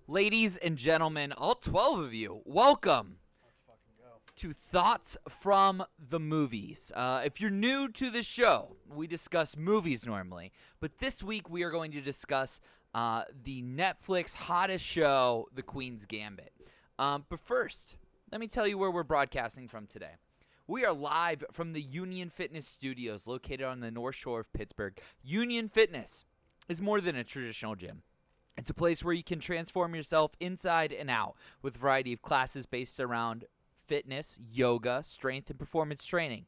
Ladies and gentlemen, all 12 of you, welcome Let's fucking go. to Thoughts from the Movies. If you're new to the show, we discuss movies normally, but this week we are going to discuss the Netflix hottest show, The Queen's Gambit. But first, let me tell you where we're broadcasting from today. We are live from the Union Fitness Studios located on the North Shore of Pittsburgh. Union Fitness is more than a traditional gym. It's a place where you can transform yourself inside and out with a variety of classes based around fitness, yoga, strength, and performance training.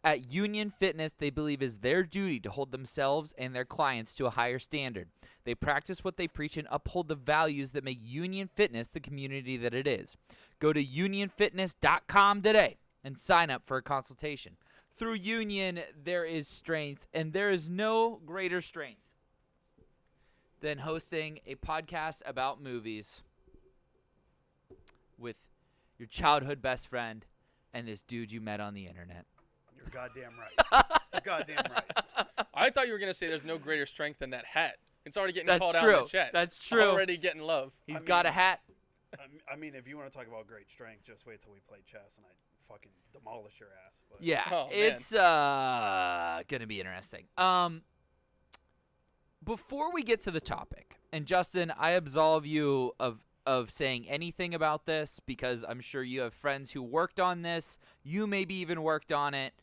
At Union Fitness, they believe it's their duty to hold themselves and their clients to a higher standard. They practice what they preach and uphold the values that make Union Fitness the community that it is. Go to unionfitness.com today and sign up for a consultation. Through Union, there is strength, and there is no greater strength than hosting a podcast about movies with your childhood best friend and this dude you met on the internet. You're goddamn right. You're goddamn right. I thought you were going to say there's no greater strength than that hat. It's already getting That's called true. out in the chat. That's true. Already getting love. He's I got a mean- hat. I mean, if you want to talk about great strength, just wait till we play chess and I fucking demolish your ass. But Yeah, Oh, man. it's gonna be interesting. Before we get to the topic, and Justin, I absolve you of saying anything about this because I'm sure you have friends who worked on this. You maybe even worked on it.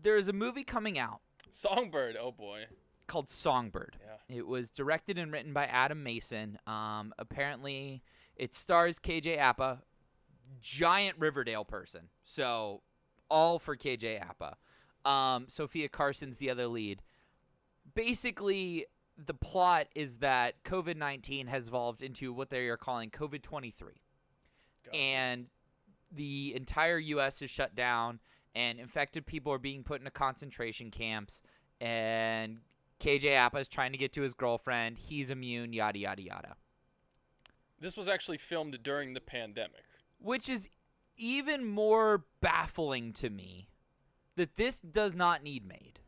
There is a movie coming out Songbird, oh boy. called Songbird. Yeah. It was directed and written by Adam Mason. Apparently, it stars KJ Apa, giant Riverdale person. So, all for KJ Apa. Sophia Carson's the other lead. Basically, the plot is that COVID-19 has evolved into what they are calling COVID-23. God. And the entire U.S. is shut down, and infected people are being put into concentration camps, and KJ Apa is trying to get to his girlfriend. He's immune, yada, yada, yada. This was actually filmed during the pandemic. Which is even more baffling to me that this does not need made.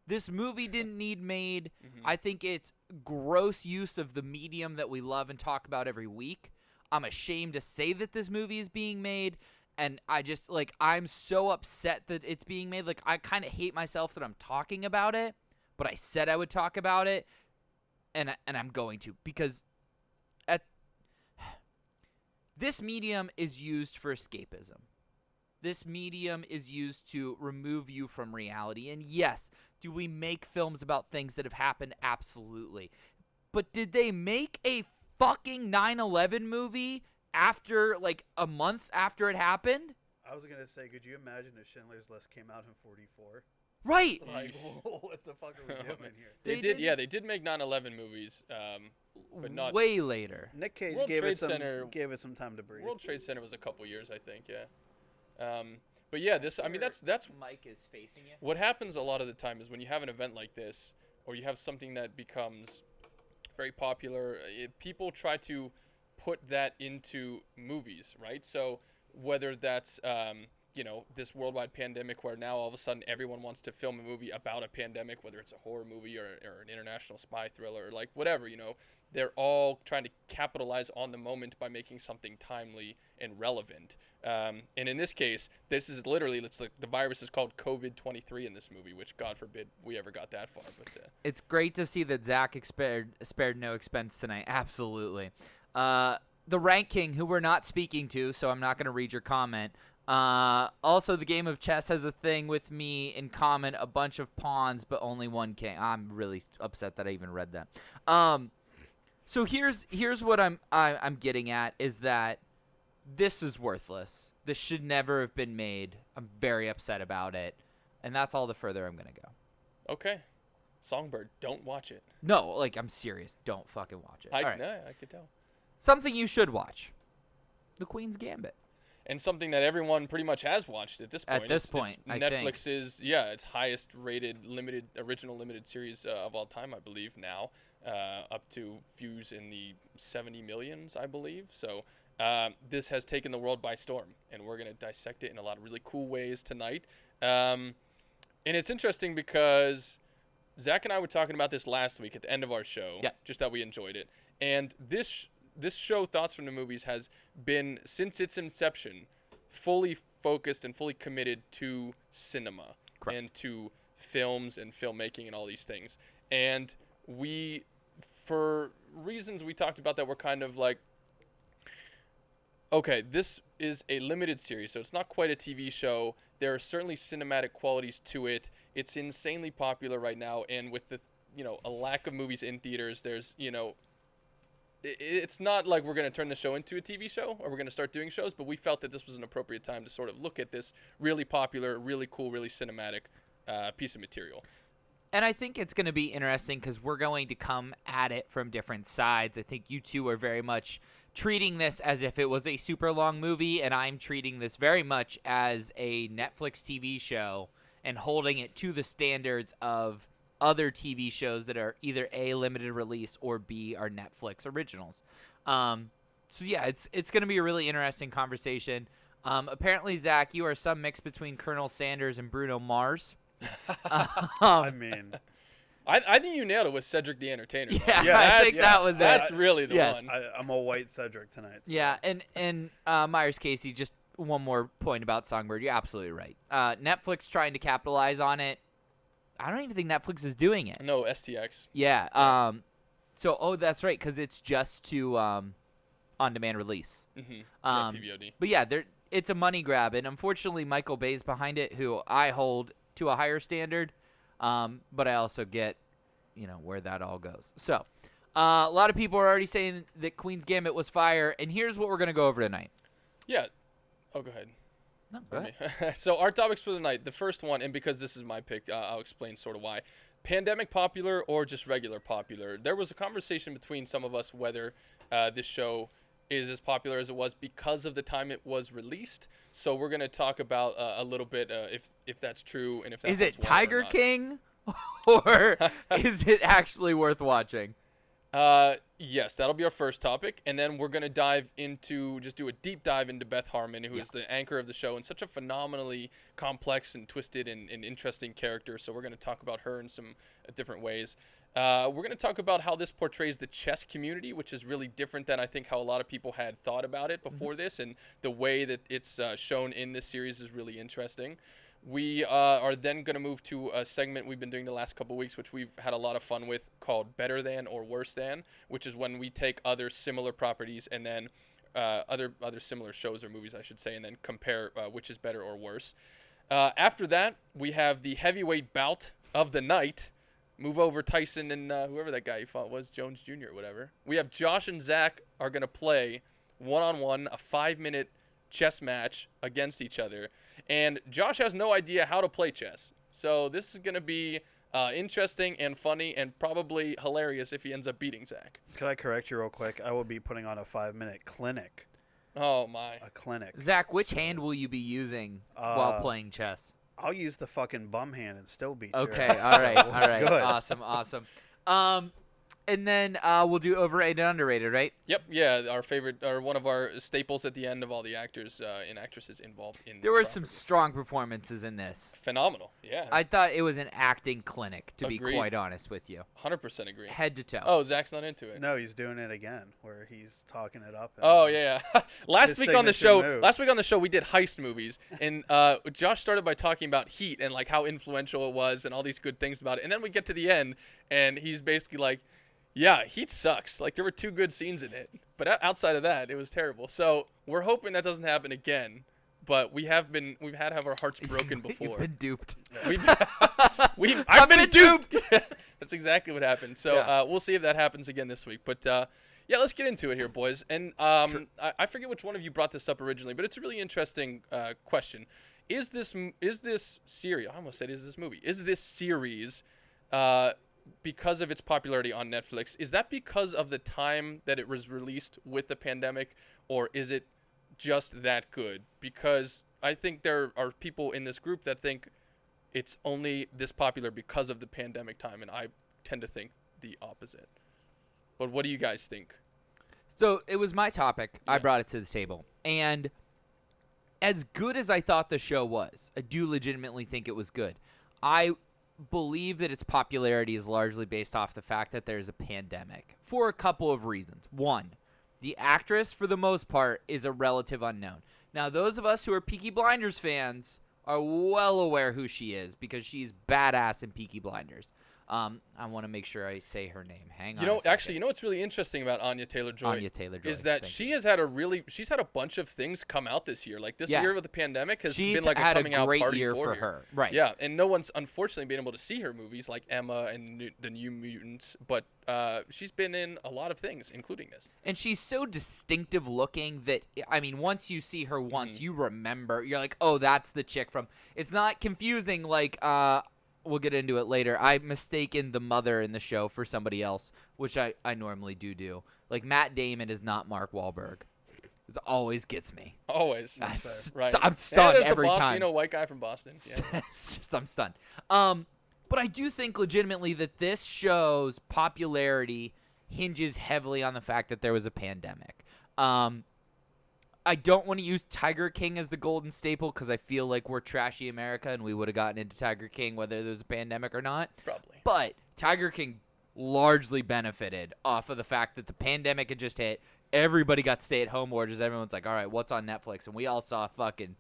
This movie didn't need made. I think it's gross use of the medium that we love and talk about every week. I'm ashamed to say that this movie is being made, and I just, like, I'm so upset that it's being made. Like, I kind of hate myself that I'm talking about it, but I said I would talk about it, and I'm going to, because this medium is used for escapism. This medium is used to remove you from reality. And yes, do we make films about things that have happened? Absolutely. But did they make a fucking 9/11 movie after, like, a month after it happened? I was gonna say, could you imagine if Schindler's List came out in '44? Right. Like, Yeesh. what the fuck are we doing here? They They did make 9/11 movies, but not. Way later. Nick Cage World gave Trade it some Center- gave it some time to breathe. World Trade Center was a couple years, I think, yeah. But yeah, this, I mean, that's Mike is facing you. what happens a lot of the time is when you have an event like this, or you have something that becomes very popular, people try to put that into movies, right? So whether that's this worldwide pandemic where now all of a sudden everyone wants to film a movie about a pandemic, whether it's a horror movie or an international spy thriller or like whatever, they're all trying to capitalize on the moment by making something timely and relevant. And in this case, this is literally, it's like the virus is called COVID-23 in this movie, which God forbid we ever got that far. But It's great to see that Zach spared no expense tonight. Absolutely. The Rank King, who we're not speaking to, so I'm not going to read your comment. Also, the game of chess has a thing with me in common, a bunch of pawns, but only one king. I'm really upset that I even read that. So here's what I'm getting at is that this is worthless. This should never have been made. I'm very upset about it, and that's all the further I'm gonna go. okay, Songbird, don't watch it. No, like, I'm serious. Don't fucking watch it. All right. I could tell. Something you should watch: The Queen's Gambit. And something that everyone pretty much has watched at this point. At this It's point, I think. Netflix's its highest rated original limited series of all time, I believe now, up to views in the 70 millions, I believe. So this has taken the world by storm, and we're gonna dissect it in a lot of really cool ways tonight. And it's interesting because Zach and I were talking about this last week at the end of our show. Yeah. Just that we enjoyed it, and this this show, Thoughts from the Movies, has been, since its inception, fully focused and fully committed to cinema. Correct. And to films and filmmaking and all these things. And we, for reasons we talked about that were kind of like, okay, this is a limited series, so it's not quite a TV show. There are certainly cinematic qualities to it. It's insanely popular right now, and with the, a lack of movies in theaters, there's, it's not like we're going to turn the show into a TV show or we're going to start doing shows, but we felt that this was an appropriate time to sort of look at this really popular, really cool, really cinematic piece of material. And I think it's going to be interesting because we're going to come at it from different sides. I think you two are very much treating this as if it was a super long movie, and I'm treating this very much as a Netflix TV show and holding it to the standards of other TV shows that are either A, limited release, or B, are Netflix originals. So yeah, it's going to be a really interesting conversation. Apparently, Zach, you are some mix between Colonel Sanders and Bruno Mars. I mean, I think you nailed it with Cedric the Entertainer. Though. Yeah, I think that was it. That's really the Yes. one. I'm a white Cedric tonight. So. Yeah, and Myers Casey, just one more point about Songbird. You're absolutely right. Netflix trying to capitalize on it. I don't even think Netflix is doing it. No, STX. Yeah. So, that's right, because it's just to on-demand release. Mm-hmm. PVOD. But yeah, it's a money grab, and unfortunately, Michael Bay's behind it, who I hold to a higher standard. But I also get, where that all goes. So, a lot of people are already saying that Queen's Gambit was fire, and here's what we're going to go over tonight. Yeah. Oh, go ahead. No, go ahead. So our topics for the night, the first one, and because this is my pick, I'll explain sort of why. Pandemic popular or just regular popular? There was a conversation between some of us whether this show is as popular as it was because of the time it was released. So we're going to talk about a little bit if that's true and if that's Is it Tiger King or is it actually worth watching? Yes, that'll be our first topic, and then we're gonna do a deep dive into Beth Harmon, who is the anchor of the show and such a phenomenally complex and twisted and interesting character. So we're gonna talk about her in some different ways. We're gonna talk about how this portrays the chess community, which is really different than I think how a lot of people had thought about it before this, and the way that it's shown in this series is really interesting. We are then going to move to a segment we've been doing the last couple of weeks, which we've had a lot of fun with, called Better Than or Worse Than, which is when we take other similar properties and then other similar shows or movies, I should say, and then compare which is better or worse. After that, we have the heavyweight bout of the night. Move over Tyson and whoever that guy you fought was, Jones Jr. or whatever. We have Josh and Zach are going to play one-on-one, a 5-minute chess match against each other. And Josh has no idea how to play chess. So this is going to be interesting and funny and probably hilarious if he ends up beating Zach. Could I correct you real quick? I will be putting on a 5-minute clinic. Oh, my. A clinic. Zach, which hand will you be using while playing chess? I'll use the fucking bum hand and still beat you. Okay, all right. Good. Awesome. And then we'll do overrated and underrated, right? Yep, yeah, our favorite, or one of our staples at the end of all the actors and actresses involved in There were the some property. strong performances in this. Phenomenal, yeah. I thought it was an acting clinic, to Agreed. be quite honest with you. 100% agree. Head to toe. Oh, Zach's not into it. No, he's doing it again, where he's talking it up. Oh yeah. Last His week on the signature show, we did heist movies, and Josh started by talking about Heat and like how influential it was and all these good things about it, and then we get to the end, and he's basically like, "Yeah, Heat sucks. Like there were 2 good scenes in it, but outside of that, it was terrible." So we're hoping that doesn't happen again. But we've had to have our hearts broken before. You've been duped. I've been duped. That's exactly what happened. So Yeah. we'll see if that happens again this week. But yeah, let's get into it here, boys. And I forget which one of you brought this up originally, but it's a really interesting question. Is this series? I almost said, is this movie? Is this series? Because of its popularity on Netflix, is that because of the time that it was released with the pandemic, or is it just that good? Because I think there are people in this group that think it's only this popular because of the pandemic time, and I tend to think the opposite. But what do you guys think? So it was my topic. I Yeah. brought it to the table. And as good as I thought the show was, I do legitimately think it was good. I believe that its popularity is largely based off the fact that there's a pandemic for a couple of reasons. One, The actress, for the most part, is a relative unknown. Now, those of us who are Peaky Blinders fans are well aware who she is because she's badass in Peaky Blinders. I want to make sure I say her name. Hang on. You know, a second. actually, you know what's really interesting about Anya Taylor-Joy? Anya Taylor-Joy Is that thank she you. has had she's had a bunch of things come out this year. Like this Yeah. year with the pandemic has She's been like had a coming a great out party year for for her. Right. Yeah, and no one's unfortunately been able to see her movies like Emma and the New Mutants, but she's been in a lot of things, including this. And she's so distinctive looking that, I mean, once you see her once, you remember. You're like, oh, that's the chick from. It's not confusing like, we'll get into it later. I've mistaken the mother in the show for somebody else, which I normally do. Like, Matt Damon is not Mark Wahlberg. It always gets me. Always. Right. I'm stunned there's every the Boston, time. You know, white guy from Boston. Yeah. I'm stunned. But I do think legitimately that this show's popularity hinges heavily on the fact that there was a pandemic. I don't want to use Tiger King as the golden staple because I feel like we're trashy America and we would have gotten into Tiger King whether there was a pandemic or not. Probably. But Tiger King largely benefited off of the fact that the pandemic had just hit. Everybody got stay-at-home orders. Everyone's like, all right, what's on Netflix? And we all saw fucking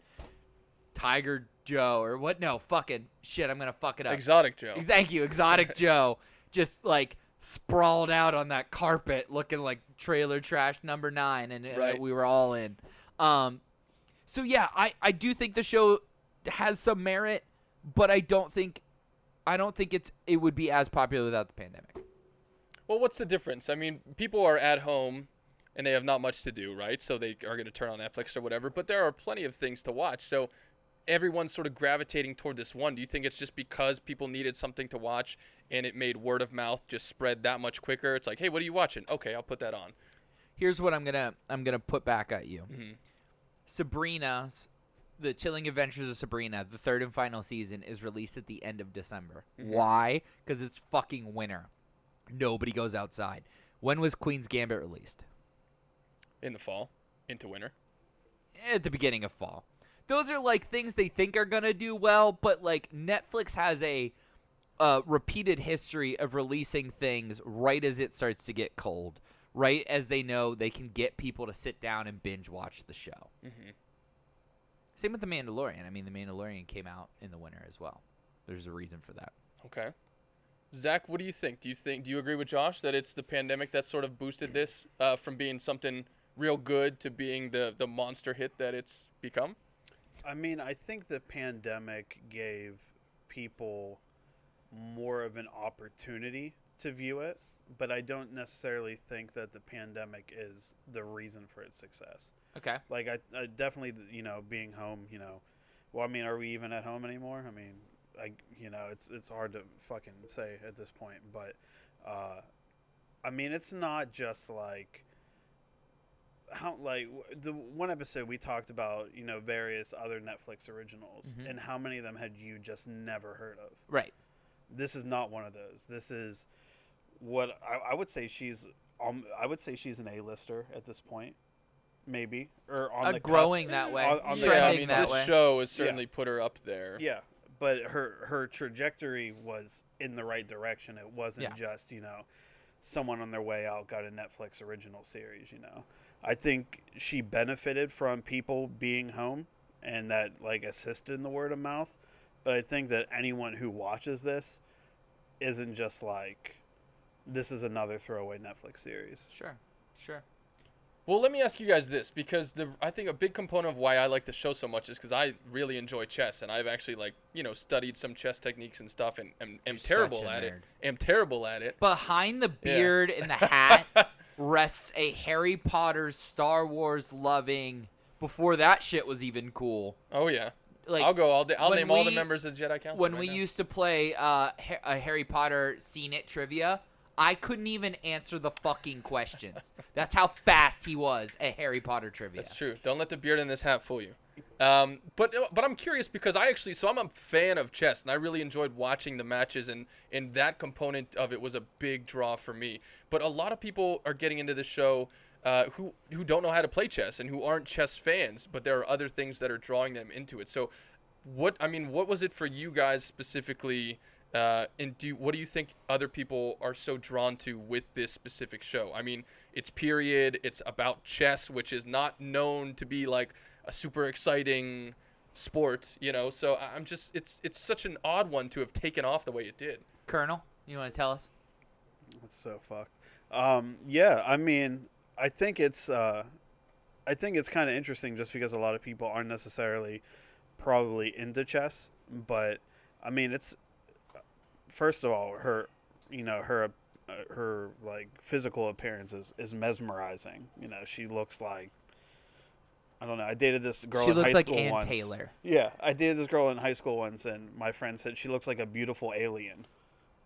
Tiger Joe or what? No, fucking shit. I'm going to fuck it up. Exotic Joe. Thank you. Exotic Joe. Just like sprawled out on that carpet looking like trailer trash number 9. And Right. we were all in. So yeah, I do think the show has some merit, but I don't think it would be as popular without the pandemic. Well, what's the difference? I mean, people are at home and they have not much to do, right? So they are going to turn on Netflix or whatever, but there are plenty of things to watch. So everyone's sort of gravitating toward this one. Do you think it's just because people needed something to watch and it made word of mouth just spread that much quicker? It's like, hey, what are you watching? Okay, I'll put that on. Here's what I'm gonna put back at you. Mm-hmm. Sabrina's The Chilling Adventures of Sabrina, the 3rd and final season, is released at the end of December. Mhm. Why? Because it's fucking winter. Nobody goes outside. When was Queen's Gambit released? In the fall, into winter. At the beginning of fall. Those are like things they think are gonna do well, but like Netflix has a repeated history of releasing things right as it starts to get cold, right as they know they can get people to sit down and binge watch the show. Mm-hmm. Same with The Mandalorian. I mean, The Mandalorian came out in the winter as well. There's a reason for that. Okay. Zach, what do you think? Do you agree with Josh that it's the pandemic that sort of boosted this from being something real good to being the monster hit that it's become? I mean, I think the pandemic gave people more of an opportunity to view it, but I don't necessarily think that the pandemic is the reason for its success. Okay. Like, I definitely, being home, well, I mean, are we even at home anymore? I mean, it's hard to fucking say at this point, but, I mean, it's not just like, the one episode we talked about, various other Netflix originals, Mhm. and how many of them had you just never heard of? Right. This is not one of those. This is what I would say she's an A-lister at this point, maybe, or on the growing cusp. that way. On the Yeah, I Trending mean, that this way. show has certainly put her up there. Yeah, but her trajectory was in the right direction. It wasn't just, someone on their way out got a Netflix original series, I think she benefited from people being home and that, like, assisted in the word of mouth. But I think that anyone who watches this isn't just like, this is another throwaway Netflix series. Sure. Well, let me ask you guys this, because I think a big component of why I like the show so much is because I really enjoy chess, and I've actually studied some chess techniques and stuff, and am You're terrible such a at it. nerd. Am terrible at it. Behind the beard and the hat rests a Harry Potter, Star Wars loving. Before that shit was even cool. Oh yeah. Like, I'll when name all the we- members of Jedi Council. when right we now. used to play a Harry Potter Seen It trivia, I couldn't even answer the fucking questions. That's how fast he was at Harry Potter trivia. That's true. Don't let the beard in this hat fool you. But I'm curious because I'm a fan of chess, and I really enjoyed watching the matches, and that component of it was a big draw for me. But a lot of people are getting into the show who don't know how to play chess and who aren't chess fans, but there are other things that are drawing them into it. So what was it for you guys specifically And what do you think other people are so drawn to with this specific show? I mean, it's period. It's about chess, which is not known to be like a super exciting sport, So I'm just, it's such an odd one to have taken off the way it did. Colonel, you want to tell us? That's so fucked. Yeah, I mean, I think it's kind of interesting just because a lot of people aren't necessarily probably into chess, but I mean, it's first of all her like physical appearance is mesmerizing. She looks like, I don't know. I dated this girl in high like school Ann once. Taylor. Yeah, I dated this girl in high school once, and my friend said she looks like a beautiful alien.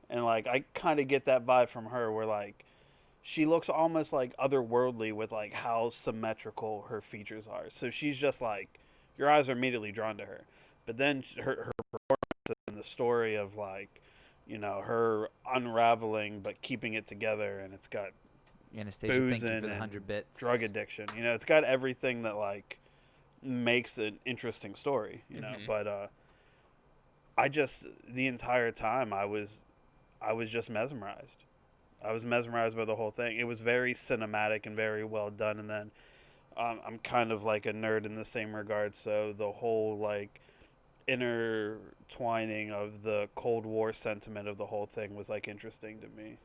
And like I kind of get that vibe from her, where like she looks almost like otherworldly with like how symmetrical her features are. So she's just like, your eyes are immediately drawn to her. But then her performance and the story of like, her unraveling but keeping it together, and it's got Anastasia, booze thank you for the and 100 bits. drug addiction. It's got everything that like makes an interesting story. But I just, the entire time I was just mesmerized. I was mesmerized by the whole thing. It was very cinematic and very well done. And then I'm kind of like a nerd in the same regard, so the whole like intertwining of the Cold War sentiment of the whole thing was like interesting to me.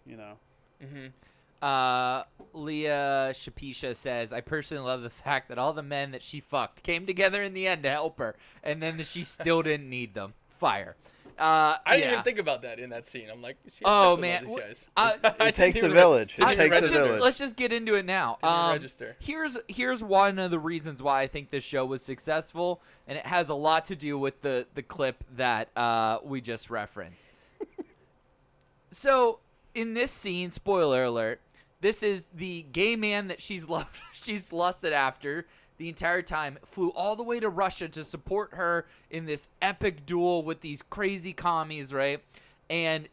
Leah Shapisha says, I personally love the fact that all the men that she fucked came together in the end to help her, and then she still didn't need them. Fire. I didn't even think about that in that scene. I'm like, she oh man, it takes a village. It takes a village. Let's just get into it now. Register. Here's one of the reasons why I think this show was successful, and it has a lot to do with the clip that we just referenced. So in this scene, spoiler alert, this is the gay man that she's lusted after the entire time, flew all the way to Russia to support her in this epic duel with these crazy commies, right? And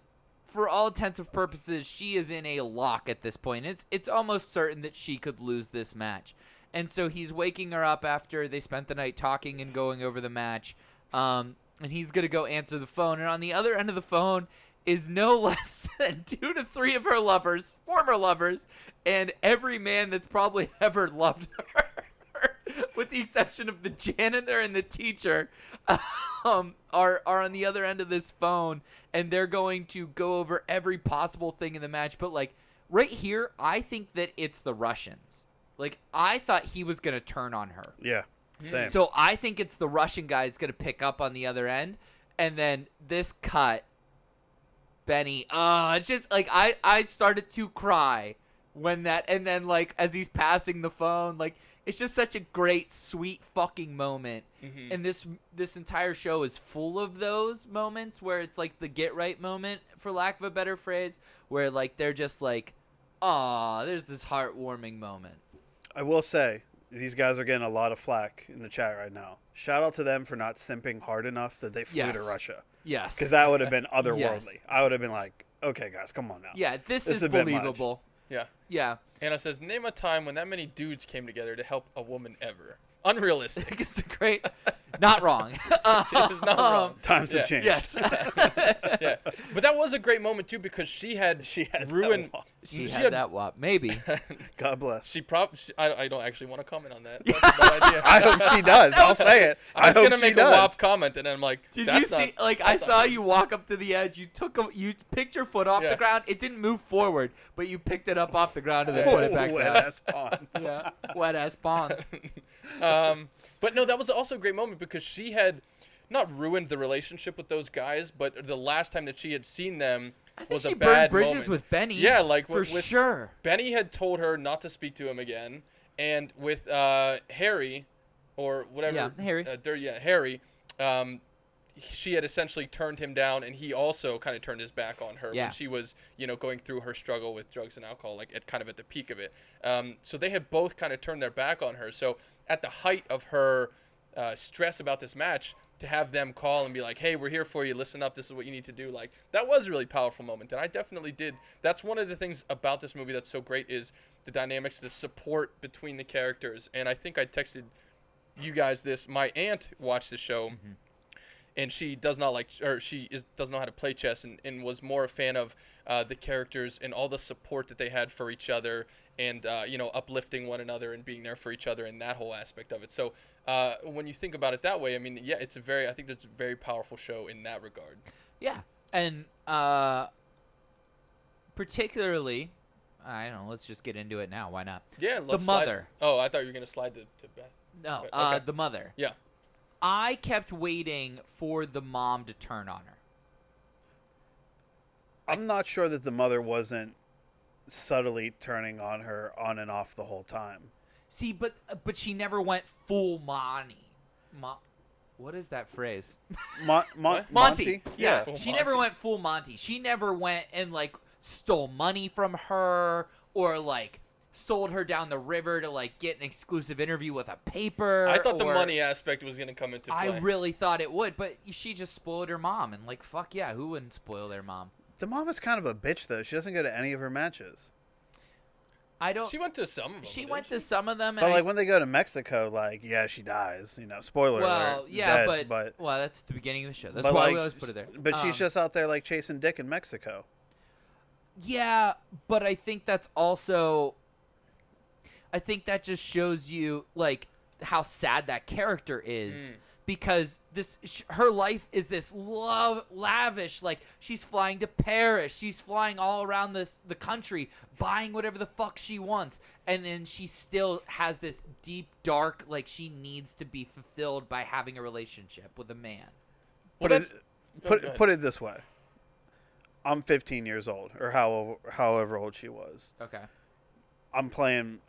for all intents and purposes, she is in a lock at this point. It's almost certain that she could lose this match. And so he's waking her up after they spent the night talking and going over the match. And he's going to go answer the phone. And on the other end of the phone is no less than 2 to 3 of her lovers, former lovers, and every man that's probably ever loved her. With the exception of the janitor and the teacher, are on the other end of this phone, and they're going to go over every possible thing in the match. But like right here, I think that it's the Russians. Like I thought he was gonna turn on her. Yeah, same. So I think it's the Russian guy that's gonna pick up on the other end, and then this cut, Benny. It's just like I started to cry when that, and then like as he's passing the phone, like. It's just such a great, sweet fucking moment. Mm-hmm. And this entire show is full of those moments where it's like the get right moment, for lack of a better phrase, where like they're just like, aw, there's this heartwarming moment. I will say, these guys are getting a lot of flack in the chat right now. Shout out to them for not simping hard enough that they flew to Russia. Yes. Because that would have been otherworldly. Yes. I would have been like, okay, guys, come on now. Yeah, this is believable. Yeah. Yeah. Anna says, name a time when that many dudes came together to help a woman ever. Unrealistic. It's a great, not wrong. It's not wrong. Times have changed. Yes. Yeah, but that was a great moment too because she had ruined. She had that wop. Maybe. God bless. I don't actually want to comment on that. That's a bad idea. I hope she does. I'll say it. I was gonna make a WAP comment, and then I'm like, did you see? Like I saw you walk up to the edge. You picked your foot off the ground. It didn't move forward, but you picked it up off the ground and then put it back down. Wet ass pawns. Yeah, wet ass pawns. But no, that was also a great moment because she had not ruined the relationship with those guys, but the last time that she had seen them was a bad moment. She burned bridges with Benny. Yeah, like for sure. Benny had told her not to speak to him again, and with Harry, or whatever. Yeah, Harry. Harry. She had essentially turned him down, and he also kind of turned his back on her when she was, going through her struggle with drugs and alcohol, like at the peak of it. So they had both kind of turned their back on her. So at the height of her stress about this match, to have them call and be like, hey, we're here for you, listen up, this is what you need to do, like, that was a really powerful moment. And I definitely did. That's one of the things about this movie that's so great is the dynamics, the support between the characters. And I think I texted you guys this. My aunt watched the show. Mm-hmm. and she does not doesn't know how to play chess, and was more a fan of the characters and all the support that they had for each other, and uplifting one another and being there for each other, and that whole aspect of it. So when you think about it that way, I mean, yeah, I think it's a very powerful show in that regard. Yeah, and particularly, I don't know. Let's just get into it now. Why not? Yeah, let's the mother. Oh, I thought you were gonna slide to Beth. No, Okay. the mother. Yeah. I kept waiting for the mom to turn on her. I'm not sure that the mother wasn't subtly turning on her on and off the whole time. See, but she never went full Monty. What is that phrase? Monty? Yeah, Full she never Monty. went full Monty. She never went and like stole money from her or like sold her down the river to like get an exclusive interview with a paper. I thought the or- money aspect was gonna come into play. I really thought it would, but she just spoiled her mom, and like fuck yeah, who wouldn't spoil their mom? The mom is kind of a bitch, though. She doesn't go to any of her matches. I don't. She went to some of them. She didn't went she? to some of them, and But I- like when they go to Mexico, like yeah, she dies. Spoiler well, alert. yeah, dead, but well, that's the beginning of the show. That's but, why like, we always put it there. But she's just out there like chasing dick in Mexico. Yeah, but I think that's also. I think that just shows you like how sad that character is. Because her life is this lavish, like she's flying to Paris, she's flying all around the country, buying whatever the fuck she wants, and then she still has this deep dark, like she needs to be fulfilled by having a relationship with a man. Well, Put go put it this way. I'm 15 years old, or however old she was. Okay, I'm playing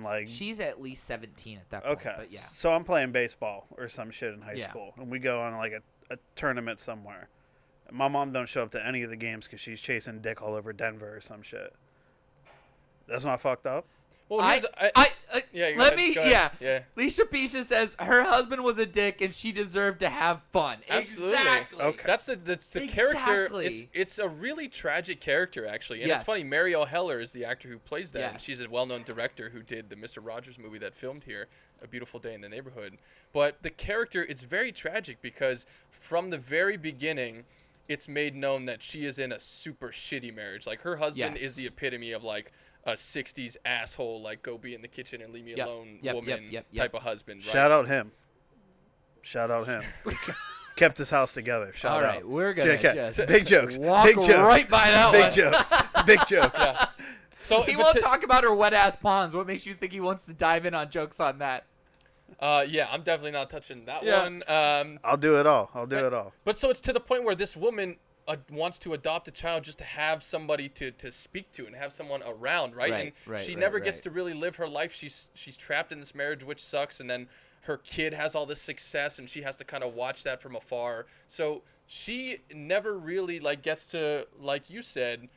like she's at least 17 at that point. okay. But yeah, So I'm playing baseball or some shit in high Yeah. school, and we go on like a tournament somewhere. My mom don't show up to any of the games because she's chasing dick all over Denver or some shit. That's not fucked up. Well, I yeah. Go let ahead, me go ahead. yeah. Leisha Pisha says her husband was a dick and she deserved to have fun. Absolutely. Exactly. Okay. That's the character. Exactly. It's a really tragic character actually, and Yes. it's funny. Marielle Heller is the actor who plays that, and Yes. she's a well-known director who did the Mr. Rogers movie that filmed here, A Beautiful Day in the Neighborhood. But the character, it's very tragic because from the very beginning, it's made known that she is in a super shitty marriage. Like her husband Yes. is the epitome of like a 60s asshole, like go be in the kitchen and leave me Yep, alone yep, woman yep. type of husband. Right? Shout out him. Kept his house together. Shout All out. right, we're gonna JK. just Big jokes. walk Big jokes. right by that Big one. jokes. Big jokes. Yeah. So He but won't to- talk about her wet ass ponds. What makes you think he wants to dive in on jokes on that? Yeah, I'm definitely not touching that Yeah. one. I'll do it all. But- it all. But so it's to the point where this woman wants to adopt a child just to have somebody to speak to and have someone around, right? Right, And she never gets to really live her life. She's trapped in this marriage, which sucks. And then her kid has all this success, and she has to kind of watch that from afar. So she never really gets to, like you said,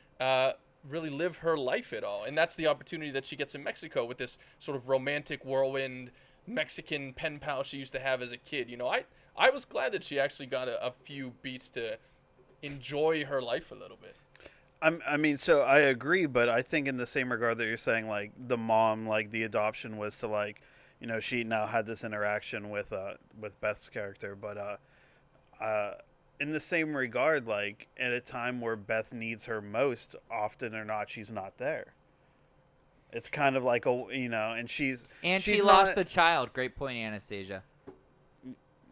really live her life at all. And that's the opportunity that she gets in Mexico with this sort of romantic whirlwind Mexican pen pal she used to have as a kid. I was glad that she actually got a few beats to enjoy her life a little bit. I mean, so I agree, but I think in the same regard that you're saying, like the mom, like the adoption was to like, she now had this interaction with Beth's character, but in the same regard, like at a time where Beth needs her most, often or not, she's not there. It's kind of like and She she's lost not- the child. Great point, Anastasia.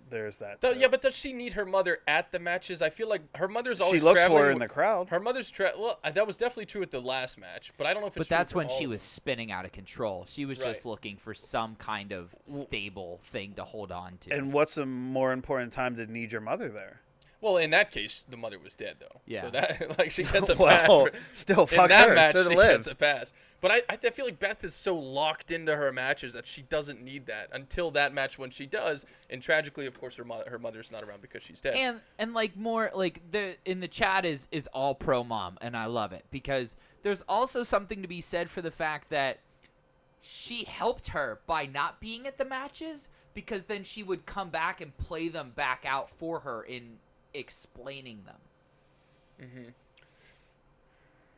There's that. Though, too. yeah, but does she need her mother at the matches? I feel like her mother's always she looks traveling for her in with- the crowd. Her mother's well, that was definitely true at the last match, but I don't know if it's But that's true when for all she of was them. spinning out of control. She was just Right. looking for some kind of stable thing to hold on to. And what's a more important time to need your mother there? Well, in that case, the mother was dead though. Yeah. So that she gets a Well, pass. still, In fuck that her. match, Should've she lived. gets a pass. But I feel like Beth is so locked into her matches that she doesn't need that until that match when she does. And tragically, of course, her mother's not around because she's dead. And like more like in the chat is all pro mom, and I love it because there's also something to be said for the fact that she helped her by not being at the matches, because then she would come back and play them back out for her in explaining them. Mm-hmm.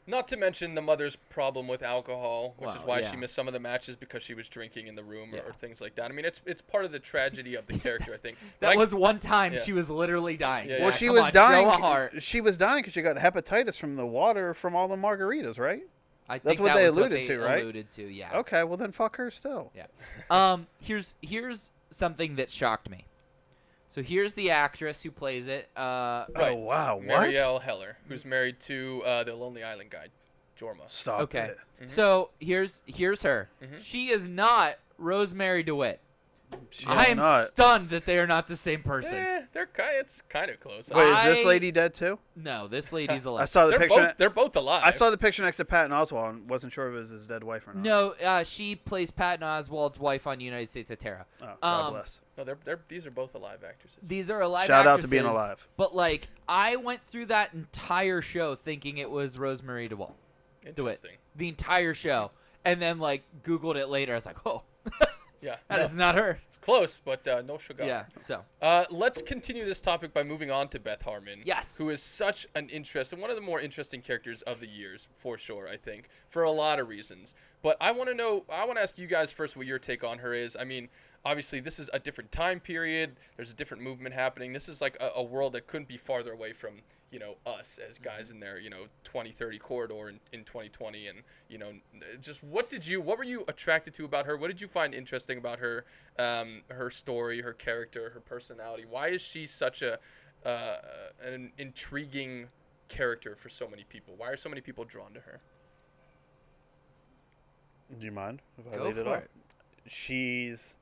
Not to mention the mother's problem with alcohol, which is Well, why yeah. she missed some of the matches because she was drinking in the room Yeah. or things like that. I mean, it's part of the tragedy of the character, I think. But That I- was one time Yeah. she was literally dying. Yeah, Well, yeah. she Come was on, dying. Show a heart. She was dying because she got hepatitis from the water from all the margaritas, right? I think That's what that they was alluded to, right? Alluded to, yeah. Okay, well then fuck her still. Yeah. Here's something that shocked me. So here's the actress who plays it. Right. Oh wow, what? Marielle Heller, who's married to the Lonely Island guy, Jorma. Stop Okay. it. So here's her. Mhm. She is not Rosemary DeWitt. She's I am not. stunned that they are not the same person. It's kind of close. Wait, is this I- lady dead too? No, this lady's I alive. saw the they're picture. both alive. I saw the picture next to Patton Oswalt and wasn't sure if it was his dead wife or not. No, she plays Patton Oswalt's wife on United States of Terra. Oh, God Um, bless. No, these are both alive actresses. These are alive Shout out to actresses, being alive. But like, I went through that entire show thinking it was Rosemary DeWitt. Interesting. The entire show, and then like Googled it later. I was like, oh, Yeah. that no, is not her. close, but no sugar. Yeah. So Let's continue this topic by moving on to Beth Harmon. Yes. Who is such an one of the more interesting characters of the years, for sure, I think, for a lot of reasons. But I want to ask you guys first what your take on her is. I mean, obviously, this is a different time period. There's a different movement happening. This is like a world that couldn't be farther away from, us as guys in their, 2030 corridor in 2020. And, just what were you attracted to about her? What did you find interesting about her, her story, her character, her personality? Why is she such an intriguing character for so many people? Why are so many people drawn to her? Do you mind if I Go lead it for off? it. She's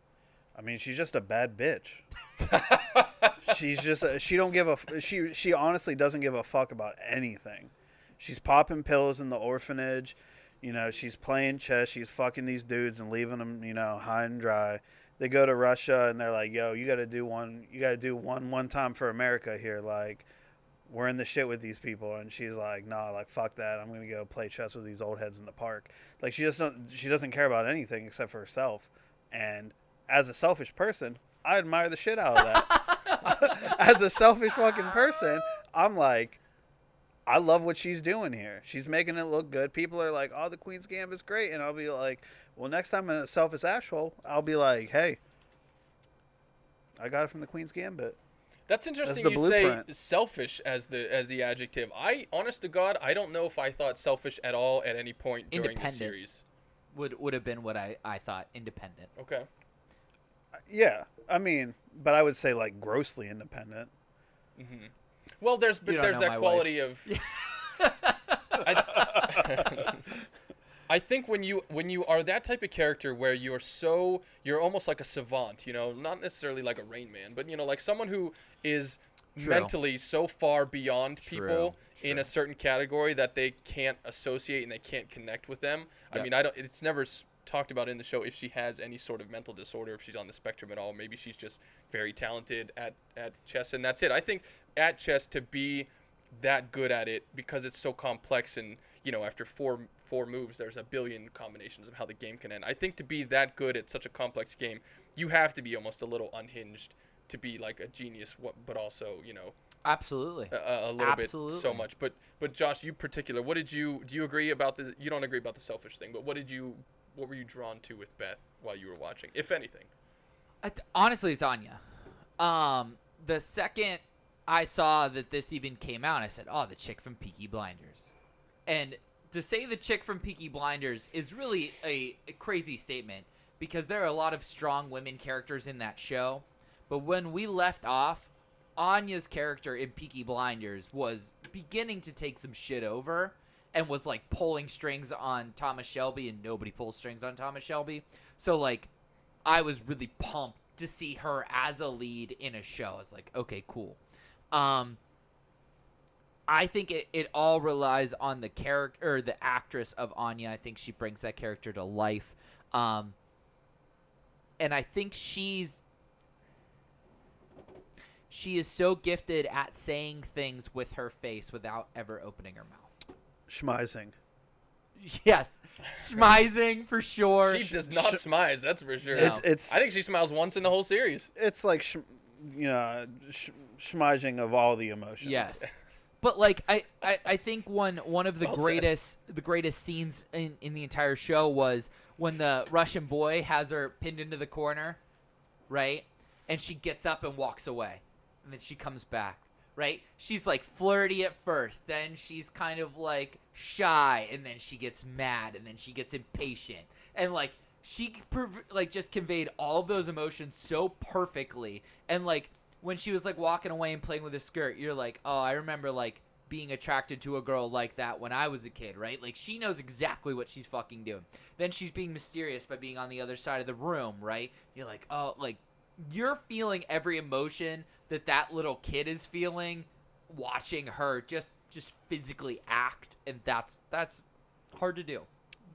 just a bad bitch. She's just she honestly doesn't give a fuck about anything. She's popping pills in the orphanage, she's playing chess, she's fucking these dudes and leaving them, high and dry. They go to Russia and they're like, "Yo, you got to do one time for America here, like we're in the shit with these people." And she's like, "Nah, like fuck that. I'm going to go play chess with these old heads in the park." Like she doesn't care about anything except for herself. And as a selfish person, I admire the shit out of that. As a selfish fucking person, I'm like, I love what she's doing here. She's making it look good. People are like, "Oh, the Queen's Gambit's great," and I'll be like, "Well, next time I'm in a selfish asshole, I'll be like, hey, I got it from the Queen's Gambit." That's interesting. the You say blueprint. selfish as the adjective. Honest to God, I don't know if I thought selfish at all at any point during the Independent. series. Would have been what I thought. Independent. Okay. Yeah, I mean, but I would say like grossly independent. Mm-hmm. Well, there's You don't know that my quality of. I think when you are that type of character where you're almost like a savant, not necessarily like a Rain Man, but like someone who is True. mentally so far beyond people True. in a certain category that they can't associate and they can't connect with them. Yep. I mean, it's never talked about in the show if she has any sort of mental disorder, if she's on the spectrum at all. Maybe she's just very talented at chess, and that's it. I think at chess, to be that good at it, because it's so complex, and after four moves there's a billion combinations of how the game can end. I think to be that good at such a complex game, you have to be almost a little unhinged to be like a genius, but also Absolutely. a little Absolutely. bit so much. But Josh, you particular, do you agree about the? You don't agree about the selfish thing, but what were you drawn to with Beth while you were watching, if anything? Honestly, it's Anya. The second I saw that this even came out, I said, "Oh, the chick from Peaky Blinders." And to say the chick from Peaky Blinders is really a crazy statement, because there are a lot of strong women characters in that show. But when we left off, Anya's character in Peaky Blinders was beginning to take some shit over and was like pulling strings on Thomas Shelby, and nobody pulls strings on Thomas Shelby. So like, I was really pumped to see her as a lead in a show. I was like, okay, cool. I think it all relies on the character, or the actress of Anya. I think she brings that character to life. And I think she is so gifted at saying things with her face without ever opening her mouth. Schmizing. Yes, smizing for sure. She does not smize, that's for sure. No. It's I think she smiles once in the whole series. it's like schmizing of all the emotions. Yes, But like I think one of the Well said. greatest scenes in the entire show was when the Russian boy has her pinned into the corner, right? And she gets up and walks away. And then she comes back, right? She's like flirty at first, then she's kind of like shy, and then she gets mad, and then she gets impatient. And like like just conveyed all of those emotions so perfectly. And like when she was like walking away and playing with a skirt, you're like, "Oh, I remember like being attracted to a girl like that when I was a kid," right? Like she knows exactly what she's fucking doing. Then she's being mysterious by being on the other side of the room, right? You're like, "Oh, like you're feeling every emotion that little kid is feeling watching her just physically act, and that's hard to do."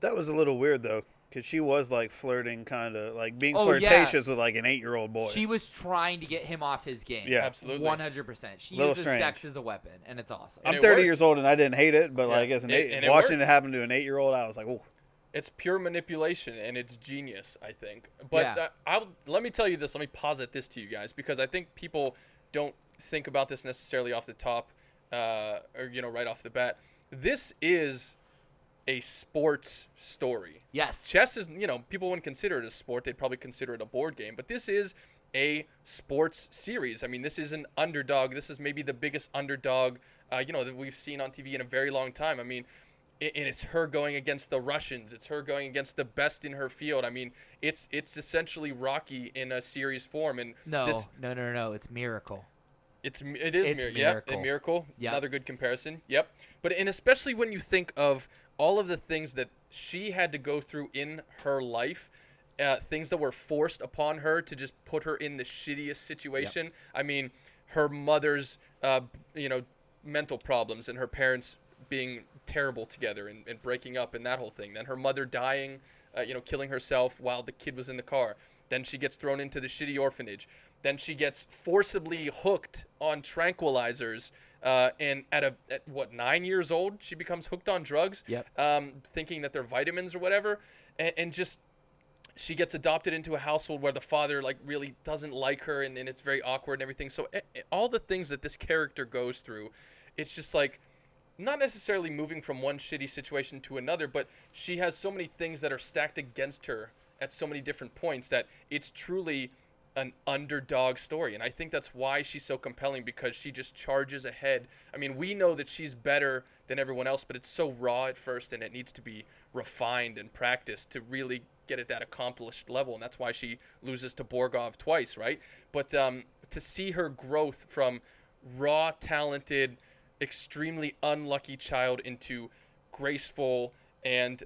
That was a little weird though, because she was like flirting, kind of like being Oh yeah, flirtatious with like an 8-year-old boy. she was trying to get him off his game. Yeah. Absolutely. 100%. She Little uses strange. sex as a weapon, and it's awesome. And I'm it 30 worked. years old and I didn't hate it, but Yeah. like as an And it watching worked. it happen to an 8-year-old, I was like, oh. It's pure manipulation, and it's genius, I think. But Yeah. let me tell you this. Let me posit this to you guys, because I think people don't think about this necessarily off the top, or right off the bat. This is a sports story. Yes. Chess is, people wouldn't consider it a sport. They'd probably consider it a board game. But this is a sports series. I mean, this is an underdog. This is maybe the biggest underdog, that we've seen on TV in a very long time. I mean, it's her going against the Russians. It's her going against the best in her field. I mean, it's essentially Rocky in a series form. And No, this, no. It's Miracle. it is It's Yep, Miracle. and Miracle. Yep. Another good comparison. Yep. And especially when you think of all of the things that she had to go through in her life, things that were forced upon her to just put her in the shittiest situation. Yep. I mean, her mother's, mental problems, and her parents being terrible together and breaking up and that whole thing. Then her mother dying, killing herself while the kid was in the car. Then she gets thrown into the shitty orphanage. Then she gets forcibly hooked on tranquilizers. And at 9 years old, she becomes hooked on drugs, Yep. Thinking that they're vitamins or whatever. And just, she gets adopted into a household where the father like really doesn't like her, and it's very awkward and everything. So all the things that this character goes through, it's just like, not necessarily moving from one shitty situation to another, but she has so many things that are stacked against her at so many different points that it's truly an underdog story. And I think that's why she's so compelling, because she just charges ahead. I mean, we know that she's better than everyone else, but it's so raw at first, and it needs to be refined and practiced to really get at that accomplished level. And that's why she loses to Borgov twice, right? But to see her growth from raw, talented, extremely unlucky child into graceful and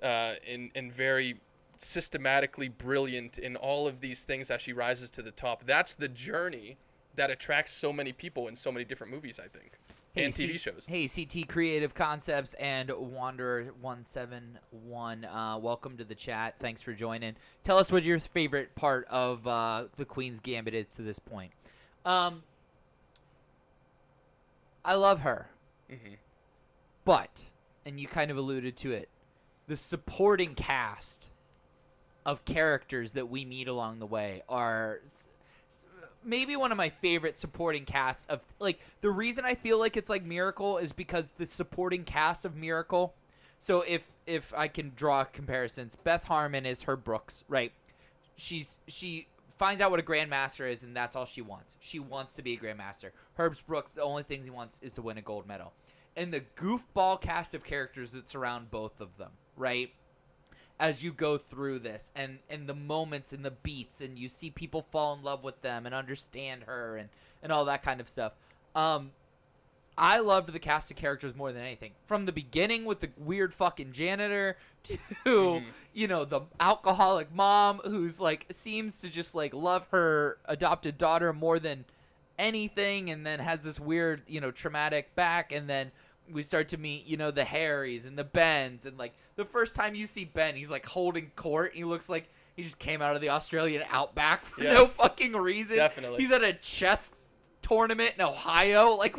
very systematically brilliant in all of these things as she rises to the top. That's the journey that attracts so many people in so many different movies, I think, and TV shows. Hey, CT Creative Concepts and Wanderer171, welcome to the chat. Thanks for joining. Tell us what your favorite part of the Queen's Gambit is to this point. I love her. Mm-hmm. But, and you kind of alluded to it, the supporting cast of characters that we meet along the way are maybe one of my favorite supporting casts of, like, the reason I feel like it's like Miracle is because the supporting cast of Miracle, so if I can draw comparisons, Beth Harmon is Herb Brooks, right? She finds out what a grandmaster is, and that's all she wants. She wants to be a grandmaster. Herb Brooks, the only thing he wants is to win a gold medal. And the goofball cast of characters that surround both of them, right? As you go through this, and the moments and the beats, and you see people fall in love with them and understand her and all that kind of stuff. I loved the cast of characters more than anything. From the beginning with the weird fucking janitor to, the alcoholic mom who's like seems to just like love her adopted daughter more than anything, and then has this weird, traumatic back, and then we start to meet, the Harrys and the Bens, and like the first time you see Ben, he's like holding court. He looks like he just came out of the Australian outback for no fucking reason. Definitely. He's at a chess tournament in Ohio. Like,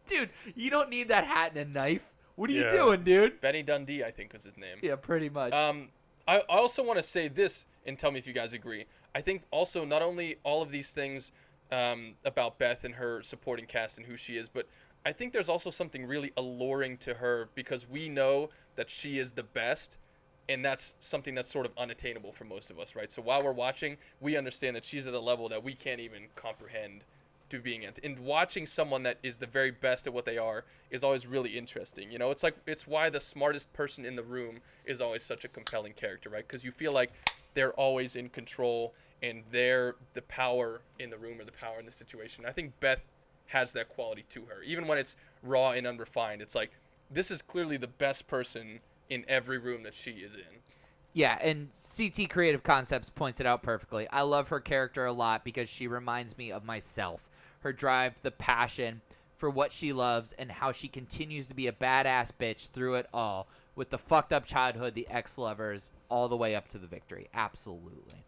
dude, you don't need that hat and a knife. What are you doing, dude? Benny Dundee, I think was his name. Yeah, pretty much. I also want to say this, and tell me if you guys agree. I think also not only all of these things about Beth and her supporting cast and who she is, but I think there's also something really alluring to her because we know that she is the best, and that's something that's sort of unattainable for most of us, right? So while we're watching, we understand that she's at a level that we can't even comprehend to being at. And watching someone that is the very best at what they are is always really interesting. You know, it's why the smartest person in the room is always such a compelling character, right? Because you feel like they're always in control and they're the power in the room or the power in the situation. I think Beth has that quality to her. Even when it's raw and unrefined, it's like, this is clearly the best person in every room that she is in. Yeah, and CT Creative Concepts points it out perfectly. I love her character a lot because she reminds me of myself. Her drive, the passion for what she loves, and how she continues to be a badass bitch through it all, with the fucked up childhood, the ex-lovers, all the way up to the victory. Absolutely.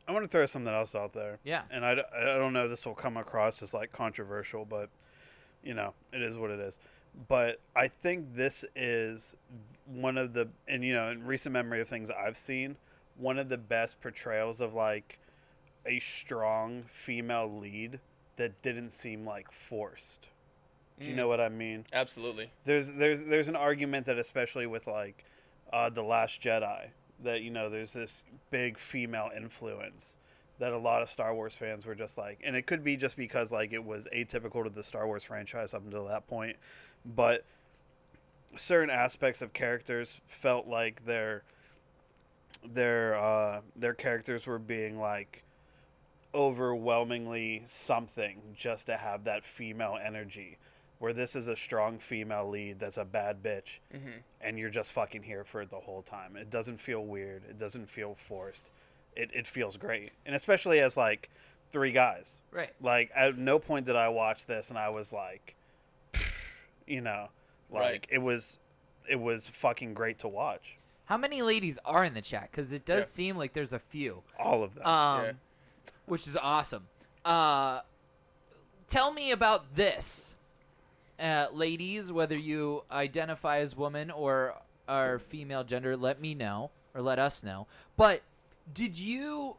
I want to throw something else out there. Yeah. And I don't know if this will come across as like controversial, but you know, it is what it is. But I think this is one of the, and you know, in recent memory of things I've seen, one of the best portrayals of like a strong female lead that didn't seem like forced. Do you know what I mean? Absolutely. There's an argument that especially with like The Last Jedi, that you know there's this big female influence that a lot of Star Wars fans were just like, and it could be just because like it was atypical to the Star Wars franchise up until that point, but certain aspects of characters felt like their characters were being like overwhelmingly something just to have that female energy, where this is a strong female lead that's a bad bitch, and you're just fucking here for it the whole time. It doesn't feel weird. It doesn't feel forced. It feels great. And especially as, like, 3 guys. Right. Like, at no point did I watch this and I was like, you know, like, it was fucking great to watch. How many ladies are in the chat? Because it does seem like there's a few. All of them. Which is awesome. Tell me about this. Ladies, whether you identify as woman or are female gender, let me know or let us know. But did you?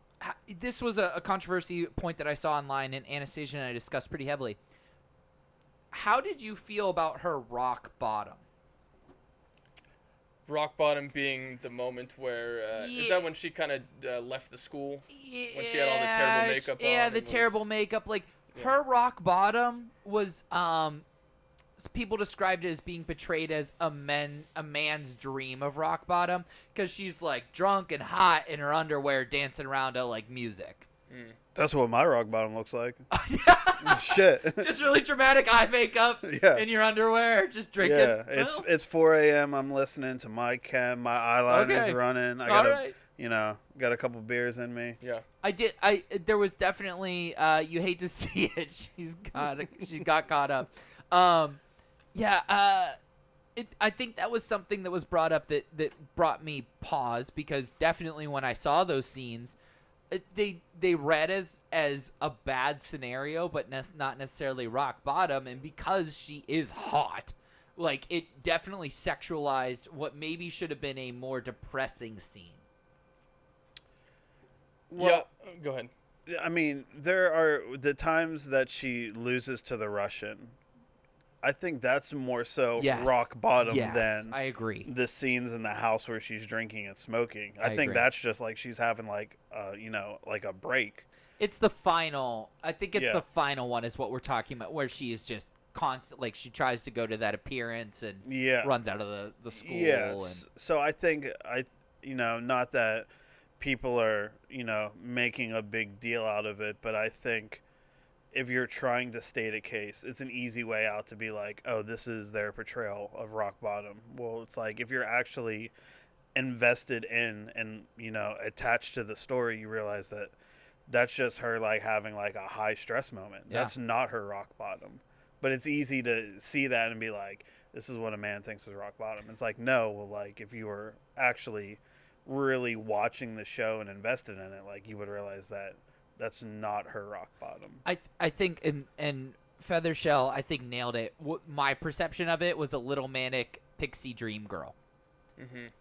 This was a controversy point that I saw online, and Anastasia and I discussed pretty heavily. How did you feel about her rock bottom? Rock bottom being the moment where is that when she kind of left the school, when she had all the terrible makeup on? Yeah, the terrible makeup. Like her rock bottom was people described it as being portrayed as a man's dream of rock bottom, because she's like drunk and hot in her underwear dancing around to like music. That's what my rock bottom looks like. Shit. Just really dramatic eye makeup in your underwear, just drinking. Yeah, it's 4 a.m. I'm listening to my chem. My eyeliner's running. I got you know, got a couple beers in me. Yeah. There was definitely you hate to see it. She got caught up. I think that was something that was brought up that brought me pause, because definitely when I saw those scenes, they read as a bad scenario, but not necessarily rock bottom. And because she is hot, like, it definitely sexualized what maybe should have been a more depressing scene. Well, yeah, go ahead. I mean, there are the times that she loses to the Russian. I think that's more so rock bottom than I agree. The scenes in the house where she's drinking and smoking. I think that's just like she's having like you know, like a break. It's the final. I think it's the final one is what we're talking about, where she is just constant. Like, she tries to go to that appearance and runs out of the school. Yes. And so I think you know, not that people are, you know, making a big deal out of it, but I think if you're trying to state a case, it's an easy way out to be like, oh, this is their portrayal of rock bottom. Well, it's like, if you're actually invested in and, you know, attached to the story, you realize that that's just her like having like a high stress moment. That's not her rock bottom. But it's easy to see that and be like, this is what a man thinks is rock bottom. It's like, no, well, like, if you were actually really watching the show and invested in it, like, you would realize that that's not her rock bottom. I think and Feathershell, I think, nailed it. My perception of it was a little manic pixie dream girl,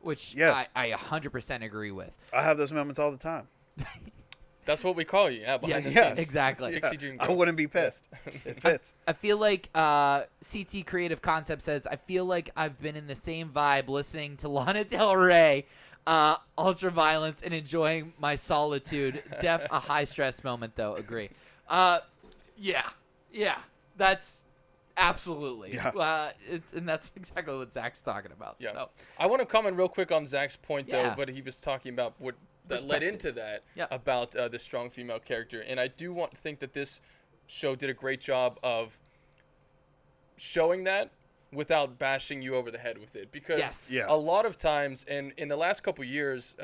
which I 100% agree with. I have those moments all the time. That's what we call you. Yeah, behind the Yeah, scenes. exactly. Yeah, Pixie Dream I Girl. wouldn't be pissed. It fits. I feel like CT Creative Concept says, I feel like I've been in the same vibe listening to Lana Del Rey, Ultraviolence, and enjoying my solitude. A high stress moment, though. Agree. Yeah. That's absolutely. Yeah. And that's exactly what Zach's talking about. Yeah. So. I want to comment real quick on Zach's point, though, Yeah. but he was talking about what that led into that, about the strong female character. And I do want to think that this show did a great job of showing that without bashing you over the head with it. Because Yeah. a lot of times, and in the last couple of years,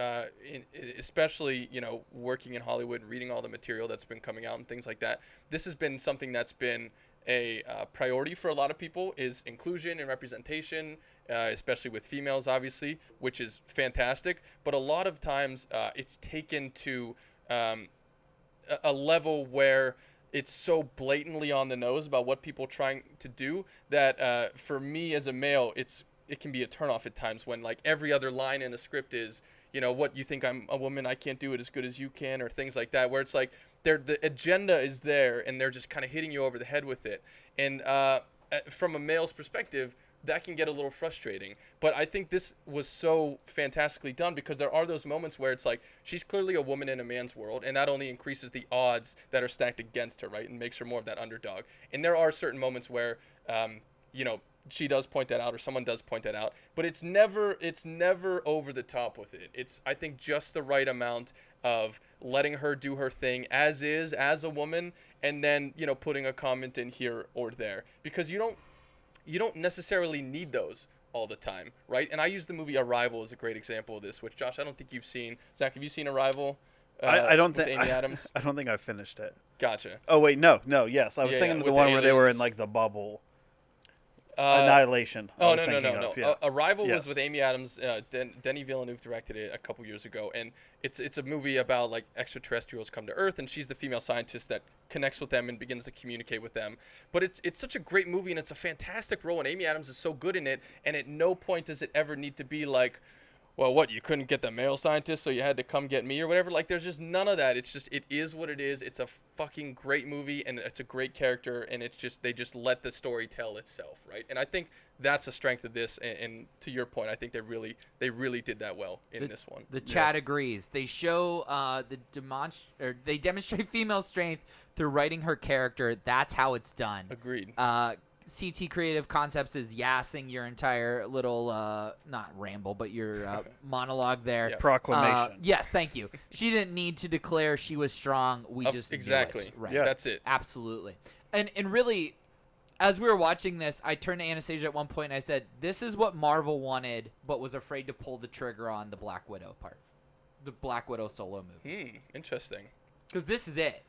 especially, working in Hollywood and reading all the material that's been coming out and things like that, this has been something that's been a priority for a lot of people, is inclusion and representation, especially with females, obviously, which is fantastic. But a lot of times it's taken to a level where it's so blatantly on the nose about what people are trying to do that for me as a male, it can be a turnoff at times when like every other line in a script is, what you think I'm a woman, I can't do it as good as you can, or things like that, where it's like the agenda is there and they're just kind of hitting you over the head with it. And from a male's perspective, that can get a little frustrating. But I think this was so fantastically done because there are those moments where it's like she's clearly a woman in a man's world, and that only increases the odds that are stacked against her, right, and makes her more of that underdog. And there are certain moments where, she does point that out or someone does point that out, but it's never over the top with it. It's, I think, just the right amount of letting her do her thing as a woman, and then, putting a comment in here or there, because you don't necessarily need those all the time, right? And I use the movie Arrival as a great example of this, which, Josh, I don't think you've seen. Zach, have you seen Arrival? I don't think Amy Adams. I don't think I finished it. Gotcha. Oh wait, no, yes, I was thinking of the with one the where they were in aliens. like the bubble. Annihilation. I Oh, was no. thinking of, yeah. Arrival Yes. was with Amy Adams. Denis Villeneuve directed it a couple years ago, and it's a movie about like extraterrestrials come to Earth, and she's the female scientist that connects with them and begins to communicate with them. But it's such a great movie, and it's a fantastic role, and Amy Adams is so good in it, and at no point does it ever need to be like, well, what, you couldn't get the male scientist, so you had to come get me or whatever. Like, there's just none of that. It's just, it is what it is. It's a fucking great movie, and it's a great character, and it's just, they just let the story tell itself, right? And I think that's a strength of this, and to your point, I think they really did that well in this one. The chat agrees. They show they demonstrate female strength through writing her character. That's how it's done. Agreed. CT Creative Concepts is yassing your entire little not ramble, but your monologue there. Yeah. Proclamation. Yes, thank you. She didn't need to declare she was strong. We just exactly knew it. Right. Yeah. That's it. Absolutely. And really, as we were watching this, I turned to Anastasia at one point and I said, "This is what Marvel wanted, but was afraid to pull the trigger on the Black Widow part, the Black Widow solo movie." Interesting. Because this is it.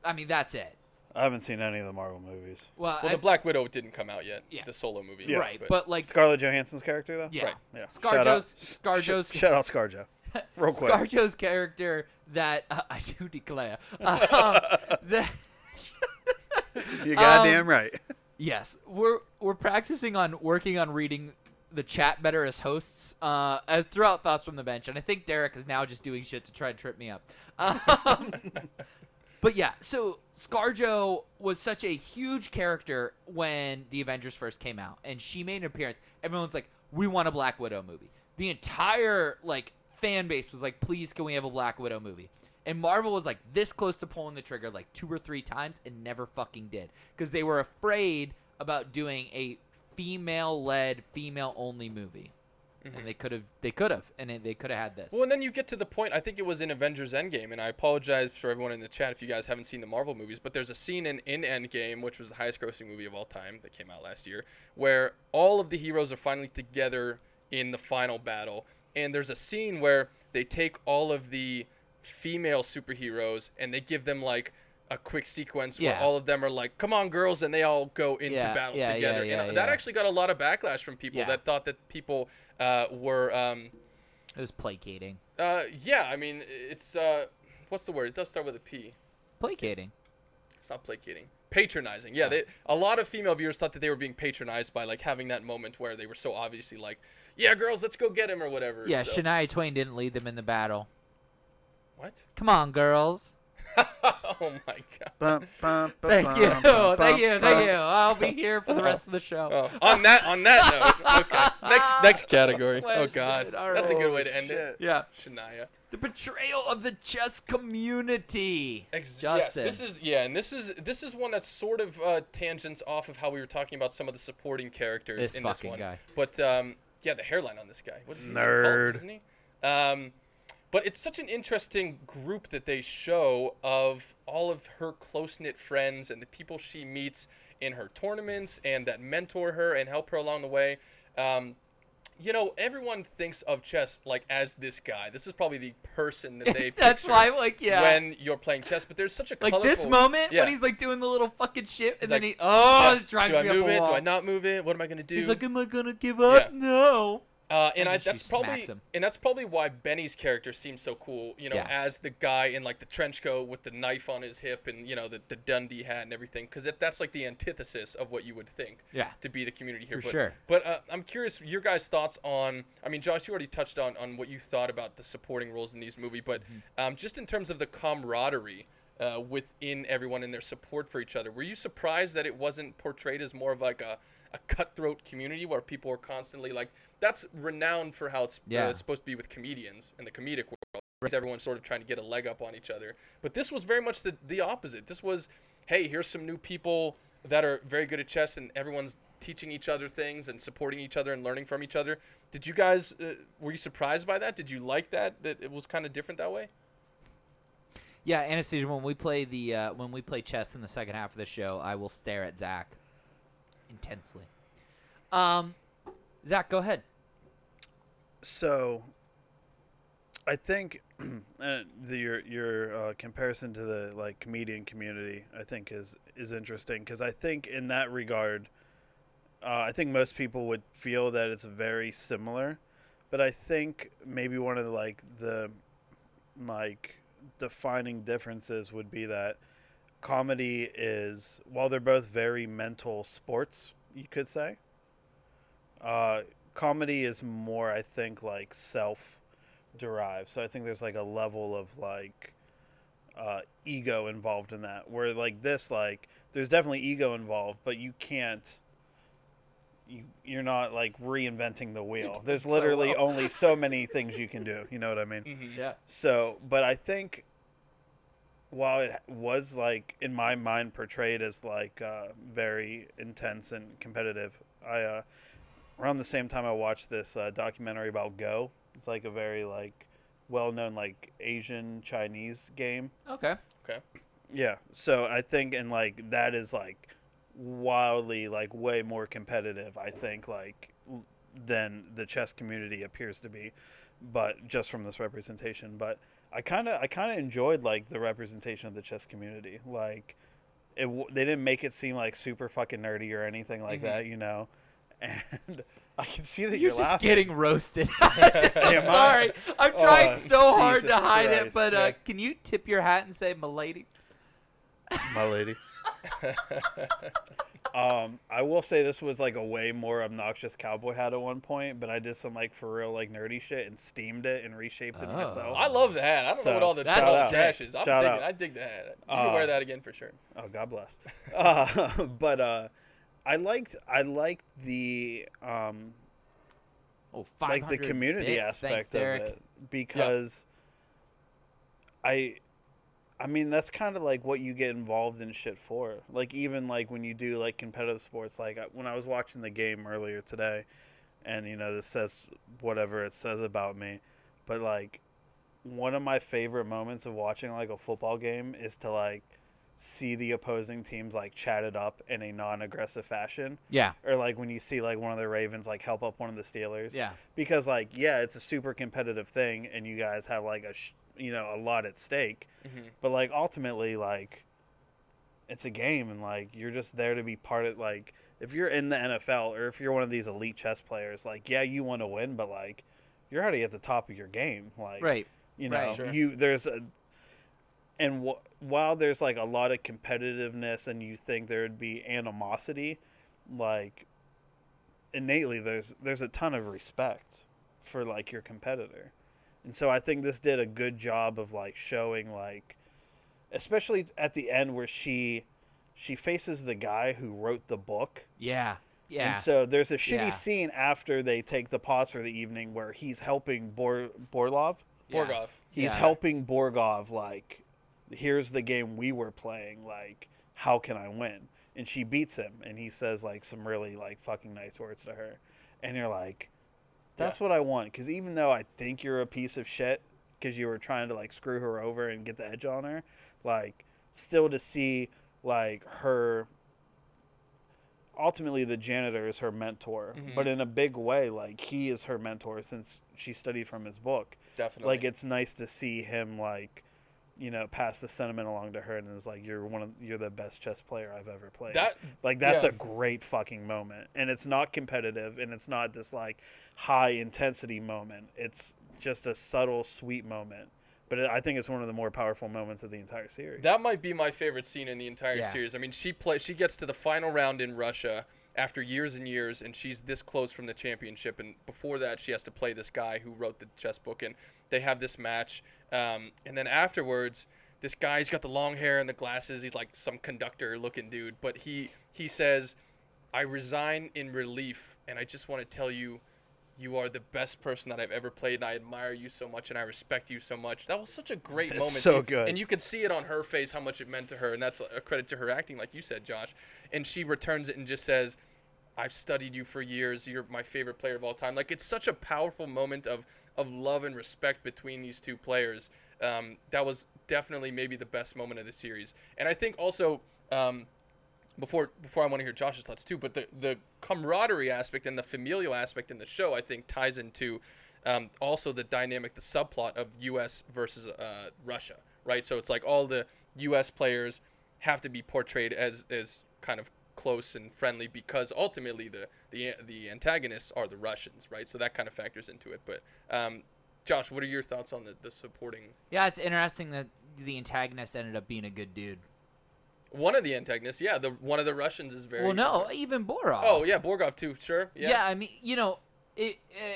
I mean, that's it. I haven't seen any of the Marvel movies. Well, The Black Widow didn't come out yet. Yeah. The solo movie. Yeah. right, but like, Scarlett Johansson's character though. yeah, Right. Yeah. ScarJo's Shout out ScarJo. Real quick. ScarJo's character that I do declare. You goddamn right. Yes, we're practicing on working on reading the chat better as hosts. Throughout Thoughts from the Bench, and I think Derek is now just doing shit to try to trip me up. But yeah, so ScarJo was such a huge character when the Avengers first came out, and she made an appearance. Everyone's like, "We want a Black Widow movie." The entire fan base was like, "Please, can we have a Black Widow movie?" And Marvel was like this close to pulling the trigger like 2 or 3 times and never fucking did, because they were afraid about doing a female-led, female-only movie. And they could have, they could have had this. Well, and then you get to the point, I think it was in Avengers Endgame, and I apologize for everyone in the chat if you guys haven't seen the Marvel movies, but there's a scene in Endgame, which was the highest grossing movie of all time that came out last year, where all of the heroes are finally together in the final battle. And there's a scene where they take all of the female superheroes and they give them like a quick sequence where all of them are like, "Come on, girls," and they all go into battle together. And that actually got a lot of backlash from people that thought that people were it was placating. I mean, it's what's the word? It does start with a P. Placating. It's not placating. Patronizing. Yeah, a lot of female viewers thought that they were being patronized by like having that moment where they were so obviously like, "Yeah, girls, let's go get him," or whatever. Yeah, so. Shania Twain didn't lead them in the battle. What? Come on, girls. Oh my god. Thank you. Thank you. I'll be here for the rest of the show. Oh, on that note. Okay. Next category. Oh Question. god. All That's a right. good way to end it. Yeah. Shania. The betrayal of the chess community. Yes, Justin. this is one that's sort of tangents off of how we were talking about some of the supporting characters in this one. Guy. But yeah, the hairline on this guy. What is he? Nerd. Isn't he? But it's such an interesting group that they show of all of her close-knit friends and the people she meets in her tournaments and that mentor her and help her along the way. You know, everyone thinks of chess like as this guy. This is probably the person that they That's picture why, like, yeah. when you're playing chess. But there's such a like colorful... this moment Yeah. when he's like doing the little fucking shit, and He's then like, it drives do I me up move a it? wall. Do I not move it? What am I gonna do? He's like, am I gonna give up? Yeah. No. And then she that's smacks him. probably why Benny's character seems so cool. You know, Yeah. as the guy in like the trench coat with the knife on his hip and you know the Dundee hat and everything, because that's like the antithesis of what you would think. Yeah. To be the community here. For sure. But I'm curious your guys' thoughts on. I mean, Josh, you already touched on what you thought about the supporting roles in these movies, but just in terms of the camaraderie. Within everyone and their support for each other. Were you surprised that it wasn't portrayed as more of like a cutthroat community where people are constantly like, that's renowned for how it's supposed to be with comedians in the comedic world. Right. Everyone's sort of trying to get a leg up on each other. But this was very much the opposite. This was, hey, here's some new people that are very good at chess and everyone's teaching each other things and supporting each other and learning from each other. Did you guys, were you surprised by that? Did you like that it was kind of different that way? Yeah, Anastasia, when we play chess in the second half of the show, I will stare at Zach intensely. Zach, go ahead. So, I think your comparison to the like comedian community, I think is interesting because I think in that regard, I think most people would feel that it's very similar, but I think maybe one of the defining differences would be that comedy is, while they're both very mental sports, you could say, comedy is more, I think, like self-derived. So I think there's like a level of like ego involved in that, where like this, like there's definitely ego involved, but you can't, you're not like reinventing the wheel. There's literally only so many things you can do. You know what I mean? Mm-hmm. Yeah. So, but I think while it was like in my mind portrayed as like very intense and competitive, I around the same time I watched this documentary about Go. It's like a very like well-known like Asian Chinese game. Okay. Yeah. So I think and like that is like wildly like way more competitive, I think, like than the chess community appears to be, but just from this representation. But I kind of enjoyed like the representation of the chess community. Like they didn't make it seem like super fucking nerdy or anything like that, you know. And I can see that you're just laughing. getting roasted. I'm sorry. I'm trying so hard to hide it, but can you tip your hat and say, "Milady"? My lady. I will say this was like a way more obnoxious cowboy hat at one point, but I did some like for real like nerdy shit and steamed it and reshaped it myself. I love the hat. I don't know what all the trash is. I dig the hat. You can wear that again for sure. Oh, God bless. But I liked the like the community bits. aspect Thanks, of Derek. it because I mean, that's kind of like what you get involved in shit for. Like, even like when you do like competitive sports, like when I was watching the game earlier today, and you know, this says whatever it says about me, but like one of my favorite moments of watching like a football game is to like see the opposing teams like chat it up in a non-aggressive fashion. Yeah. Or like when you see like one of the Ravens like help up one of the Steelers. Yeah. Because like, yeah, it's a super competitive thing, and you guys have like a lot at stake. Mm-hmm. But like ultimately, like it's a game, and like you're just there to be part of, like, if you're in the NFL or if you're one of these elite chess players, like, yeah, you want to win, but like you're already at the top of your game, like, Right. you know, Right. Sure. While there's like a lot of competitiveness and you think there would be animosity, like innately there's a ton of respect for like your competitor. And so I think this did a good job of like showing like, especially at the end where she faces the guy who wrote the book. Yeah. Yeah. And so there's a shitty Yeah. scene after they take the pause for the evening where he's helping Borlov. Yeah. Borgov. He's helping Borgov, like, here's the game we were playing, like, how can I win? And she beats him, and he says, like, some really, like, fucking nice words to her. And you're like, that's what I want. Because even though I think you're a piece of shit because you were trying to, like, screw her over and get the edge on her, like, still to see, like, her... Ultimately, the janitor is her mentor, but in a big way, like, he is her mentor since she studied from his book. Definitely. Like, it's nice to see him, like, you know, pass the sentiment along to her, and is like, you're the best chess player I've ever played. That's a great fucking moment, and it's not competitive, and it's not this like high intensity moment. It's just a subtle, sweet moment. But I think it's one of the more powerful moments of the entire series. That might be my favorite scene in the entire series. I mean, she gets to the final round in Russia after years and years, and she's this close from the championship. And before that, she has to play this guy who wrote the chess book, and they have this match. And then afterwards, this guy, he's got the long hair and the glasses. He's like some conductor-looking dude. But he says, I resign in relief, and I just want to tell you, you are the best person that I've ever played, and I admire you so much, and I respect you so much. That was such a great moment. So good. And you could see it on her face how much it meant to her, and that's a credit to her acting, like you said, Josh. And she returns it and just says, I've studied you for years. You're my favorite player of all time. Like, it's such a powerful moment of love and respect between these two players. That was definitely maybe the best moment of the series. And I think also... Before I want to hear Josh's thoughts too, but the camaraderie aspect and the familial aspect in the show, I think, ties into also the dynamic, the subplot of U.S. versus Russia, right? So it's like all the U.S. players have to be portrayed as kind of close and friendly because ultimately the antagonists are the Russians, right? So that kind of factors into it. But Josh, what are your thoughts on the supporting? Yeah, it's interesting that the antagonist ended up being a good dude. One of the antagonists, yeah, one of the Russians is very... Well, no, even Borov. Oh, yeah, Borgov too, sure. Yeah, I mean, you know,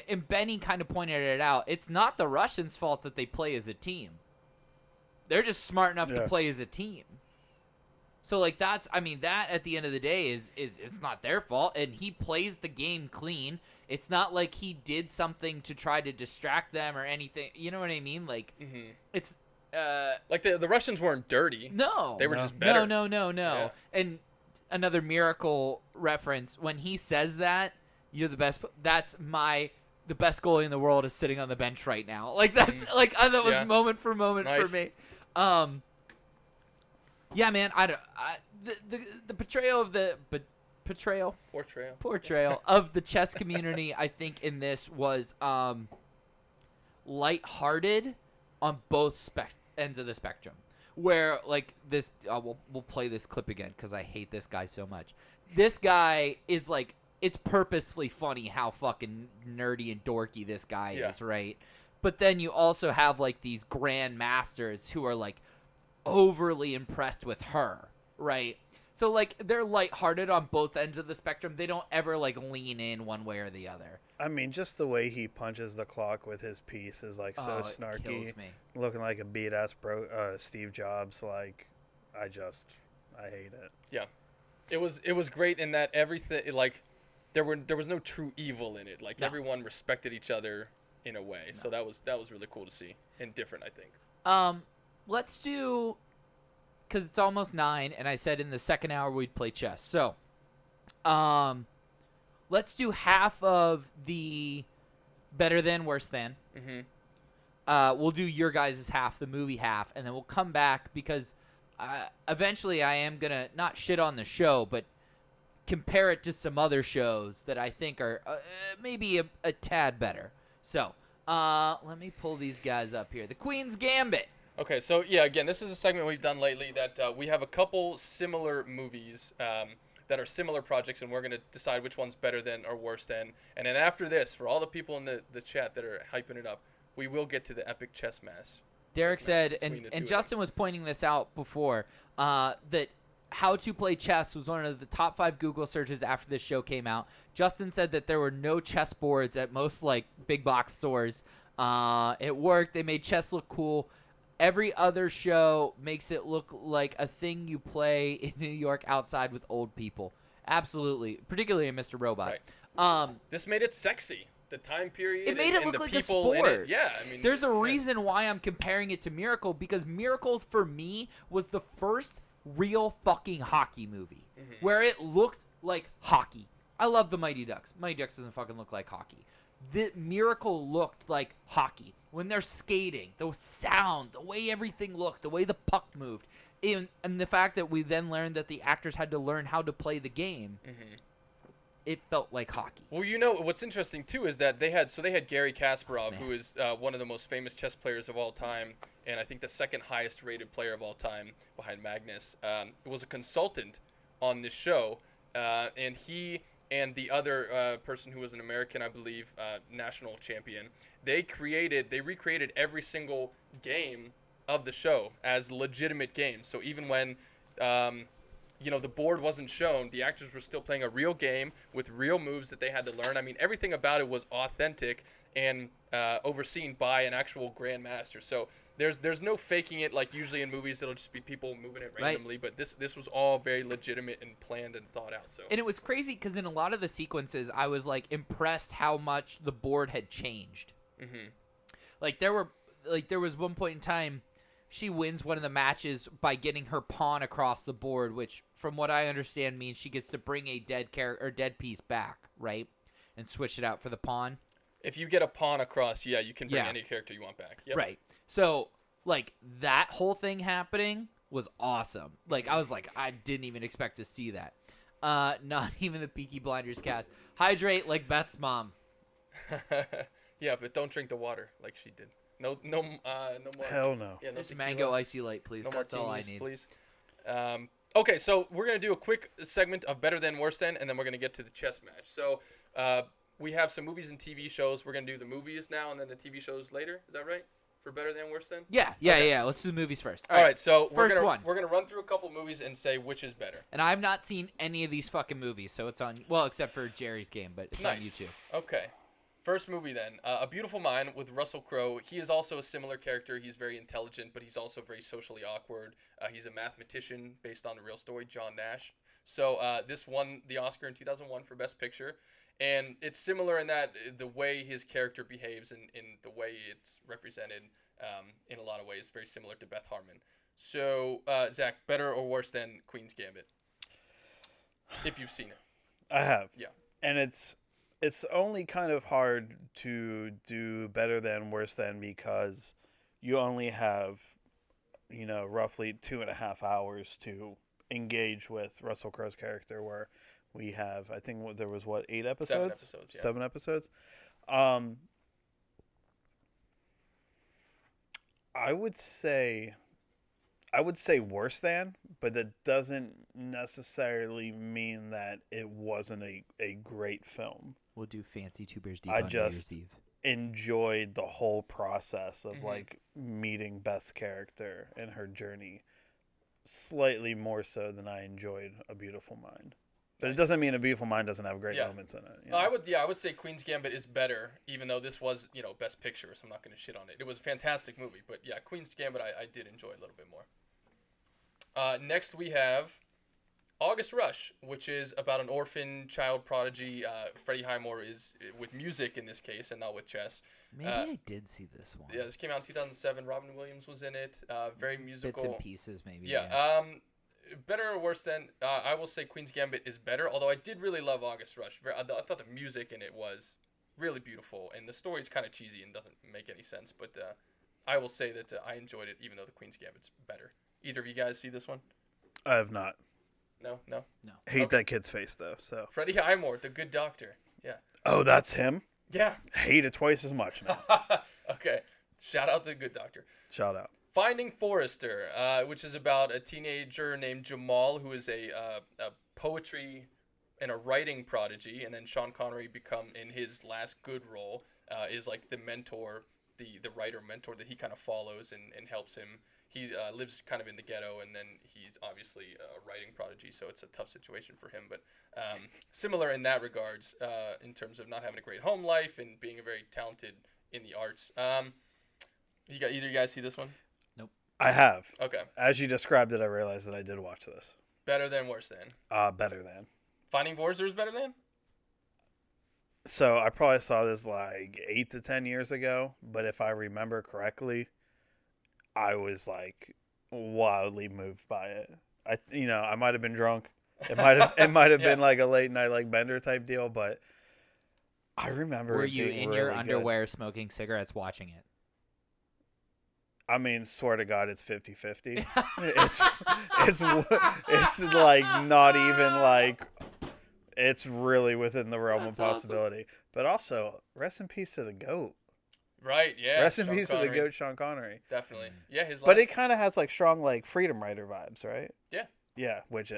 and Benny kind of pointed it out. It's not the Russians' fault that they play as a team. They're just smart enough to play as a team. So, like, that at the end of the day is it's not their fault, and he plays the game clean. It's not like he did something to try to distract them or anything. You know what I mean? Like, it's... like the Russians weren't dirty. No. They were just better. No. Yeah. And another Miracle reference, when he says that, you're the best, that's the best goalie in the world is sitting on the bench right now. Like, that's, that was moment for moment for me. Yeah, man, the portrayal of the... Portrayal of the chess community, I think, in this was lighthearted on both ends of the spectrum, where like this we'll play this clip again because I hate this guy so much. This guy is like, it's purposefully funny how fucking nerdy and dorky this guy is, right? But then you also have like these grand masters who are like overly impressed with her, right? So like they're lighthearted on both ends of the spectrum. They don't ever like lean in one way or the other. I mean, just the way he punches the clock with his piece is like so snarky, it kills me. Looking like a beat ass Steve Jobs. Like, I hate it. Yeah, it was great in that everything, like there was no true evil in it. Like everyone respected each other in a way. So that was really cool to see and different, I think. Let's do, because it's almost 9, and I said in the second hour we'd play chess. So, let's do half of the better than, worse than. We'll do your guys' half, the movie half, and then we'll come back because eventually I am going to not shit on the show, but compare it to some other shows that I think are maybe a tad better. So, let me pull these guys up here. The Queen's Gambit. Okay, so yeah, again, this is a segment we've done lately that we have a couple similar movies that are similar projects, and we're going to decide which one's better than or worse than. And then after this, for all the people in the chat that are hyping it up, we will get to the epic chess match. Derek said, and Justin was pointing this out before, that how to play chess was one of the top 5 Google searches after this show came out. Justin said that there were no chess boards at most like big box stores It worked. They made chess look cool. Every other show makes it look like a thing you play in New York outside with old people. Absolutely, particularly in Mr. Robot. This made it sexy. The time period. It made it and look the like people a sport. In it. Yeah, I mean, there's a reason why I'm comparing it to Miracle, because Miracle for me was the first real fucking hockey movie where it looked like hockey. I love the Mighty Ducks. Mighty Ducks doesn't fucking look like hockey. The Miracle looked like hockey when they're skating. The sound, the way everything looked, the way the puck moved, and the fact that we then learned that the actors had to learn how to play the game. It felt like hockey. Well, you know what's interesting too is that they had Gary Kasparov, who is one of the most famous chess players of all time, and I think the second highest rated player of all time behind Magnus. Was a consultant on this show, and he and the other person who was an American, I believe, national champion, they recreated every single game of the show as legitimate games. So even when the board wasn't shown, the actors were still playing a real game with real moves that they had to learn. I mean, everything about it was authentic and overseen by an actual grandmaster. So there's no faking it like usually in movies. It'll just be people moving it randomly. Right. But this was all very legitimate and planned and thought out. So. And it was crazy because in a lot of the sequences, I was like impressed how much the board had changed. Like there was one point in time, she wins one of the matches by getting her pawn across the board, which, from what I understand, means she gets to bring a dead piece back, right, and switch it out for the pawn. If you get a pawn across, yeah, you can bring any character you want back. Yep. Right. So, like, that whole thing happening was awesome. Like, I was like, I didn't even expect to see that. Not even the Peaky Blinders cast. Hydrate like Beth's mom. Yeah, but don't drink the water like she did. No more. Hell no. Yeah, no Just mango icy light, please. No That's all I martinis, need. Please. Okay, so we're going to do a quick segment of Better Than, Worse Than, and then we're going to get to the chess match. So we have some movies and TV shows. We're going to do the movies now and then the TV shows later. Is that right? For Better Than, Worse Than? Yeah. Let's do the movies first. All right, so we're first one. We're going to run through a couple movies and say which is better. And I've not seen any of these fucking movies, so it's on, well, except for Jerry's Game, but it's on YouTube. Okay. First movie then, A Beautiful Mind with Russell Crowe. He is also a similar character. He's very intelligent, but he's also very socially awkward. He's a mathematician based on a real story, John Nash. So this won the Oscar in 2001 for Best Picture. And it's similar in that the way his character behaves and in the way it's represented in a lot of ways, very similar to Beth Harmon. So, Zach, better or worse than Queen's Gambit? If you've seen it. I have. Yeah. And it's only kind of hard to do Better Than, Worse Than, because you only have, roughly 2.5 hours to engage with Russell Crowe's character, where we have, I think there was, 8 episodes? 7 episodes, yeah. 7 episodes. I would say worse than, but that doesn't necessarily mean that it wasn't a great film. We'll do Fancy Two Bears Deep I on New Year's just Eve. enjoyed the whole process of like meeting Beth's character and her journey slightly more so than I enjoyed A Beautiful Mind. But it doesn't mean A Beautiful Mind doesn't have great moments in it. I would say Queen's Gambit is better, even though this was, Best Picture, so I'm not going to shit on it. It was a fantastic movie, but yeah, Queen's Gambit I did enjoy a little bit more. Next we have August Rush, which is about an orphan child prodigy. Freddie Highmore is with music in this case and not with chess. Maybe I did see this one. Yeah, this came out in 2007. Robin Williams was in it. Very musical. Bits and pieces, maybe. Yeah. Better or worse than? I will say Queen's Gambit is better, although I did really love August Rush. I thought the music in it was really beautiful, and the story's kind of cheesy and doesn't make any sense, but I will say that I enjoyed it, even though the Queen's Gambit's better. Either of you guys see this one? I have not. No. Hate that kid's face though. So Freddie Highmore, the Good Doctor. Yeah. Oh, that's him? Yeah. Hate it twice as much now. Okay. Shout out to the Good Doctor. Shout out. Finding Forrester, which is about a teenager named Jamal who is a poetry and a writing prodigy, and then Sean Connery in his last good role is like the mentor, the writer mentor that he kind of follows and helps him. He lives kind of in the ghetto, and then he's obviously a writing prodigy, so it's a tough situation for him. But similar in that regards, in terms of not having a great home life and being a very talented in the arts. Either you guys see this one? I have. Okay. As you described it, I realized that I did watch this. Better than, worse than? Better than. Finding Forrester is better than? So I probably saw this like 8 to 10 years ago, but if I remember correctly, I was like wildly moved by it. I might have been drunk. It might have been like a late night like Bender type deal, but I remember. Were it you being in really your good. underwear smoking cigarettes watching it? I mean, swear to God, it's 50-50. It's like not even like it's really within the realm of possibility. Awesome. But also, rest in peace to the GOAT. Right, yeah. Rest in Sean peace Connery. to the GOAT, Sean Connery. Definitely. Yeah, his. But it kind of has like strong like Freedom Rider vibes, right? Yeah. Yeah, which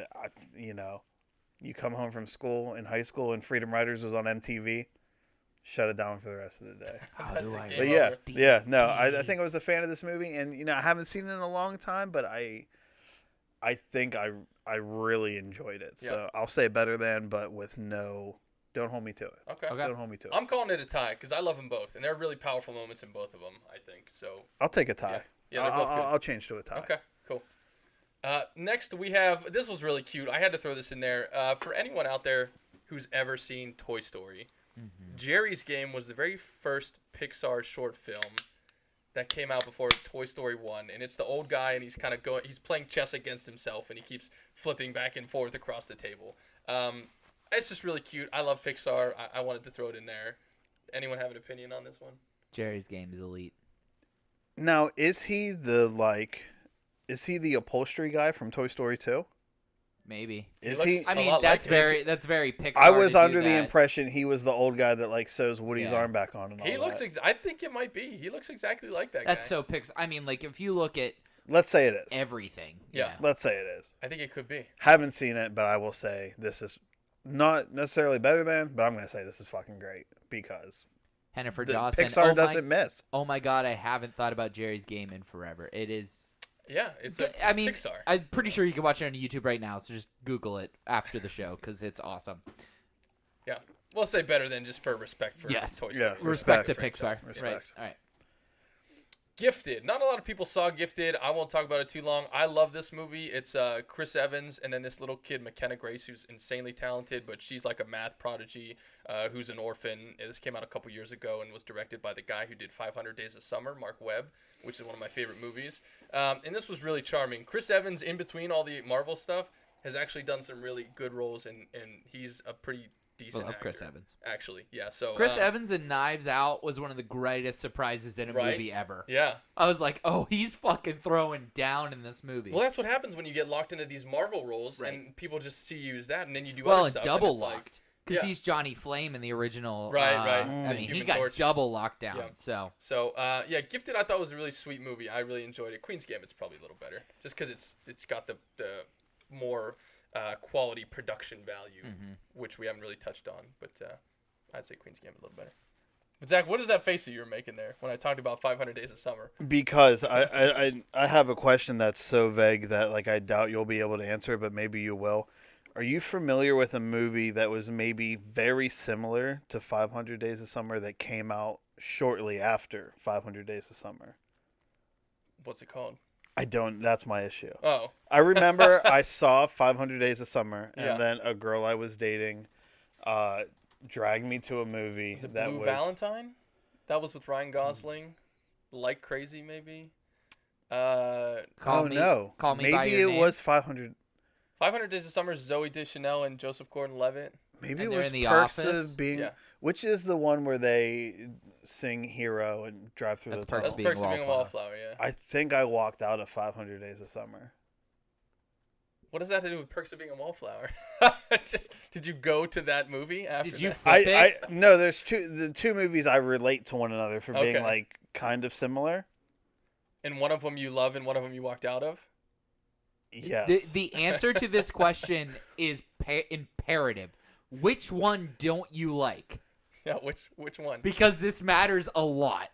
you come home from school in high school and Freedom Riders was on MTV. Shut it down for the rest of the day. But yeah, no, I think I was a fan of this movie, and I haven't seen it in a long time, but I think I really enjoyed it. Yeah. So I'll say better than, but with no, don't hold me to it. Okay. Don't hold me to it. I'm calling it a tie because I love them both, and there are really powerful moments in both of them. I think so. I'll take a tie. Yeah, they're both good. I'll change to a tie. Okay, cool. Next we have, this was really cute. I had to throw this in there for anyone out there who's ever seen Toy Story. Mm-hmm. Jerry's Game was the very first Pixar short film that came out before Toy Story 1, and it's the old guy, and he's he's playing chess against himself, and he keeps flipping back and forth across the table. It's just really cute. I love Pixar. I wanted to throw it in there. Anyone have an opinion on this one? Jerry's Game is elite. Now, is he the upholstery guy from Toy Story 2? Maybe. Is he? I mean, that's very Pixar. I was under the impression he was the old guy that like sews Woody's arm back on and all that. He looks. I think it might be. He looks exactly like that guy. That's so Pixar. I mean, like if you look at. Let's say it is. Everything. Yeah. Let's say it is. I think it could be. Haven't seen it, but I will say this is not necessarily better than, but I'm gonna say this is fucking great because. Hennifer Dawson. Pixar doesn't miss. Oh my God! I haven't thought about Jerry's Game in forever. It is. Yeah, it's Pixar. I'm pretty sure you can watch it on YouTube right now, so just Google it after the show because it's awesome. Yeah, we'll say better than just for respect for Toy Story. Yeah, respect to Pixar. Respect. Right. All right. Gifted. Not a lot of people saw Gifted. I won't talk about it too long. I love this movie. It's Chris Evans and then this little kid, McKenna Grace, who's insanely talented, but she's like a math prodigy who's an orphan. This came out a couple years ago and was directed by the guy who did 500 Days of Summer, Mark Webb, which is one of my favorite movies. And this was really charming. Chris Evans, in between all the Marvel stuff, has actually done some really good roles, and he's a pretty decent actor. Chris Evans. Actually, yeah. So Chris Evans in Knives Out was one of the greatest surprises in a movie ever. Yeah. I was like, oh, he's fucking throwing down in this movie. Well, that's what happens when you get locked into these Marvel roles, and people just see you as that, and then you do other stuff. Well, double and locked. Because he's Johnny Flame in the original. Right. I mean, he got double locked down. Yeah. So, Gifted I thought was a really sweet movie. I really enjoyed it. Queen's Gambit's probably a little better, just because it's got the more quality production value, which we haven't really touched on. But I'd say Queen's Gambit a little better. But Zach, what is that face that you were making there when I talked about 500 Days of Summer? Because I have a question that's so vague that like I doubt you'll be able to answer, but maybe you will. Are you familiar with a movie that was maybe very similar to 500 Days of Summer that came out shortly after 500 Days of Summer? What's it called? I don't. That's my issue. Oh. I remember I saw 500 Days of Summer, and then a girl I was dating dragged me to a movie. Is it Blue Valentine? That was with Ryan Gosling. Like Crazy, maybe? Call me maybe by your name. Was 500... 500 Days of Summer, Zoe Deschanel and Joseph Gordon-Levitt. Maybe and it was in the Perks Office? of Being... Yeah. Which is the one where they sing Hero and drive through the tunnel? That's Perks of Being a Wallflower, yeah. I think I walked out of 500 Days of Summer. What does that have to do with Perks of Being a Wallflower? Did you go to that movie after Did you that? flip it? No, there's the two movies I relate to one another for being like kind of similar. And one of them you love and one of them you walked out of? Yes. The answer to this question is imperative. Which one don't you like? Yeah, which one? Because this matters a lot.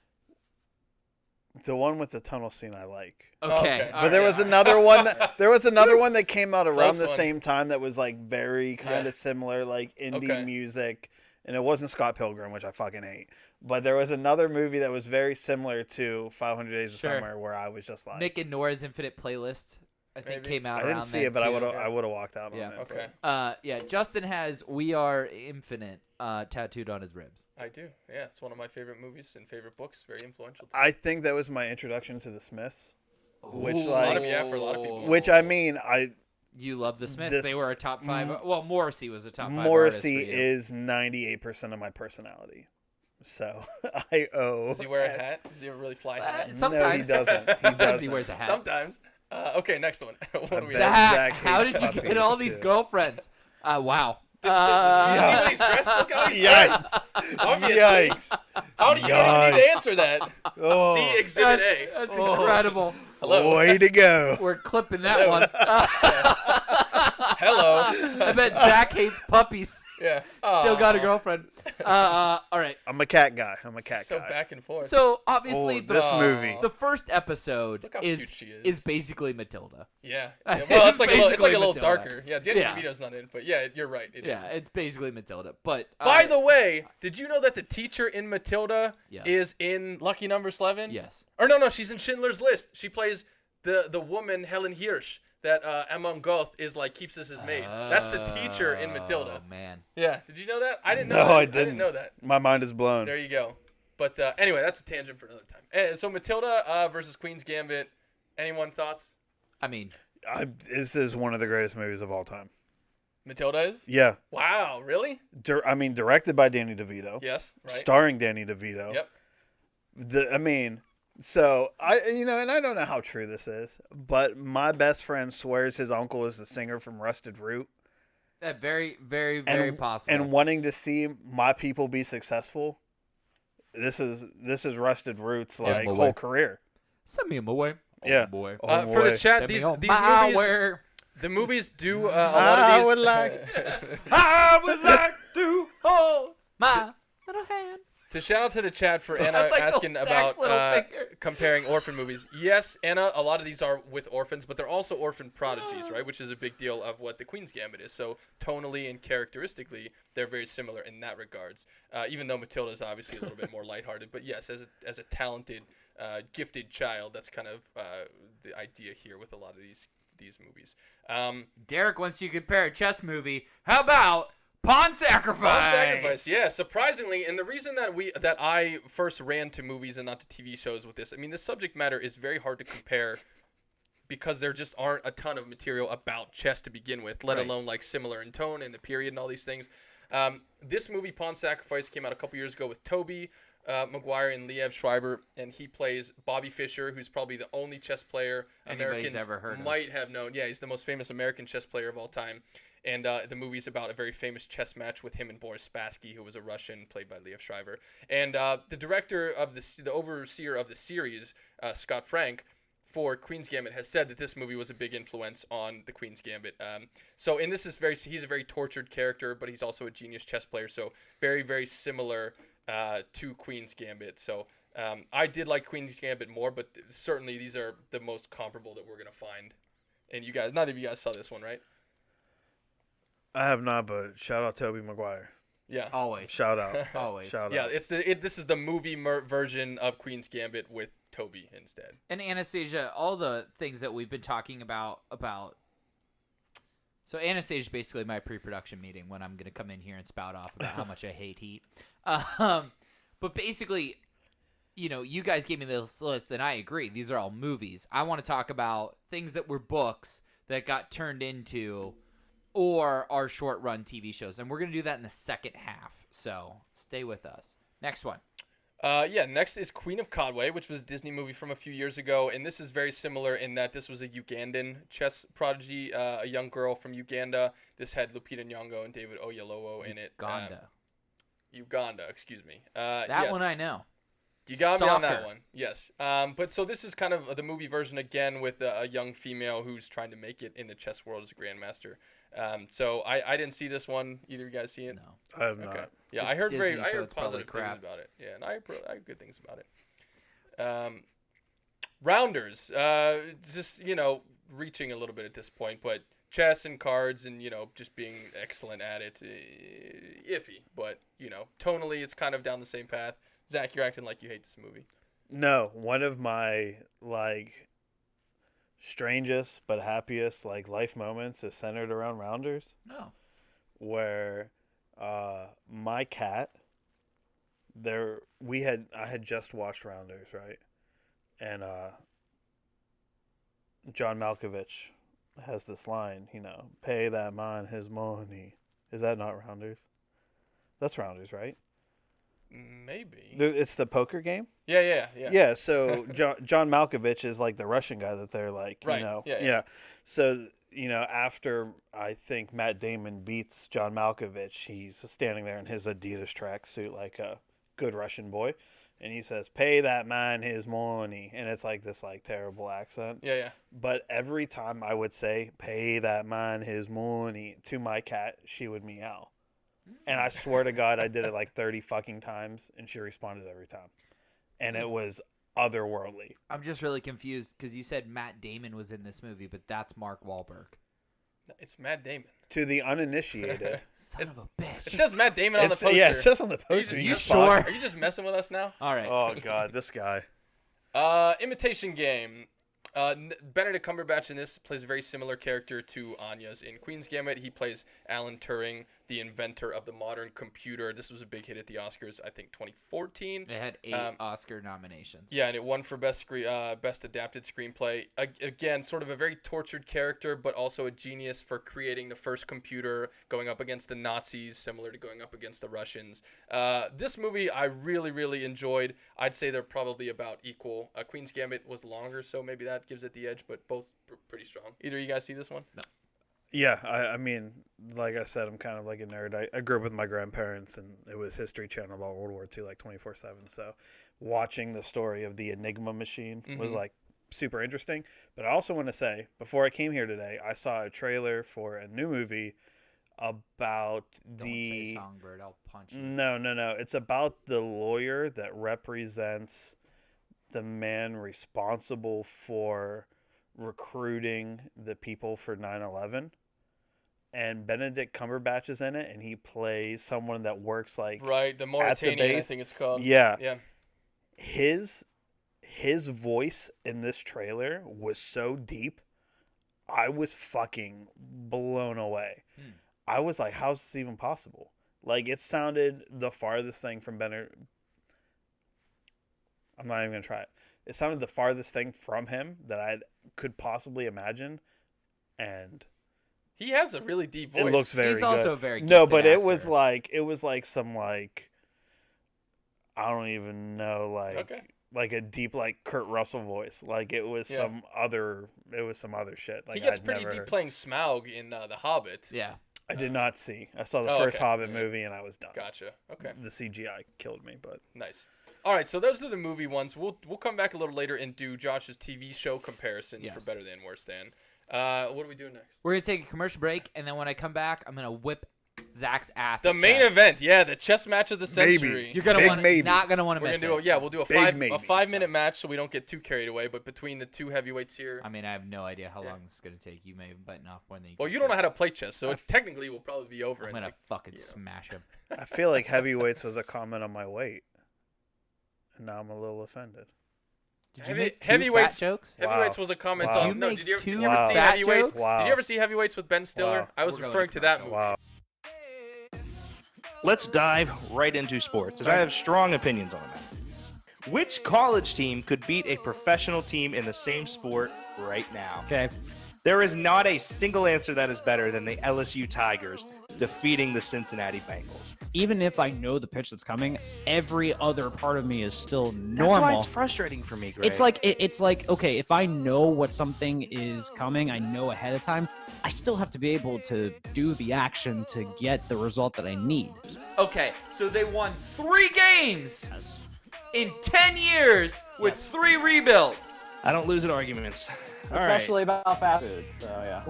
The one with the tunnel scene I like. Okay. But there was another one one that came out around the same time that was like very kind of similar, like indie music and it wasn't Scott Pilgrim, which I fucking hate. But there was another movie that was very similar to 500 Days of Sure. Summer where I was just like, Nick and Nora's Infinite Playlist, I think, Maybe. came out I around didn't see then, it, but I too. would have Yeah. I would have walked out Yeah. on it. Okay. Yeah, Justin has We Are Infinite tattooed on his ribs. I do. Yeah, it's one of my favorite movies and favorite books. Very influential. To me. I think that was my introduction to the Smiths, which Ooh. like, for a lot of people. which I mean, You love the Smiths. This- They were a top 5. Well, Morrissey was a top 5 Morrissey artist for you. is 98% of my personality. So I owe. Does he wear a hat? Does he have a really fly hat? Sometimes. No, he doesn't. He Sometimes doesn't. he wears a hat. Sometimes. Okay, next one. What do we bet have? Zach, Zach how hates did you get puppies, all these too. girlfriends? Wow. You see what he's dressed? Look how he's Yikes! dressed. Obviously. Yikes! How do you don't even need to Yikes. answer that? Oh, See Exhibit That's, A. that's Oh. incredible. Hello. way to go! We're clipping that Hello. one. Hello. I bet Zach hates puppies. Yeah. Still got a Aw. girlfriend. All right. I'm a cat guy. I'm a cat So guy. back and forth. So obviously Oh, the this Aw. movie. the first episode Look how is cute she is. basically Matilda. Yeah. It's Well, it's like a basically little Matilda. darker. Yeah, Danny Yeah. DeVito's not in, but yeah, you're right. It is. Yeah, it's basically Matilda. But By the way, did you know that the teacher in Matilda Yes. is in Lucky Number 11? yes. Or no, she's in Schindler's List. She plays the woman Helen Hirsch that Amon Goth is like keeps as his maid. That's the teacher in Matilda. Oh man. Yeah. Did you know that? I didn't know No, that. I didn't didn't. know that. My mind is blown. There you go. But anyway, that's a tangent for another time. So Matilda versus Queen's Gambit. Anyone thoughts? I mean, This is one of the greatest movies of all time. Matilda is? Yeah. Wow, really? Directed by Danny DeVito. Yes, right. Starring Danny DeVito. Yep. So and I don't know how true this is, but my best friend swears his uncle is the singer from Rusted Root. that very, very, very possible. And wanting to see my people be successful, this is Rusted Root's like boy. whole career. Send me him away. Yeah. Oh boy. Oh, For the boy. chat, Send me these on movies, my way. the movies do a lot of I these. would like- I would like to hold my little hand. To shout out to the chat for So Anna that's like asking Zach's about little finger. comparing orphan movies. Yes, Anna, a lot of these are with orphans, but they're also orphan prodigies, right? Which is a big deal of what the Queen's Gambit is. So tonally and characteristically, they're very similar in that regards. Even though Matilda is obviously a little bit more lighthearted, but yes, as a talented, gifted child, that's kind of the idea here with a lot of these movies. Derek wants you to compare a chess movie. How about Pawn Sacrifice? Pawn Sacrifice, yeah. Surprisingly, and the reason that I first ran to movies and not to TV shows with this, I mean, the subject matter is very hard to compare because there just aren't a ton of material about chess to begin with, let Right. alone like similar in tone and the period and all these things. This movie, Pawn Sacrifice, came out a couple years ago with Toby Maguire and Liev Schreiber, and he plays Bobby Fischer, who's probably the only chess player Anybody's Americans ever heard of. might have known. Yeah, he's the most famous American chess player of all time. And the movie's about a very famous chess match with him and Boris Spassky, who was a Russian, played by Liev Schreiber. And the director of the overseer of the series, Scott Frank, for Queen's Gambit, has said that this movie was a big influence on the Queen's Gambit. So, and this is he's a very tortured character, but he's also a genius chess player. So, very, very similar to Queen's Gambit. So, I did like Queen's Gambit more, but certainly these are the most comparable that we're gonna find. And you guys, none of you guys saw this one, right? I have not, but shout out Toby Maguire. Yeah. Always. Shout out. Always. Shout Yeah, out. this is the movie version of Queen's Gambit with Toby instead. And Anastasia, all the things that we've been talking about. So Anastasia is basically my pre-production meeting when I'm going to come in here and spout off about how much I hate heat. But basically, you guys gave me this list, and I agree. These are all movies. I want to talk about things that were books that got turned into or are short-run TV shows. And we're going to do that in the second half. So stay with us. Next one. Next is Queen of Cadway, which was a Disney movie from a few years ago, and this is very similar in that this was a Ugandan chess prodigy, a young girl from Uganda. This had Lupita Nyong'o and David Oyelowo in it. Uganda, excuse me. That one I know. You got me on that Soccer. one, yes. But so this is kind of the movie version again with a young female who's trying to make it in the chess world as a grandmaster. So I didn't see this one. Either of you guys see it? No. I have Okay. not. Yeah, It's I heard Disney, so heard it's probably positive things crap. about it. Yeah, and I heard good things about it. Rounders, just reaching a little bit at this point, but chess and cards and, just being excellent at it, iffy. But, tonally, it's kind of down the same path. Zach, you're acting like you hate this movie. No, one of my, strangest but happiest, life moments is centered around Rounders. No. Where my cat, I had just watched Rounders, right? And John Malkovich has this line, pay that man his money. Is that not Rounders? That's Rounders, right? Maybe. It's the poker game? Yeah. Yeah, so John Malkovich is the Russian guy that they're right. Yeah. So, after I think Matt Damon beats John Malkovich, he's standing there in his Adidas tracksuit like a good Russian boy. And he says, pay that man his money. And it's this terrible accent. Yeah. But every time I would say, pay that man his money to my cat, she would meow. And I swear to God, I did it 30 fucking times, and she responded every time. And it was otherworldly. I'm just really confused because you said Matt Damon was in this movie, but that's Mark Wahlberg. It's Matt Damon. To the uninitiated. Son of a bitch. It says Matt Damon on the poster. Yeah, it says on the poster. Are you sure? Are you just messing with us now? All right. Oh, God, this guy. Imitation Game. Benedict Cumberbatch in this plays a very similar character to Anya's in Queen's Gambit. He plays Alan Turing, the inventor of the modern computer. This was a big hit at the Oscars, I think 2014. They had 8 Oscar nominations. Yeah, and it won for best adapted screenplay. Again, sort of a very tortured character, but also a genius for creating the first computer, going up against the Nazis, similar to going up against the Russians. This movie I really, really enjoyed. I'd say they're probably about equal. Queen's Gambit was longer, so maybe that gives it the edge, but both pretty strong. Either of you guys see this one? No. Yeah, I mean, like I said, I'm kind of like a nerd. I grew up with my grandparents, and it was History Channel about World War II 24/7. So watching the story of the Enigma machine was super interesting. But I also want to say, before I came here today, I saw a trailer for a new movie about Don't say Songbird, I'll punch you. No. It's about the lawyer that represents the man responsible for recruiting the people for 9/11. And Benedict Cumberbatch is in it, and he plays someone that works right, the Mauritanian, I think it's called. Yeah. Yeah. His voice in this trailer was so deep, I was fucking blown away. I was like, how's this even possible? It sounded the farthest thing from Benedict. I'm not even gonna try it. It sounded the farthest thing from him that I could possibly imagine, and he has a really deep voice. It looks very He's good. also very no, but actor. it was some I don't even know a deep Kurt Russell voice. It was some other shit. He gets I'd pretty never deep heard. playing Smaug in The Hobbit. Yeah. I did not see. I saw the first Hobbit movie and I was done. Gotcha. Okay. The CGI killed me, but nice. All right, so those are the movie ones. We'll come back a little later and do Josh's TV show comparisons for better than, worse than. What are we doing next? We're going to take a commercial break, and then when I come back, I'm going to whip Zach's ass. The main event, the chess match of the century. You're gonna not going to want to miss it. We'll do a 5-minute match so we don't get too carried away, but between the two heavyweights here. I mean, I have no idea how long this is going to take. You may have bitten off more than you Well, you don't know how to play chess, so it technically will probably be over. I'm going to fucking smash him. I feel like heavyweights was a comment on my weight. And now I'm a little offended. Did you make heavyweights fat jokes? Heavyweights was a comment Wow. on. No, did you ever see fat heavyweights? jokes? Wow. Did you ever see heavyweights with Ben Stiller? Wow. I was We're going referring to to that commercial. movie. Wow. Let's dive right into sports, as I have strong opinions on that. Which college team could beat a professional team in the same sport right now? Okay. There is not a single answer that is better than the LSU Tigers defeating the Cincinnati Bengals. Even if I know the pitch that's coming, every other part of me is still normal. That's why it's frustrating for me, Greg. It's like okay, if I know what something is coming, I know ahead of time. I still have to be able to do the action to get the result that I need. Okay, so they won 3 games in 10 years with 3 rebuilds. I don't lose at arguments. All right. Especially about fast food, so yeah.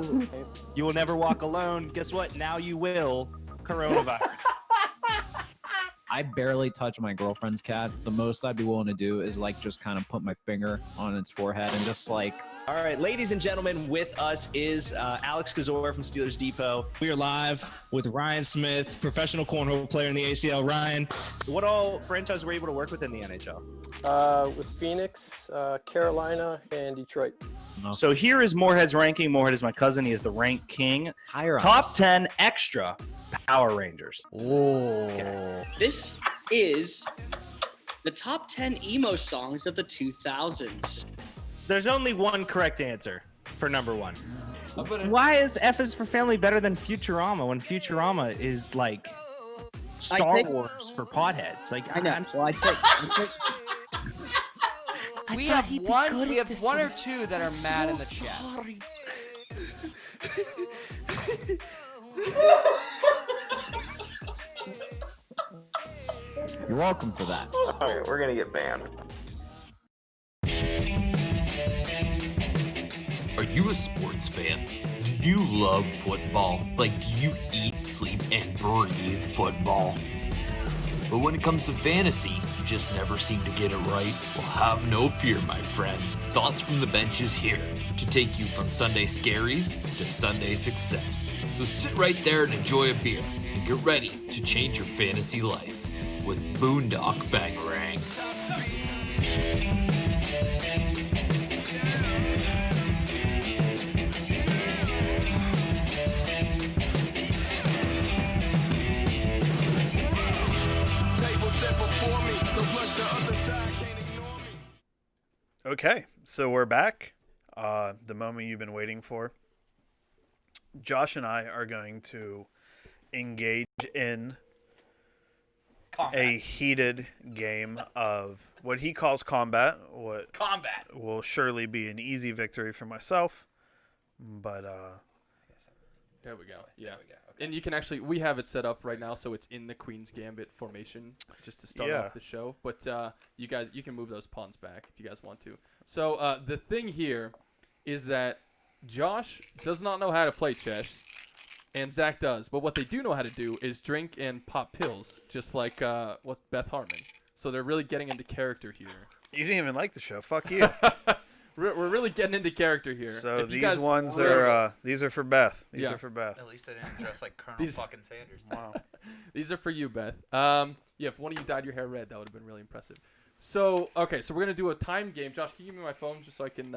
You will never walk alone. Guess what? Now you will. Coronavirus. I barely touch my girlfriend's cat. The most I'd be willing to do is like just kind of put my finger on its forehead and just like. All right, ladies and gentlemen, with us is Alex Kazor from Steelers Depot. We are live with Ryan Smith, professional cornhole player in the ACL. Ryan, What all franchises were you able to work with in the NHL? With Phoenix, Carolina, and Detroit. So here is Moorhead's ranking. Moorhead is my cousin. He is the rank king. Higher Top 10 extra Power Rangers. Oh. This is the top 10 emo songs of the 2000s. There's only one correct answer for number one. Why is F is for Family better than Futurama when Futurama is like Star Wars for potheads? Like I know. I'm Well, I think We have one or two that are mad in the chat. you're welcome for that. Okay, we're gonna get banned. Are you a sports fan? Do you love football? Like, do you eat, sleep, and breathe football? But when it comes to fantasy, you just never seem to get it right? Well, have no fear, my friend. Thoughts from the Bench is here to take you from Sunday scaries to Sunday success. So sit right there and enjoy a beer and get ready to change your fantasy life with Boondock Bangarang. Okay, so we're back. The moment you've been waiting for. Josh and I are going to engage in a heated game of what he calls combat. What Combat. will surely be an easy victory for myself. But There we go. Yeah. And you can actually, we have it set up right now, so it's in the Queen's Gambit formation, just to start off the show. But you guys, you can move those pawns back if you guys want to. So the thing here is that Josh does not know how to play chess, and Zach does. But what they do know how to do is drink and pop pills, just like what Beth Harmon. So they're really getting into character here. you didn't even like the show. Fuck you. We're really getting into character here. So If you these guys ones really- are these are for Beth. These Yeah. are for Beth. At least I didn't dress like Colonel These- fucking Sanders. Wow. These are for you, Beth. Yeah, if one of you dyed your hair red, that would have been really impressive. So, okay, so we're gonna do a time game. Josh, can you give me my phone just so I can?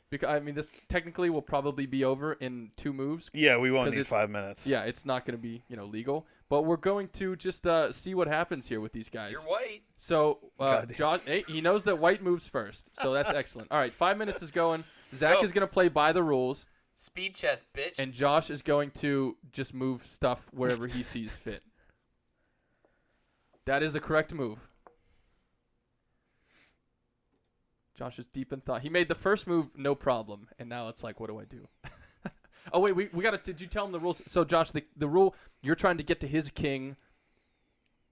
Because I mean, this technically will probably be over in 2 moves. Yeah, we won't 'Cause need it's- 5 minutes. Yeah, it's not gonna be legal, but we're going to just see what happens here with these guys. You're white. So, Goddamn. Josh, hey, he knows that white moves first, so that's excellent. All right, 5 minutes is going. Zach Go. is gonna play by the rules, Speed chess, bitch. and Josh is going to just move stuff wherever he sees fit. That is a correct move. Josh is deep in thought. He made the first move no problem, and now it's like, what do I do? Oh, wait, we got to... Did you tell him the rules? So, Josh, the rule, you're trying to get to his king,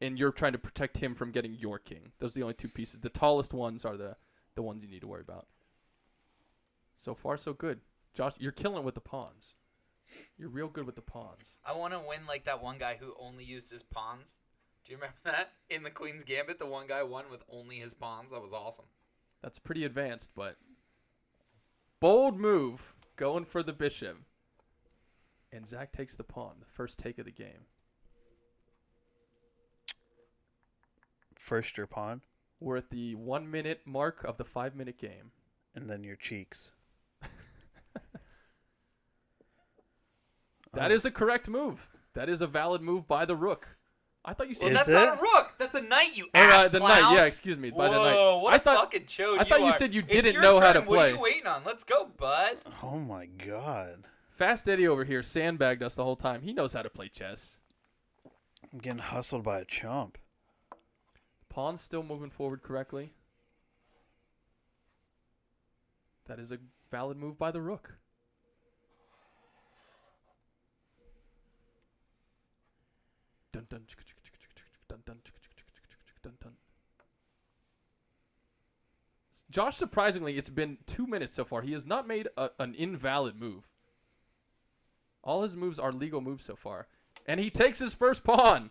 and you're trying to protect him from getting your king. Those are the only 2 pieces. The tallest ones are the ones you need to worry about. So far, so good. Josh, you're killing it with the pawns. You're real good with the pawns. I want to win like that one guy who only used his pawns. Do you remember that? In the Queen's Gambit, the one guy won with only his pawns. That was awesome. That's pretty advanced, but bold move, going for the bishop. And Zach takes the pawn, the first take of the game. First your pawn, We're at the 1 minute mark of the 5 minute game. and then your cheeks. That is a correct move. That is a valid move by the rook. I thought you said Is That's it? not a rook. That's a knight, you Or, ass the clown. knight. Yeah, excuse me. By the knight. Whoa, what I a thought, fucking chode I thought you are. said you It's didn't your know how turn. to What are play. you waiting on? Let's go, bud. Oh my god. Fast Eddie over here sandbagged us the whole time. He knows how to play chess. I'm getting hustled by a chump. Pawn's still moving forward correctly. That is a valid move by the rook. Dun dun dun dun dun dun. Josh, surprisingly, it's been 2 minutes so far. He has not made an invalid move. All his moves are legal moves so far. And he takes his first pawn.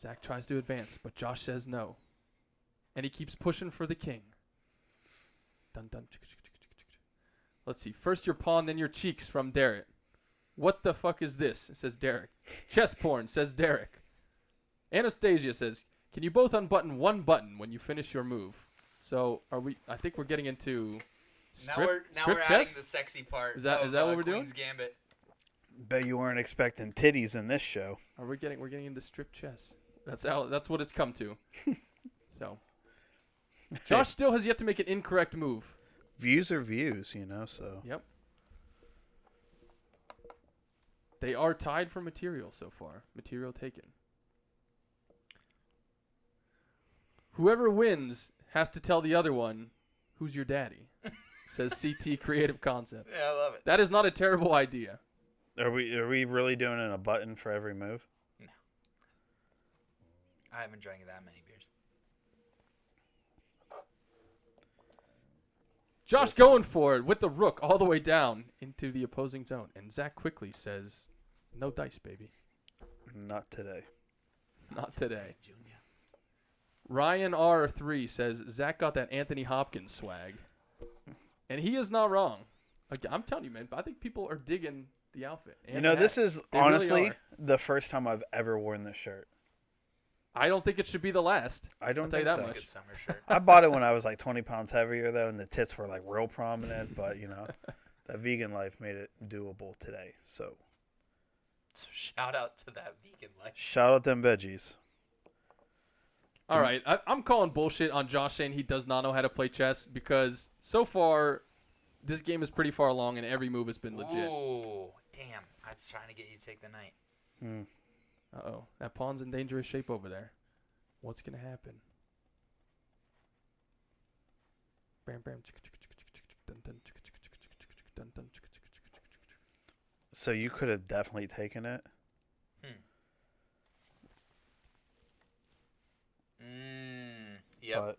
Zach tries to advance, but Josh says no. And he keeps pushing for the king. Dun dun. Let's see. First your pawn, then your cheeks from Derek. What the fuck is this? Says Derek. Chess porn, says Derek. Anastasia says, can you both unbutton one button when you finish your move? So I think we're getting into strip we're chess? adding the sexy part. Is that what we're doing? Queen's Gambit. Bet you weren't expecting titties in this show. We're getting into strip chess. That's what it's come to. So Josh still has yet to make an incorrect move. Views are views, so. Yep. They are tied for material so far. Material taken. Whoever wins has to tell the other one, who's your daddy, says CT Creative Concept. Yeah, I love it. That is not a terrible idea. Are we really doing a button for every move? No. I haven't drank that many beers. Josh going for it with the rook all the way down into the opposing zone. And Zach quickly says, no dice, baby. Not today. Not today. Ryan R3 says, Zach got that Anthony Hopkins swag. And he is not wrong. I'm telling you, man, I think people are digging the outfit. This is They honestly really are. the first time I've ever worn this shirt. I don't think it should be the last. I don't I'll tell think you that so. much. Good summer shirt. I bought it when I was like 20 pounds heavier, though, and the tits were like real prominent. But, that vegan life made it doable today. So shout out to that vegan life. Shout out them veggies. All right. I'm calling bullshit on Josh saying he does not know how to play chess because so far this game is pretty far along and every move has been legit. Ooh, damn. I was trying to get you to take the knight. Uh-oh. That pawn's in dangerous shape over there. What's going to happen? Bam, bam. So you could have definitely taken it. Yep. But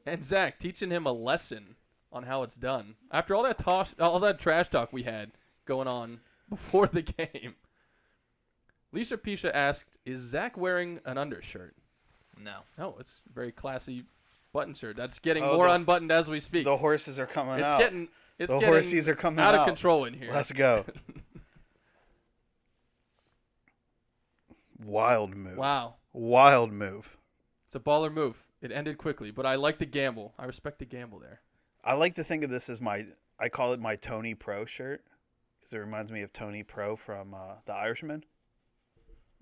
And Zach teaching him a lesson on how it's done. After all that trash talk we had going on before the game. Lisa Pisha asked, is Zach wearing an undershirt? No. No, it's a very classy button shirt. That's getting more unbuttoned as we speak. The horses are coming out. It's the getting horses are coming out out of control in here. Let's go. Wild move. Wow. Wild move. It's a baller move. It ended quickly, but I like the gamble. I respect the gamble there. I like to think of this as I call it my Tony Pro shirt because it reminds me of Tony Pro from The Irishman.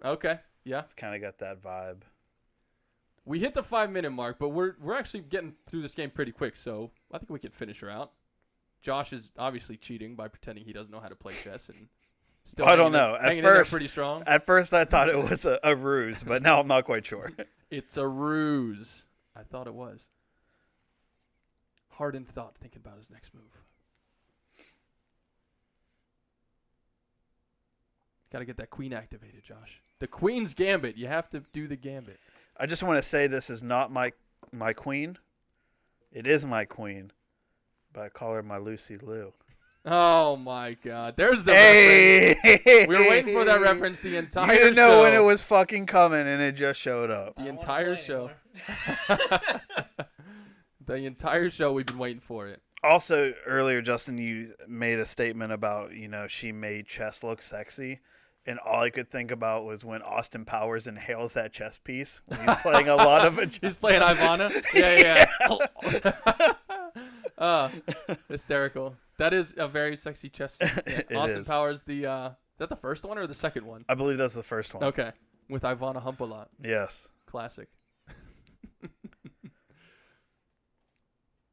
Okay, yeah. It's kind of got that vibe. We hit the 5-minute mark, but we're actually getting through this game pretty quick, so I think we can finish her out. Josh is obviously cheating by pretending he doesn't know how to play chess and still I don't know. Hanging in there pretty strong. At first I thought it was a ruse, but now I'm not quite sure. It's a ruse. I thought it was. Hard in thought thinking about his next move. Got to get that queen activated, Josh. The queen's gambit. You have to do the gambit. I just want to say this is not my queen. It is my queen, but I call her my Lucy Liu. Oh my God! There's the reference. We were waiting for that reference the entire show. You didn't know when it was fucking coming, and it just showed up. The entire show. The entire show we've been waiting for it. Also, earlier, Justin, you made a statement about, she made chess look sexy. And all I could think about was when Austin Powers inhales that chess piece when he's playing a lot of it. He's playing Ivana? Yeah. Hysterical. That is a very sexy chess. Yeah. Austin Powers, is that the first one or the second one? I believe that's the first one. Okay. With Ivana Humpalot. Yes. Classic.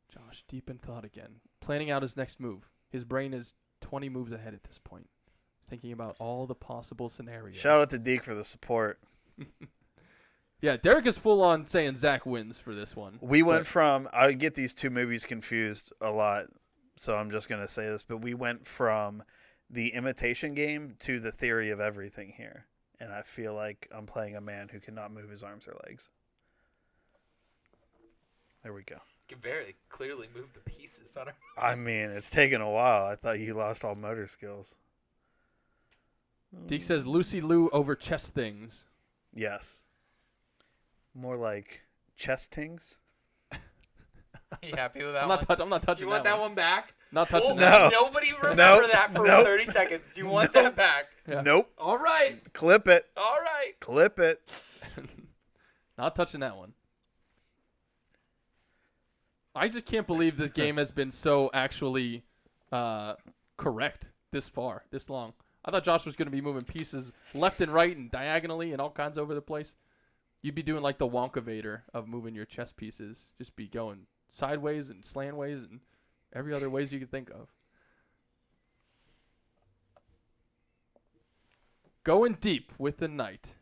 Josh, deep in thought again. Planning out his next move. His brain is 20 moves ahead at this point. Thinking about all the possible scenarios. Shout out to Deke for the support. Yeah, Derek is full on saying Zach wins for this one. We went from, I get these two movies confused a lot, so I'm just going to say this, but we went from the Imitation Game to the Theory of Everything here. And I feel like I'm playing a man who cannot move his arms or legs. There we go. You can very clearly move the pieces. I mean, it's taken a while. I thought you lost all motor skills. Deke says Lucy Liu over chess things. Yes. More like chest tings. Are you happy with that I'm one? not touching. Do you want that one back? Not touching No. that one. Nobody remember Nope. that for Nope. 30 seconds. Do you want that back? Yeah. Nope. All right. Clip it. All right. Clip it. Not touching that one. I just can't believe this game has been so actually correct this far, this long. I thought Josh was going to be moving pieces left and right and diagonally and all kinds over the place. You'd be doing like the Wonka Vader of moving your chess pieces. Just be going sideways and slantways and every other ways you could think of. Going deep with the knight.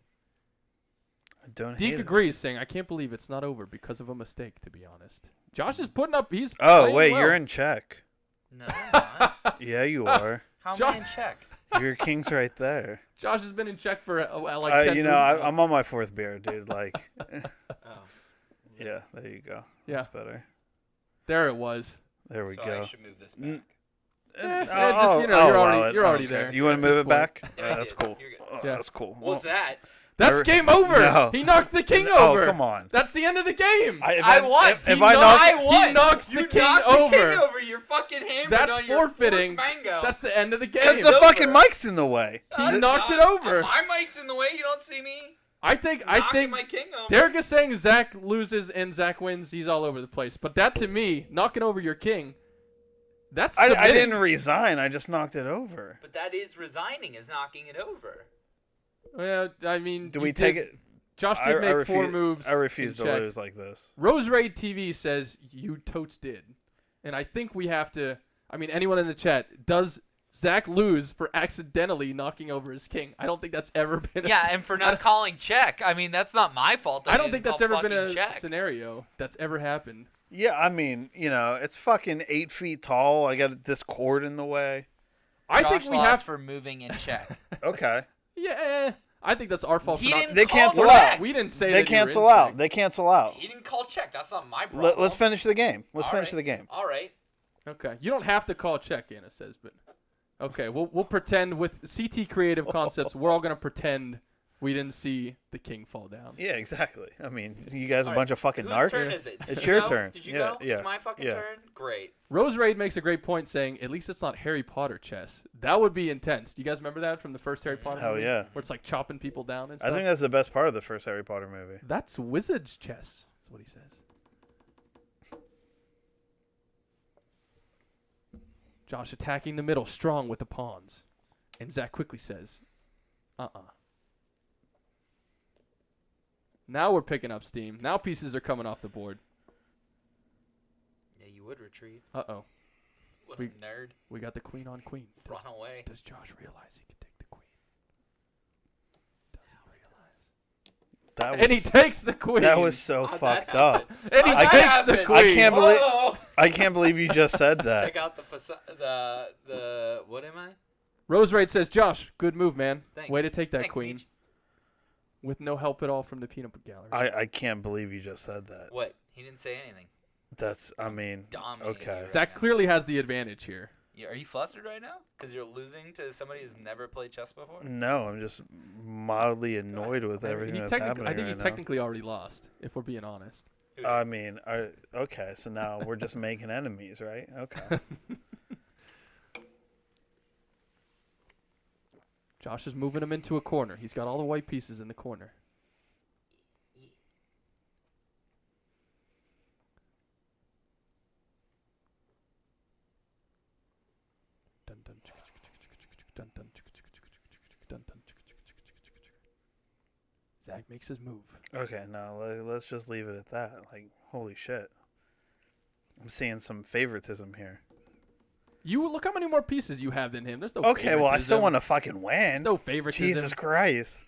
I don't Deke hate it. agrees, saying, I can't believe it's not over because of a mistake, to be honest. Josh is putting up, he's Oh, playing wait, well. you're in check. No, I'm not. Yeah, you are. How am Josh- I in check? Your king's right there. Josh has been in check for like 10 You know, moves. I'm on my 4th beer, dude. Like, Oh. yeah, there you go. Yeah. That's better. There it was. There we So go. I should move this back. just, I'll you're allow already, it. you're already Okay. there. You want at to move this it back? point. Yeah, I That's did. cool. You're good. Oh, Yeah. That's cool. What was that? That's game over. No. He knocked the king Oh, over. come on. That's the end of the game. I won. If I knock, I won. He knocks You the king knocked over. the king over. You're fucking hammered That's on your forfeiting. fourth mango. That's the end of the game. because the over. fucking mic's in the way. He knocked it over. My mic's in the way. You don't see me I think knocking my king over. Derek is saying Zach loses and Zach wins. He's all over the place. But that to me, knocking over your king, that's I submitting. didn't resign. I just knocked it over. But that is resigning, is knocking it over. Well, I mean, Do you we take did- it? Josh did make 4 refuse, moves. I refuse in to check. lose like this. Rose Raid TV says you totes did, and I think we have to. I mean, anyone in the chat, does Zach lose for accidentally knocking over his king? I don't think that's ever been. Yeah, and for not calling check. I mean, that's not my fault. I don't think that's ever been a check. scenario that's ever happened. Yeah, I mean, you know, it's fucking 8 feet tall. I got this cord in the way. I Josh think we lost have. for moving in check. Okay. Yeah, I think that's our fault. He for didn't not, They call cancel check. out. We didn't say They that you were cancel in out. check. They cancel out. He didn't call check. That's not my problem. Let's finish the game. Let's All finish right. the game. All right. Okay, you don't have to call check, Anna says, but okay, we'll pretend with CT Creative Concepts. We're all gonna pretend we didn't see the king fall down. Yeah, exactly. I mean, you guys a All bunch right. of fucking Whose narcs. turn is it? Did It's you your go? turn. Did you Yeah, go? yeah, It's my fucking yeah. turn? Great. Rose Raid makes a great point, saying at least it's not Harry Potter chess. That would be intense. Do you guys remember that from the first Harry Potter? Hell movie? yeah. Where it's like chopping people down and I stuff. think that's the best part of the first Harry Potter movie. That's wizard's chess. That's what he says. Josh attacking the middle, strong with the pawns. And Zach quickly says, Now we're picking up steam. Now pieces are coming off the board. Yeah, you would retreat. Uh-oh. What We- a nerd. We got the queen on queen. Run away. Does Josh realize he can take the queen? Does he realize? That was, And he takes the queen. that was so How'd that fucked up. And he How'd that takes happen? the queen. I can't believe Oh! I can't believe you just said that. Check out the the what am I? Rose Raid says, Josh, good move, man. Thanks. Way to take that Thanks, queen. Meech. With no help at all from the peanut gallery. I can't believe you just said that. What? He didn't say anything. That's I mean, Dominating okay. you right Zach now. clearly has the advantage here. Are you flustered right now? Because you're losing to somebody who's never played chess before? No, I'm just mildly annoyed with everything that's happening I think he right now. technically already lost, if we're being honest. I mean, okay, so now we're just making enemies, right? Okay. Josh is moving him into a corner. He's got all the white pieces in the corner. Dun, dun, dun, dun, dun, dun. Zach makes his move. Okay, now let's just leave it at that. Like, holy shit. I'm seeing some favoritism here. You look how many more pieces you have than him. There's no Okay, well, I still favoritism. want to fucking win. There's no favoritism. Jesus Christ.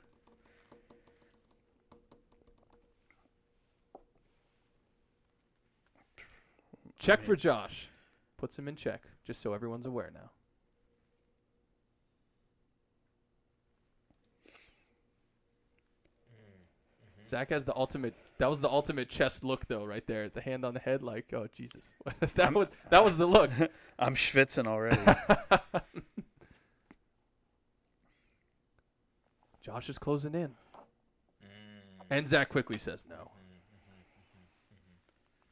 Check for Josh. Puts him in check, just so everyone's aware now. Zach has the ultimate. That was the ultimate chess look, though, right there. The hand on the head, like, oh Jesus, that was the look. I'm schwitzing already. Josh is closing in. And Zach quickly says no.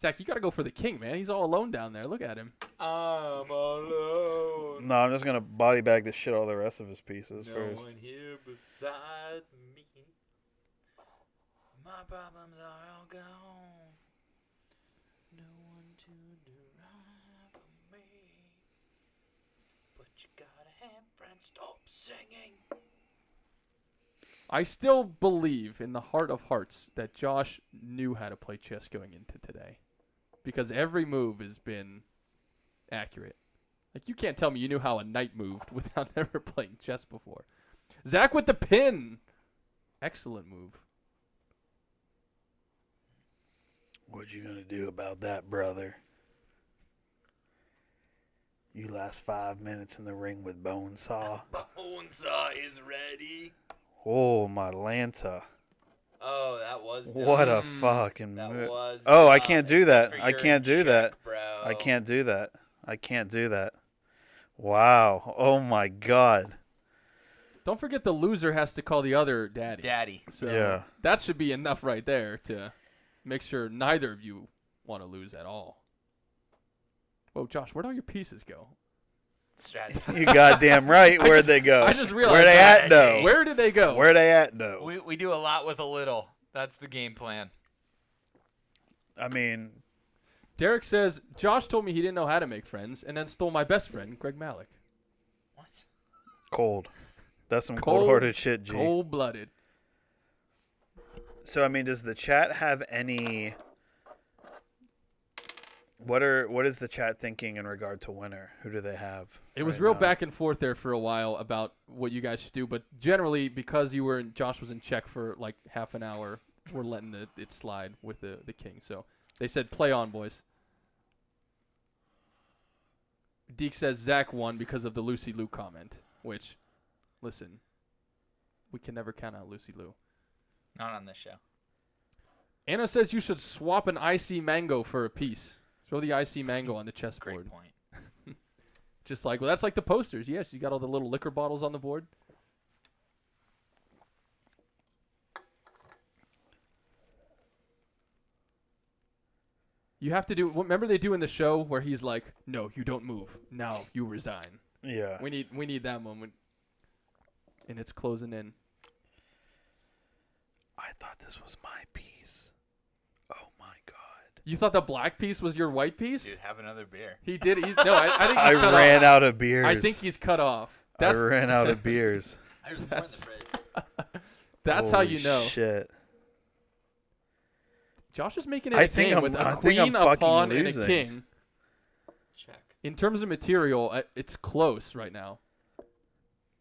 Zach, you got to go for the king, man. He's all alone down there. Look at him. I'm alone. No, I'm just gonna body bag the shit all the rest of his pieces No first. one here beside me. My problems are all gone. No one to do right for me. But you gotta have friends. Stop singing. I still believe in the heart of hearts that Josh knew how to play chess going into today. Because every move has been accurate. Like, you can't tell me you knew how a knight moved without ever playing chess before. Zach with the pin. Excellent move. What you gonna do about that, brother? You last 5 minutes in the ring with Bonesaw. Bonesaw is ready. Oh, my Lanta. Oh, that was dumb. What a fucking That move. was Oh, I dumb, can't do except that. for I you're can't in do that. check, bro. I can't do that. I can't do that. Wow. Oh, my God. Don't forget the loser has to call the other daddy. Daddy. So Yeah. that should be enough right there to make sure neither of you want to lose at all. Whoa, Josh, where'd all your pieces go? Strategy. You goddamn right. Where'd they go? I just realized Where they that. at, though? Where did they go? Where they at, though? We do a lot with a little. That's the game plan. I mean, Derek says, Josh told me he didn't know how to make friends and then stole my best friend, Greg Malik. What? cold. That's some cold-hearted shit, G. Cold-blooded. So, I mean, does the chat have any... What is the chat thinking in regard to winner? Who do they have? It was right real now? back and forth there for a while about what you guys should do, but generally because Josh was in check for like half an hour, we're letting it slide with the king. So they said play on, boys. Deke says Zach won because of the Lucy Liu comment, which, listen, we can never count out Lucy Liu. Not on this show. Anna says you should swap an icy mango for a piece. Throw the icy mango on the chessboard. Great point. Just like, well, that's like the posters. Yes, you got all the little liquor bottles on the board. You have to do. Remember they do in the show where he's like, "No, you don't move. Now you resign." Yeah. We need that moment. And it's closing in. I thought this was my piece. Oh my god. You thought the black piece was your white piece? Dude, have another beer. He did. I think he's I cut ran off. out of beers. I think he's cut off. I ran out of beers. There's more in the fridge. That's how you know. Shit. Josh is making it a game with a queen, a pawn, and a king. Check. In terms of material, it's close right now.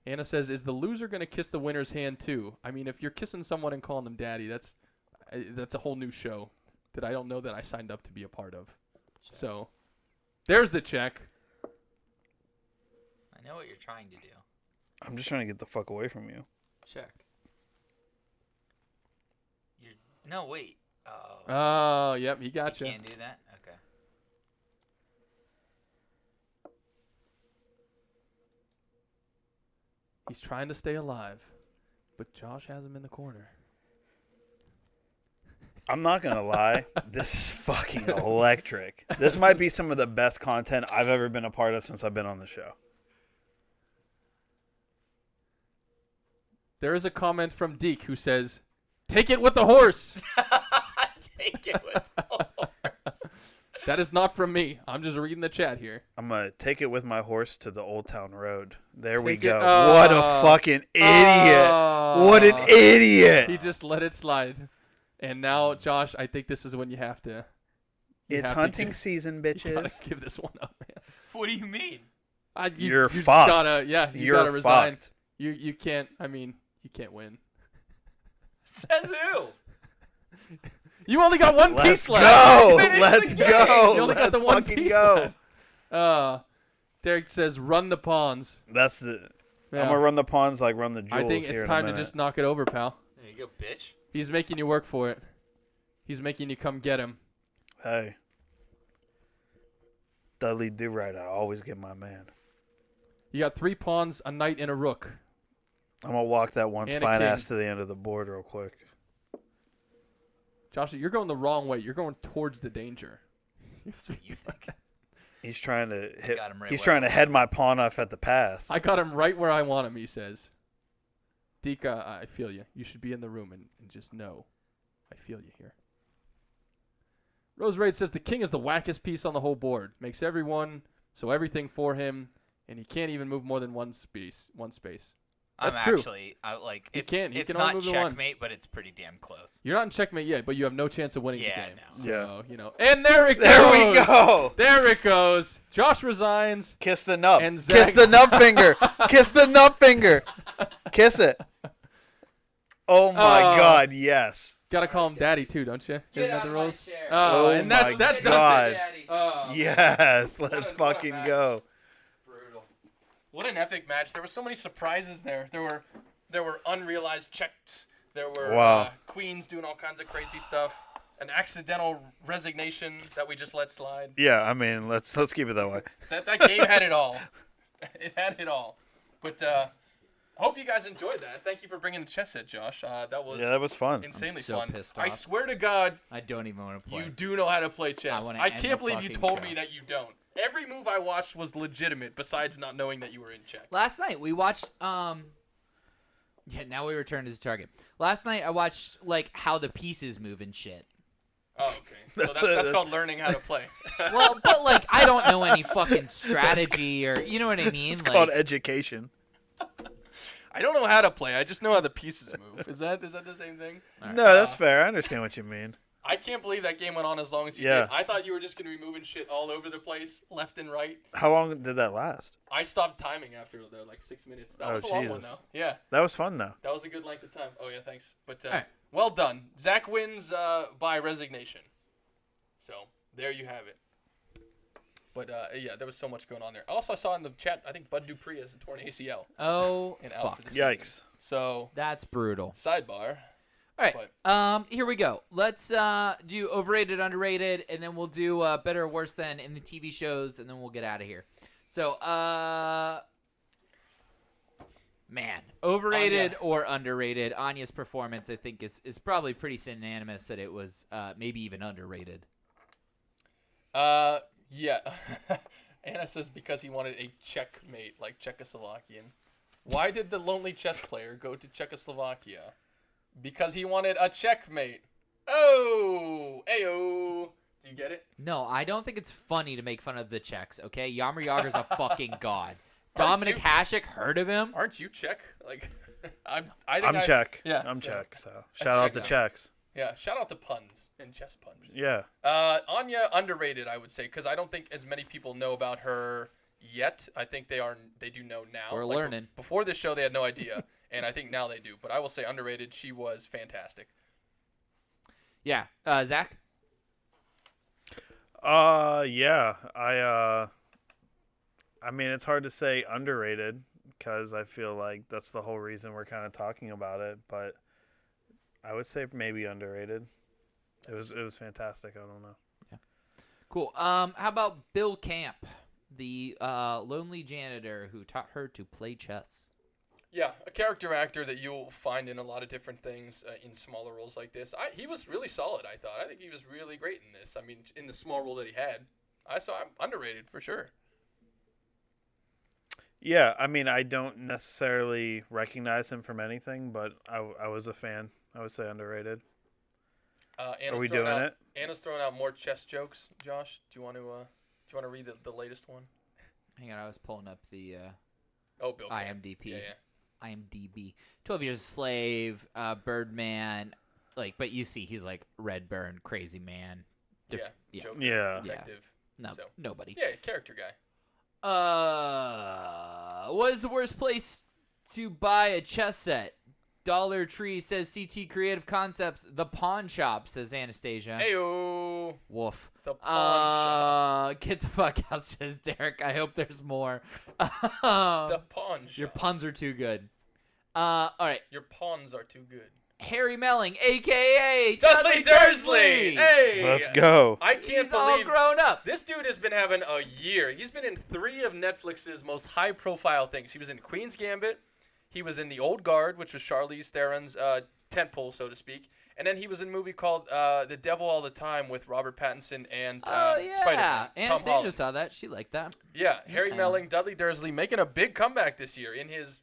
Anna says, is the loser going to kiss the winner's hand too? I mean, if you're kissing someone and calling them daddy, that's a whole new show that I don't know that I signed up to be a part of. Check. So, there's the check. I know what you're trying to do. I'm just trying to get the fuck away from you. Check. No, wait. Oh, yep, he got You you. can't do that? Okay. He's trying to stay alive, but Josh has him in the corner. I'm not going to lie. This is fucking electric. This might be some of the best content I've ever been a part of since I've been on the show. There is a comment from Deke who says, take it with the horse. Take it with the horse. That is not from me. I'm just reading the chat here. I'm going to take it with my horse to the Old Town Road. There we Take go. it- What a fucking idiot. What an idiot. He just let it slide. And now, Josh, I think this is when you have to. It's hunting season, You bitches. gotta give this one up, man. What do you mean? You're you fucked. Gotta, yeah, you You're gotta resign. fucked. You can't. I mean, you can't win. Says who? You only got one Let's piece left. go. Finish Let's the game. go. You only got Let's the one fucking piece go. left. Derek says, "Run the pawns." That's the. Yeah. I'm gonna run the pawns like run the jewels. I think here it's in a time to minute. just knock it over, pal. There you go, bitch. He's making you work for it. He's making you come get him. Hey, Dudley do right. I always get my man. You got 3 pawns, a knight, and a rook. I'm gonna walk that once And a fine king. ass to the end of the board real quick. Josh, you're going the wrong way. You're going towards the danger. That's what you think. He's trying to hit. got him right He's where trying I to head my pawn off at the pass. I got him right where I want him, he says. Dika, I feel you. You should be in the room and just know I feel you here. Rose Raid says the king is the wackest piece on the whole board. Makes everyone, so everything for him, and he can't even move more than one space. That's I'm true. actually like He it's can it's only not move to one. checkmate, but it's pretty damn close. You're not in checkmate yet, but you have no chance of winning Yeah, the game. no. So, you know. And there it goes. There we go. There it goes. Josh resigns. Kiss the nub. And Kiss Zach- the nub finger. Kiss the nub finger. Kiss it. Oh my God! Yes. Gotta call him daddy too, don't you? Get Isn't that out the of my rules? chair. Oh, Oh and my that God. does it. Oh, Yes. What Let's a fucking match. go. Brutal. What an epic match! There were so many surprises there. There were unrealized checks. There were Wow. queens doing all kinds of crazy stuff. An accidental resignation that we just let slide. Yeah. I mean, let's keep it that way. That game had it all. It had it all. But I hope you guys enjoyed that. Thank you for bringing the chess set, Josh. That was Yeah, that was fun. insanely so fun. pissed I off. swear to God, I don't even want to play. you do know how to play chess. wanna I end can't the believe you fucking told show. me that you don't. Every move I watched was legitimate, besides not knowing that you were in check. Last night we watched yeah, now we return to the target. Last night I watched like how the pieces move and shit. Oh, okay. So that's called learning how to play. Well, but like I don't know any fucking strategy or you know what I mean? It's like called education. I don't know how to play. I just know how the pieces move. Is that the same thing? Alright. No, that's fair. I understand what you mean. I can't believe that game went on as long as you Yeah. did. I thought you were just going to be moving shit all over the place, left and right. How long did that last? I stopped timing after like 6 minutes. That Oh, was a long one, Jesus. though. Yeah, That was fun though. that was a good length of time. Oh, yeah, thanks. But Alright. well done. Zach wins by resignation. So there you have it. But yeah, there was so much going on there. Also, I saw in the chat, I think Bud Dupree has a torn ACL oh and out fuck. for the season. Yikes. So That's brutal. sidebar. All right. But- Here we go. Let's do overrated, underrated, and then we'll do better or worse than in the TV shows, and then we'll get out of here. So, man, overrated Anya. or underrated? Anya's performance, I think, is probably pretty synonymous that it was maybe even underrated. Yeah. Anna says because he wanted a checkmate, like Czechoslovakian. Why did the lonely chess player go to Czechoslovakia? Because he wanted a checkmate. Oh, ayo. Do you get it? No, I don't think it's funny to make fun of the Czechs. Okay, Jaromir Jagr's a fucking god. Aren't Dominic you- Hasek, heard of him? Aren't you Czech? Like, I'm Czech. Yeah, I'm so- Czech. So shout out Czech to guy. Czechs. Yeah, shout out to puns and chess puns. Yeah. Anya underrated, I would say, because I don't think as many people know about her yet. I think they do know now. We're Like, learning. Before this show, they had no idea, and I think now they do. But I will say underrated. She was fantastic. Yeah. Zach? Yeah. I mean, it's hard to say underrated because I feel like that's the whole reason we're kind of talking about it. But I would say maybe underrated. It was fantastic. I don't know. Cool. How about Bill Camp, the lonely janitor who taught her to play chess? Yeah, a character actor that you'll find in a lot of different things in smaller roles like this. He was really solid, I thought. I think he was really great in this. I mean, in the small role that he had. I saw him underrated for sure. Yeah, I mean, I don't necessarily recognize him from anything, but I was a fan. I would say underrated. Anna's Are we throwing doing out, it? Anna's throwing out more chess jokes. Josh, do you want to read the latest one? Hang on, I was pulling up the Oh, Bill Camp. IMDb. Yeah. IMDb. 12 Years a Slave, Birdman, but you see he's like Redburn, Crazy Man. Yeah. Joker, Yeah. Detective. No, So. nobody. Yeah, character guy. What is the worst place to buy a chess set? Dollar Tree says CT Creative Concepts. The Pawn Shop says Anastasia. Heyo. Woof. The pawn shop. Get the fuck out, says Derek. I hope there's more. The pawn shop. Your puns are too good. All right. Your pawns are too good. Harry Melling, a.k.a. Dudley Dursley. Hey. Let's go. I can't He's all believe grown up. this dude has been having a year. He's been in 3 of Netflix's most high-profile things. He was in Queen's Gambit. He was in The Old Guard, which was Charlize Theron's tentpole, so to speak. And then he was in a movie called The Devil All the Time with Robert Pattinson and Spider-Man. Anastasia saw that. She liked that. Yeah, Harry Melling, Dudley Dursley making a big comeback this year in his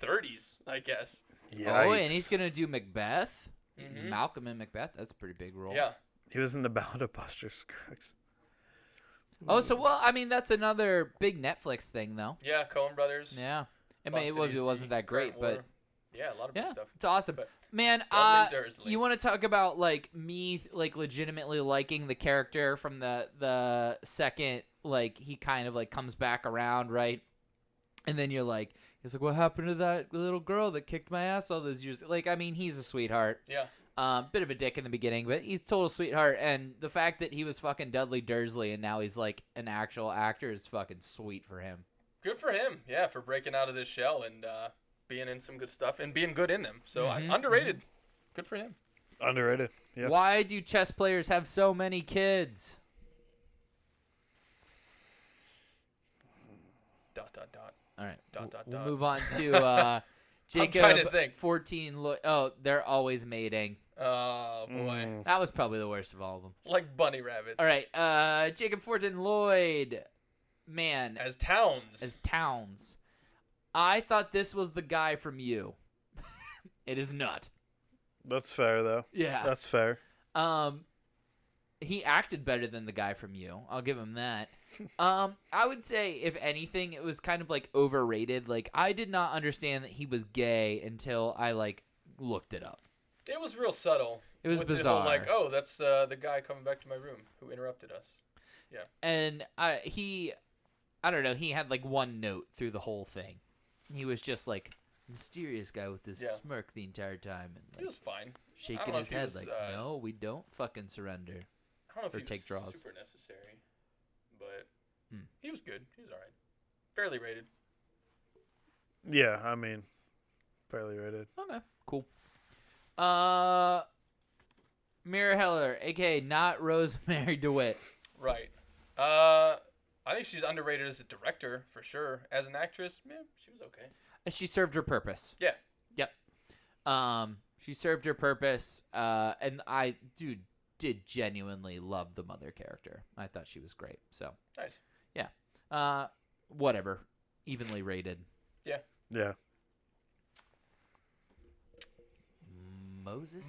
30s, I guess. Yikes. Oh, and he's going to do Macbeth. He's Malcolm in Macbeth. That's a pretty big role. Yeah. He was in the Ballad of Buster Scruggs. Oh, so, well, I mean, that's another big Netflix thing, though. Yeah, Coen Brothers. Yeah. I mean, it wasn't that great, but... Yeah, a lot of good stuff. It's awesome. But Man, Dudley Dursley. you want to talk about, like, me, like, legitimately liking the character from the second, like, he kind of, like, comes back around, right? And then you're like, he's like, what happened to that little girl that kicked my ass all those years? Like, I mean, he's a sweetheart. Yeah. Bit of a dick in the beginning, but he's total sweetheart. And the fact that he was fucking Dudley Dursley and now he's, like, an actual actor is fucking sweet for him. Good for him, yeah, for breaking out of this shell and being in some good stuff and being good in them. So underrated. Good for him. Underrated, yeah. Why do chess players have so many kids? ... All right, we'll move on to Jacob. 14. They're always mating. Oh boy, that was probably the worst of all of them. Like bunny rabbits. All right, Jacob Fortin Lloyd, man, as Towns. I thought this was the guy from You. It is not. That's fair, though. Yeah, that's fair. He acted better than the guy from You. I'll give him that. I would say, if anything, it was kind of, like, overrated. Like, I did not understand that he was gay until I, like, looked it up. It was real subtle. It was with bizarre. The whole, like, oh, that's the guy coming back to my room who interrupted us. Yeah. And I don't know, he had, like, one note through the whole thing. He was just, like, mysterious guy with this smirk the entire time. And, like, he was fine. Shaking his head like, no, we don't fucking surrender. I don't know if he was draws. Super necessary, but he was good. He was all right. Fairly rated. Yeah, I mean, fairly rated. Okay, cool. Mira Heller, a.k.a. not Rosemary DeWitt. Right. I think she's underrated as a director, for sure. As an actress, she was okay. She served her purpose. Yeah. Yep. She served her purpose, and I did genuinely love the mother character. I thought she was great. So nice. Yeah. Whatever. Evenly rated. Yeah. Yeah.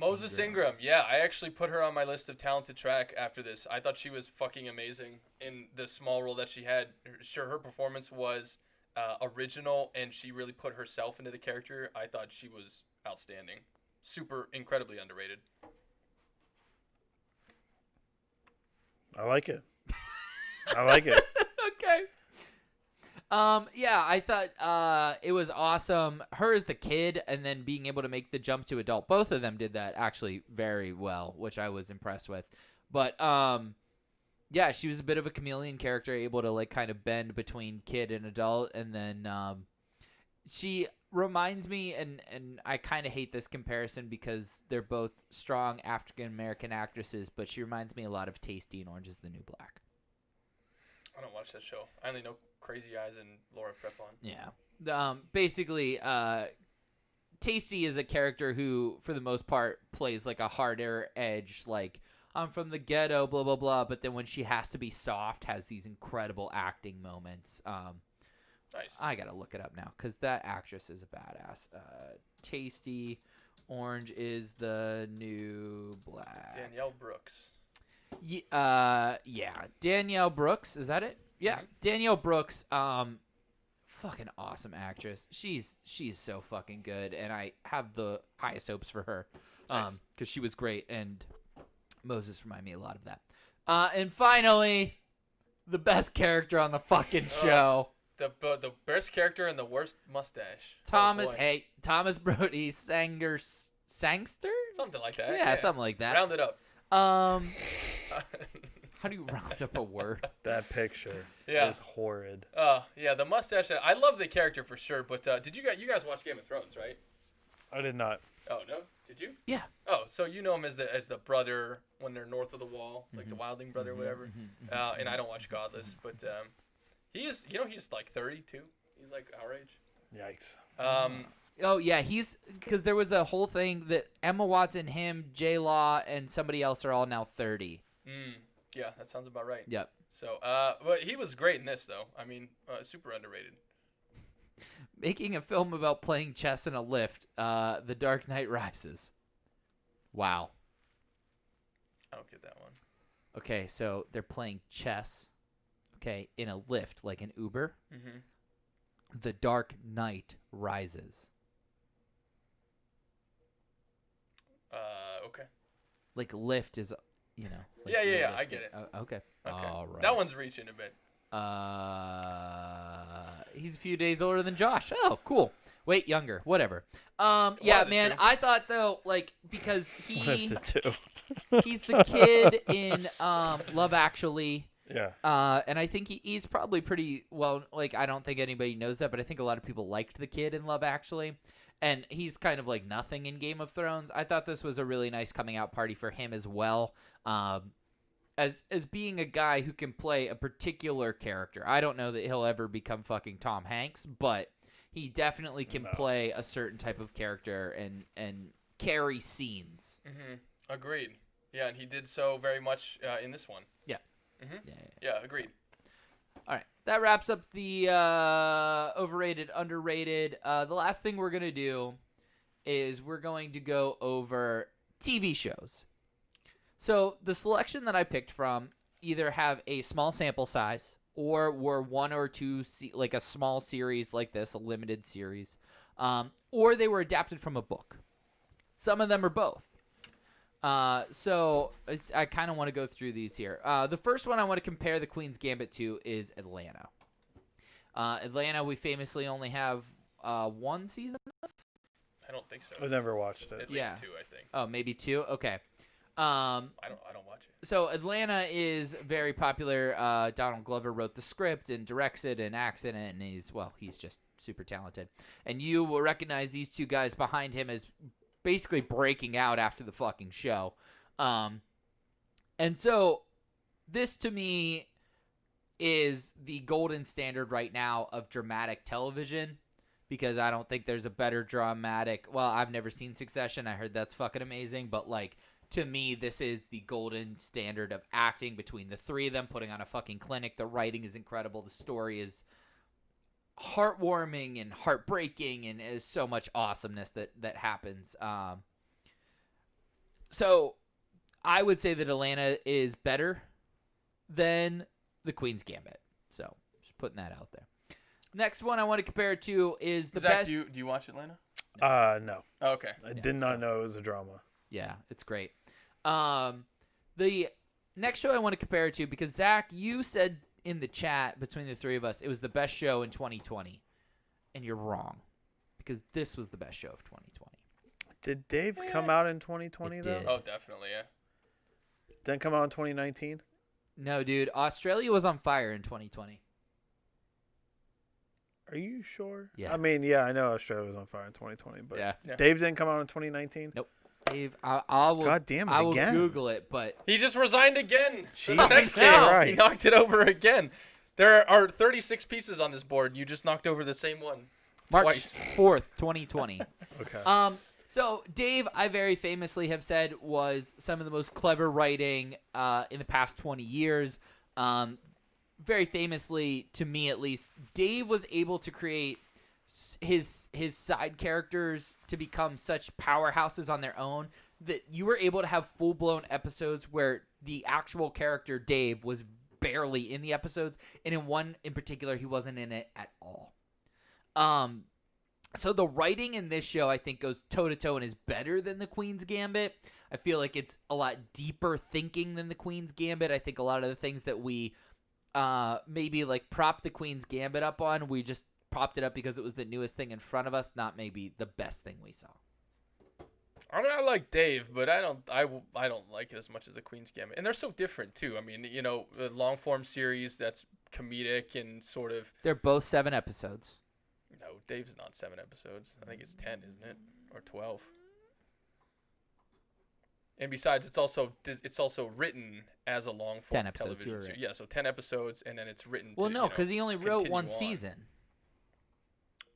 Moses Ingram. Yeah, I actually put her on my list of talented track after this. I thought she was fucking amazing in the small role that she had. Sure, her performance was original, and she really put herself into the character. I thought she was outstanding. Super, incredibly underrated. I like it. Okay. Yeah, I thought it was awesome. Her as the kid and then being able to make the jump to adult. Both of them did that actually very well, which I was impressed with. But yeah, she was a bit of a chameleon character, able to like kind of bend between kid and adult, and then she reminds me, and I kind of hate this comparison because they're both strong African American actresses, but she reminds me a lot of Tasty in Orange Is the New Black. I don't watch that show. I only know Crazy Eyes and Laura Prepon. Yeah. Basically, Tasty is a character who, for the most part, plays like a harder edge, like, I'm from the ghetto, blah, blah, blah. But then when she has to be soft, has these incredible acting moments. Nice. I got to look it up now because that actress is a badass. Tasty Orange Is the New Black. Danielle Brooks. Yeah, Danielle Brooks, is that it? Yeah, Danielle Brooks, fucking awesome actress. She's so fucking good, and I have the highest hopes for her, because she was great, and Moses reminded me a lot of that. And finally, the best character on the fucking show. The best character and the worst mustache. Thomas Brody Sangster? Something like that. Yeah, something like that. Round it up. How do you round up a word? That picture is horrid. Yeah, the mustache. I love the character for sure, but did you guys watch Game of Thrones, right? I did not. Oh no, did you? Yeah. Oh, so you know him as the brother when they're north of the wall, like the Wildling brother, or whatever. And I don't watch Godless, but he is. You know, he's like 32. He's like our age. Yikes. Oh yeah, he's because there was a whole thing that Emma Watson, him, J Law, and somebody else are all now 30. Yeah, that sounds about right. Yep. So, but he was great in this though. I mean, super underrated. Making a film about playing chess in a lift. The Dark Knight Rises. Wow. I don't get that one. Okay, so they're playing chess. Okay, in a lift like an Uber. Mm-hmm. The Dark Knight Rises. Okay. Like lift is, you know. Like Yeah. lift. I get it. Okay. All right. That one's reaching a bit. He's a few days older than Josh. Oh, cool. Wait, younger. Whatever. One Yeah, of the man. two. I thought though, like, because One of the two. he's the kid in Love Actually. Yeah. And I think he's probably pretty well. Like, I don't think anybody knows that, but I think a lot of people liked the kid in Love Actually. And he's kind of like nothing in Game of Thrones. I thought this was a really nice coming out party for him as well. As being a guy who can play a particular character. I don't know that he'll ever become fucking Tom Hanks, but he definitely can play a certain type of character and carry scenes. Mm-hmm. Agreed. Yeah, and he did so very much in this one. Yeah. Mm-hmm. Yeah, agreed. All right. That wraps up the overrated, underrated. The last thing we're going to do is we're going to go over TV shows. So the selection that I picked from either have a small sample size or were one or two, like a small series like this, a limited series, or they were adapted from a book. Some of them are both. So I kind of want to go through these here. The first one I want to compare the Queen's Gambit to is Atlanta. Atlanta, we famously only have one season. I don't think so. I've never watched it. At least two, I think. Oh, maybe two. Okay. I don't watch it. So Atlanta is very popular. Donald Glover wrote the script and directs it and acts in it, and he's just super talented. And you will recognize these two guys behind him as basically breaking out after the fucking show. And so this to me is the golden standard right now of dramatic television, because I don't think there's a better dramatic. Well, I've never seen Succession. I heard that's fucking amazing, but like, to me, this is the golden standard of acting between the three of them, putting on a fucking clinic. The writing is incredible. The story is heartwarming and heartbreaking, and is so much awesomeness that happens. So I would say that Atlanta is better than the Queen's Gambit. So just putting that out there. Next one I want to compare it to is the Zach, best. do you watch Atlanta? No. Oh, okay. I did not know it was a drama. Yeah, it's great. The next show I want to compare it to, because Zach, you said in the chat between the three of us, it was the best show in 2020, and you're wrong, because this was the best show of 2020. Did Dave come out in 2020 though? did. Oh, definitely, yeah. Didn't come out in 2019? No, dude, Australia was on fire in 2020. Are you sure? Yeah. I mean, yeah, I know Australia was on fire in 2020, but Yeah. Dave didn't come out in 2019? Nope. Dave, I will. God damn it, I will again. Google it, but He just resigned again. The Jesus next game, Christ. he knocked it over again. There are 36 pieces on this board. You just knocked over the same one. March Twice. 4th, 2020. Okay. So Dave, I very famously have said, was some of the most clever writing in the past 20 years. Very famously, to me at least, Dave was able to create his side characters to become such powerhouses on their own that you were able to have full-blown episodes where the actual character Dave was barely in the episodes, and in one in particular he wasn't in it at all. So the writing in this show, I think, goes toe-to-toe and is better than the Queen's Gambit. I feel like it's a lot deeper thinking than the Queen's Gambit. I think a lot of the things that we maybe like prop the Queen's Gambit up on, we just propped it up because it was the newest thing in front of us, not maybe the best thing we saw. I mean, I like Dave, but I don't like it as much as the Queen's Gambit. And they're so different too. I mean, you know, the long form series that's comedic and sort of. They're both 7 episodes. No, Dave's not 7 episodes. I think it's 10, isn't it, or 12? And besides, it's also written as a long form 10 episodes, television you were series. right. Yeah, so 10 episodes, and then it's written. Well, to, no, because he only wrote continue one on. season.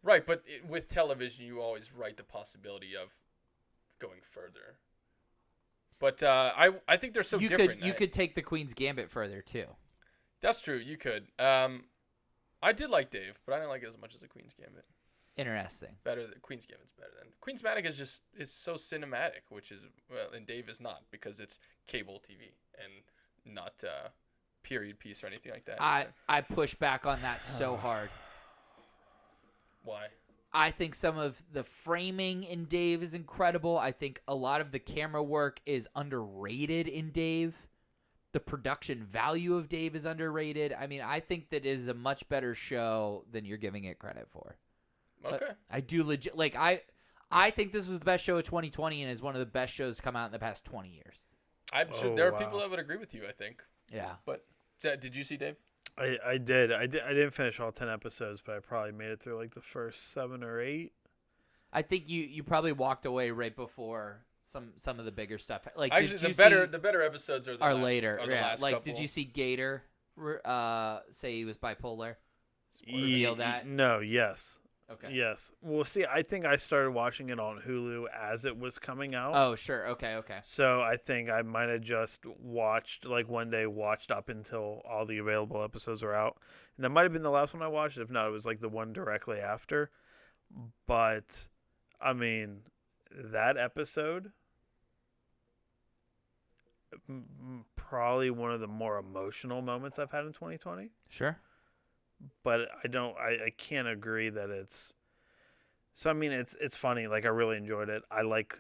Right, but with television, you always write the possibility of going further. But I think they're so different. You could take the Queen's Gambit further too. That's true. You could. I did like Dave, but I didn't like it as much as the Queen's Gambit. Interesting. Queen's Gambit's better than Queen's Matic is so cinematic, which is and Dave is not because it's cable TV and not period piece or anything like that. I push back on that so hard. Why? I think some of the framing in Dave is incredible. I think a lot of the camera work is underrated in Dave. The production value of Dave is underrated. I mean, I think that it is a much better show than you're giving it credit for. Okay. I do legit I think this was the best show of 2020 and is one of the best shows to come out in the past 20 years. I'm sure there are people that would agree with you, I think. Yeah. But did you see Dave? I did. I didn't finish all 10 episodes, but I probably made it through like the first 7 or 8. I think you probably walked away right before some of the bigger stuff. Like actually, the better episodes are later. Last like couple. did you see Gator say he was bipolar? Reveal that? No. Yes. Okay. Yes. Well, see, I think I started watching it on Hulu as it was coming out. Oh, sure. Okay. So I think I might have just watched, like one day, watched up until all the available episodes were out. And that might have been the last one I watched. If not, it was like the one directly after. But, I mean, that episode, probably one of the more emotional moments I've had in 2020. Sure. But I can't agree that it's. So I mean, it's funny. Like I really enjoyed it. I like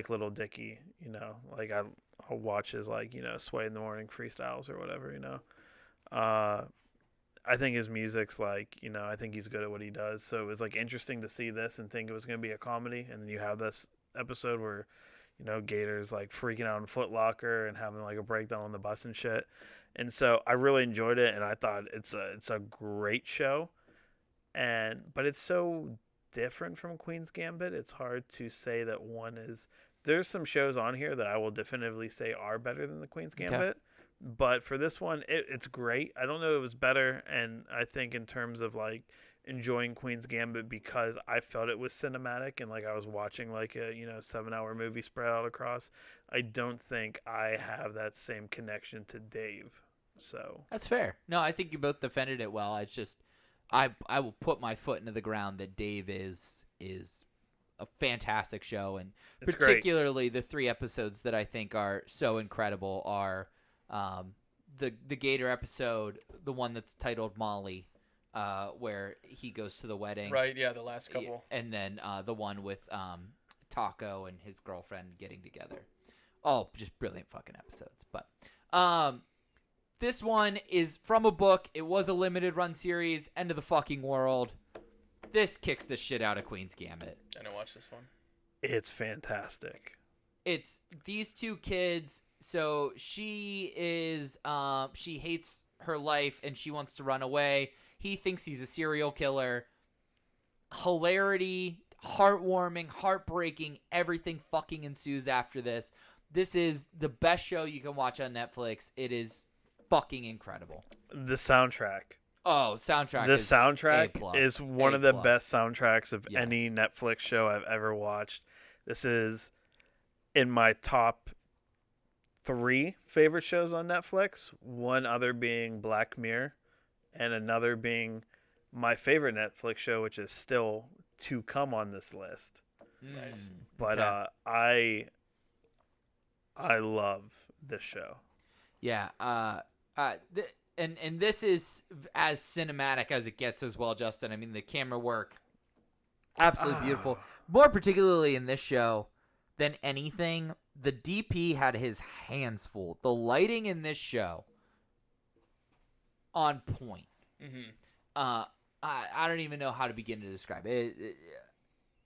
Little Dicky. You know, like I'll watch his like Sway in the Morning freestyles or whatever. I think his music's like I think he's good at what he does. So it was like interesting to see this and think it was gonna be a comedy, and then you have this episode where Gator's like freaking out in Foot Locker and having like a breakdown on the bus and shit. And so I really enjoyed it, and I thought it's a great show, but it's so different from Queen's Gambit. It's hard to say that one is. There's some shows on here that I will definitively say are better than the Queen's Gambit, but for this one, it's great. I don't know if it was better, and I think in terms of like enjoying Queen's Gambit because I felt it was cinematic and like I was watching like a 7-hour movie spread out across. I don't think I have that same connection to Dave. So that's fair. No, I think you both defended it well. It's just I will put my foot into the ground that Dave is a fantastic show, and it's particularly the 3 episodes that I think are so incredible are the Gator episode, the one that's titled Molly. Where he goes to the wedding. Right, yeah, the last couple. And then the one with Taco and his girlfriend getting together. Oh, just brilliant fucking episodes. But this one is from a book. It was a limited run series. End of the fucking world. This kicks the shit out of Queen's Gambit. I didn't watch this one. It's fantastic. It's these 2 kids. So she is she hates her life and she wants to run away. He thinks he's a serial killer. Hilarity, heartwarming, heartbreaking, everything fucking ensues after this. This is the best show you can watch on Netflix. It is fucking incredible. The soundtrack. Oh, soundtrack. The soundtrack is one of the best soundtracks of Yes. any Netflix show I've ever watched. This is in my top 3 favorite shows on Netflix. One other being Black Mirror. And another being my favorite Netflix show, which is still to come on this list. Nice. But okay. I love this show. Yeah. And this is as cinematic as it gets as well, Justin. I mean, the camera work, absolutely beautiful. More particularly in this show than anything, the DP had his hands full. The lighting in this show, on point. Mm-hmm. I don't even know how to begin to describe it.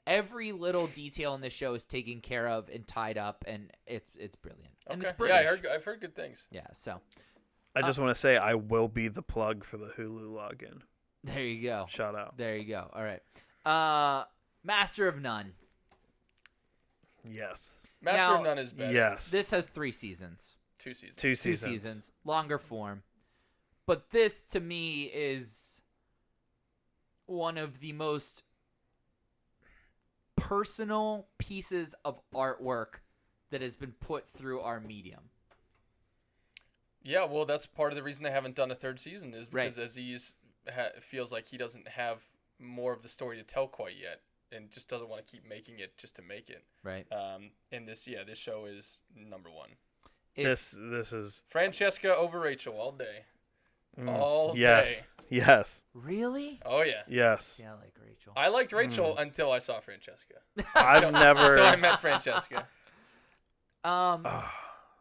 Every little detail in this show is taken care of and tied up, and it's brilliant. And Okay. it's British. Yeah, I've heard good things. Yeah, so I just want to say I will be the plug for the Hulu login. there you go. Shout out. There you go. All right. Master of None. Yes. Master of None is better. Yes. This has 3 seasons. 2 seasons. 2 2 seasons. seasons. Longer form. But this, to me, is one of the most personal pieces of artwork that has been put through our medium. Yeah, well, that's part of the reason they haven't done a third season is because Right. Aziz feels like he doesn't have more of the story to tell quite yet, and just doesn't want to keep making it just to make it. Right. And this show is number one. This is Francesca over Rachel all day. All yes. day. Yes. Really? Oh yeah. Yes. Yeah, I like Rachel. I liked Rachel until I saw Francesca. I've never. Until I met Francesca.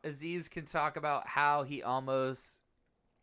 Aziz can talk about how he almost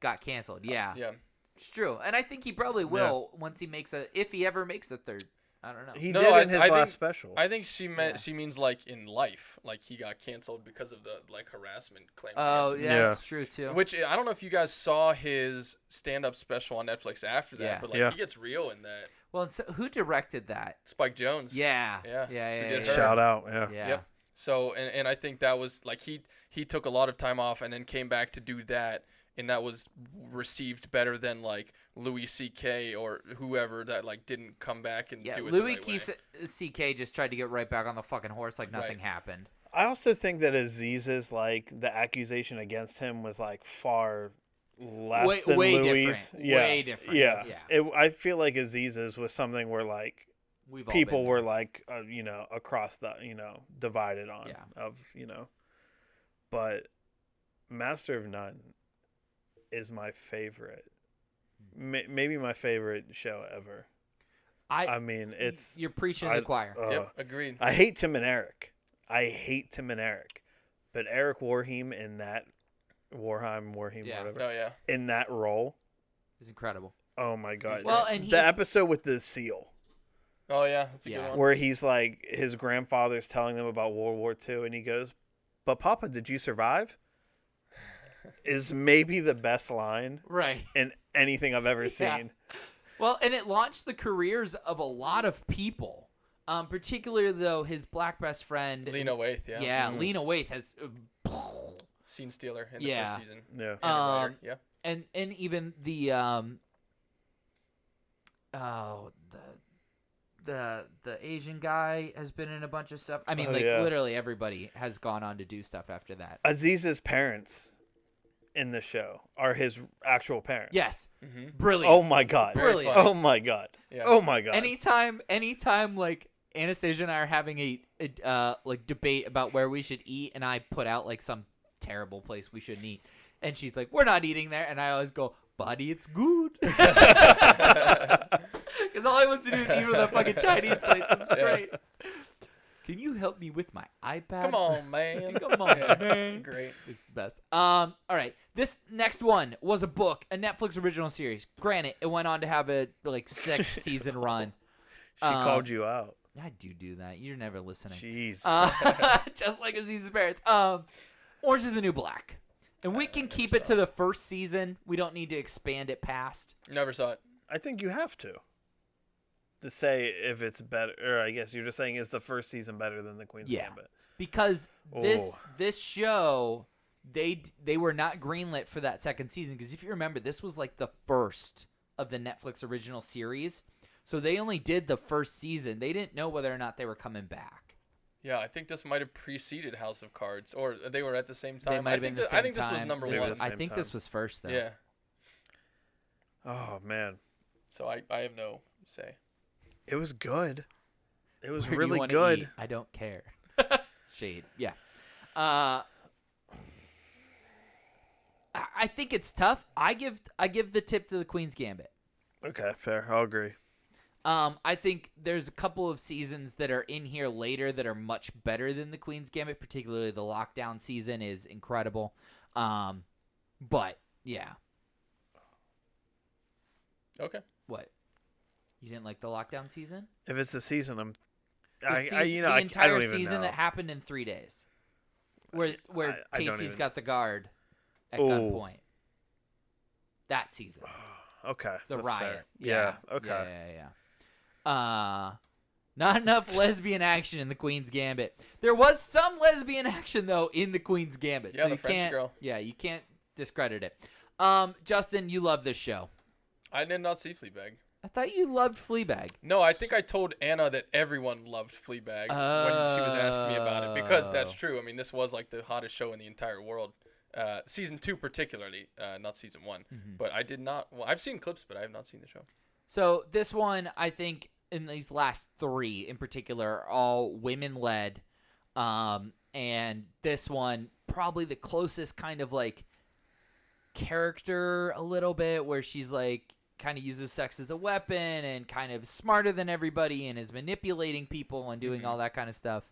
got canceled. Yeah. Yeah. It's true. And I think he probably will once he makes if he ever makes a third. I don't know. He did in his last special. I think she means like in life, like he got canceled because of the like harassment claims. Oh yeah, that's true too. Which I don't know if you guys saw his stand-up special on Netflix after that, but like he gets real in that. Well, so who directed that? Spike Jonze. Yeah. Yeah. Shout out. Yeah. Yep. So and I think that was like he took a lot of time off and then came back to do that. And that was received better than like Louis C.K. or whoever that like didn't come back and do it Louis the right way. C.K. just tried to get right back on the fucking horse like nothing happened. I also think that Aziz's like the accusation against him was like far less than way Louis. different. Yeah. Way different. Yeah. I feel like Aziz's was something where like people were like across the divided on of but Master of None is my favorite, maybe my favorite show ever. I mean, it's you're preaching to the choir. Yep, agreed. I hate Tim and Eric, but Eric Warheim in that Warheim, whatever. Oh yeah. In that role, is incredible. Oh my god. Well, and the episode with the seal. Oh yeah, that's a good one. Where he's like his grandfather's telling them about World War II, and he goes, "But Papa, did you survive?" Is maybe the best line in anything I've ever seen. Well, and it launched the careers of a lot of people, particularly though his black best friend Lena Waithe. Lena Waithe has scene stealer in the first season. Yeah. And even the the Asian guy has been in a bunch of stuff. I mean, literally everybody has gone on to do stuff after that. Aziz's parents in the show are his actual parents. Yes. Mm-hmm. Brilliant. Oh my god. Brilliant. Oh my god. Yeah. Oh my god. Anytime like Anastasia and I are having a like debate about where we should eat, and I put out like some terrible place we shouldn't eat, and she's like, "We're not eating there," and I always go, "Buddy, it's good." Because all I want to do is eat from that fucking Chinese place. It's great. Can you help me with my iPad? Come on, man. Come on, man. Great. It's the best. All right. This next one was a book, a Netflix original series. Granted, it went on to have a like 6-season run. She called you out. I do that. You're never listening. Jeez. Just like Aziz's parents. Orange is the New Black. And we can keep it to the first season. We don't need to expand it past. Never saw it. I think you have to say if it's better, or I guess you're just saying, is the first season better than the Queen's Gambit? Because this show, they were not greenlit for that second season. Because if you remember, this was like the first of the Netflix original series, so they only did the first season. They didn't know whether or not they were coming back. Yeah, I think this might have preceded House of Cards, or they were at the same time. They might have been the same time. I think this was number one. I think this was first, though. Yeah. Oh man. So I have no say. It was good. It was Where do you really wanna good. eat? I don't care. Shade. Yeah. I think it's tough. I give the tip to the Queen's Gambit. Okay, fair. I'll agree. I think there's a couple of seasons that are in here later that are much better than the Queen's Gambit. Particularly the lockdown season is incredible. But yeah. Okay. What? You didn't like the lockdown season? If it's the season, The entire season that happened in 3 days, where Tasty's got the guard at gunpoint. That season. Okay. The that's riot. fair. Yeah. Okay. Yeah. Not enough lesbian action in the Queen's Gambit. There was some lesbian action though in the Queen's Gambit. Yeah, so the you French can't, girl. Yeah, you can't discredit it. Justin, you love this show. I did not see Fleabag. I thought you loved Fleabag. No, I think I told Anna that everyone loved Fleabag when she was asking me about it, because that's true. I mean, this was like the hottest show in the entire world. Season 2 particularly, not season 1. But I did not. Well, I've seen clips, but I have not seen the show. So this one, I think, in these last 3 in particular, are all women-led. And this one, probably the closest kind of like character a little bit, where she's like kind of uses sex as a weapon and kind of smarter than everybody and is manipulating people and doing all that kind of stuff.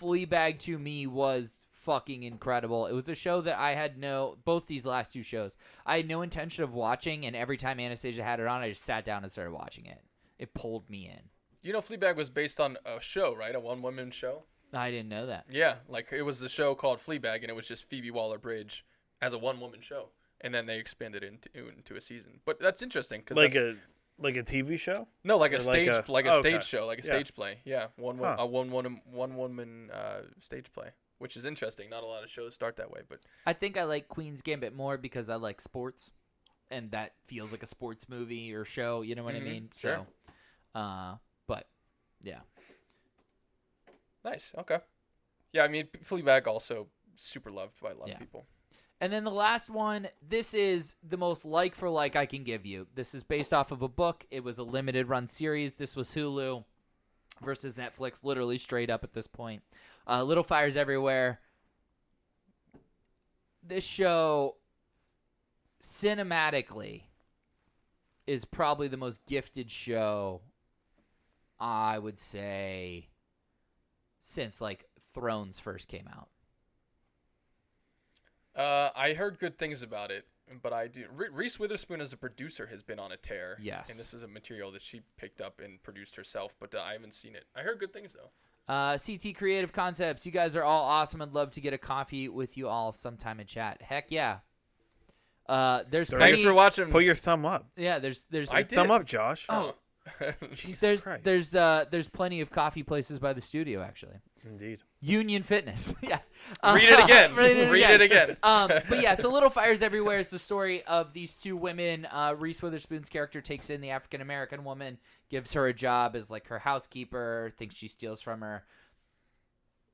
Fleabag to me was fucking incredible. It was a show that I had both these last 2 shows, I had no intention of watching, and every time Anastasia had it on, I just sat down and started watching it. It pulled me in. You know, Fleabag was based on a show, right? A one-woman show? I didn't know that. Yeah, like it was the show called Fleabag, and it was just Phoebe Waller-Bridge as a one-woman show. And then they expanded it into a season. But that's interesting. Cause like a TV show? No, like a Or stage okay. show, like a stage play. Yeah, one woman stage play, which is interesting. Not a lot of shows start that way, but I think I like Queen's Gambit more because I like sports, and that feels like a sports movie or show. You know what I mean? Sure. So, but yeah. Nice. Okay. Yeah, I mean, Fleabag also super loved by a lot of people. And then the last one, this is the most like for like I can give you. This is based off of a book. It was a limited run series. This was Hulu versus Netflix, literally straight up at this point. Little Fires Everywhere. This show, cinematically, is probably the most gifted show, I would say, since like Thrones first came out. I heard good things about it, but I do. Reese Witherspoon as a producer has been on a tear. Yes. And this is a material that she picked up and produced herself, but I haven't seen it. I heard good things, though. CT Creative Concepts, you guys are all awesome. I'd love to get a coffee with you all sometime and chat. Heck yeah. There's Thanks for watching. Put your thumb up. Yeah, there's thumb up, Josh. Oh. Jesus Christ. There's plenty of coffee places by the studio, actually. Indeed. Union Fitness. Yeah. Read it again. Read it again. But yeah, so Little Fires Everywhere is the story of these 2 women. Reese Witherspoon's character takes in the African-American woman, gives her a job as like her housekeeper, thinks she steals from her,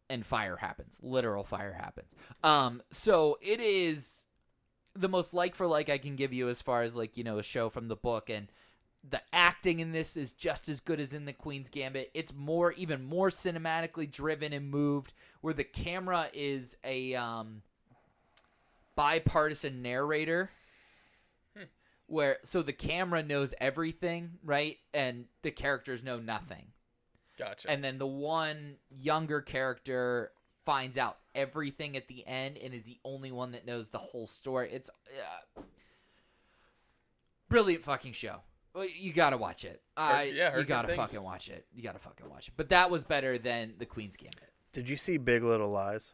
and fire happens. Literal fire happens. So it is the most like for like I can give you as far as like, you know, a show from the book, and the acting in this is just as good as in the Queen's Gambit. It's even more cinematically driven and moved, where the camera is a bipartisan narrator, so the camera knows everything, right? And the characters know nothing. Gotcha. And then the one younger character finds out everything at the end and is the only one that knows the whole story. It's brilliant fucking show. You gotta watch it. You gotta fucking watch it. You gotta fucking watch it. But that was better than the Queen's Gambit. Did you see Big Little Lies?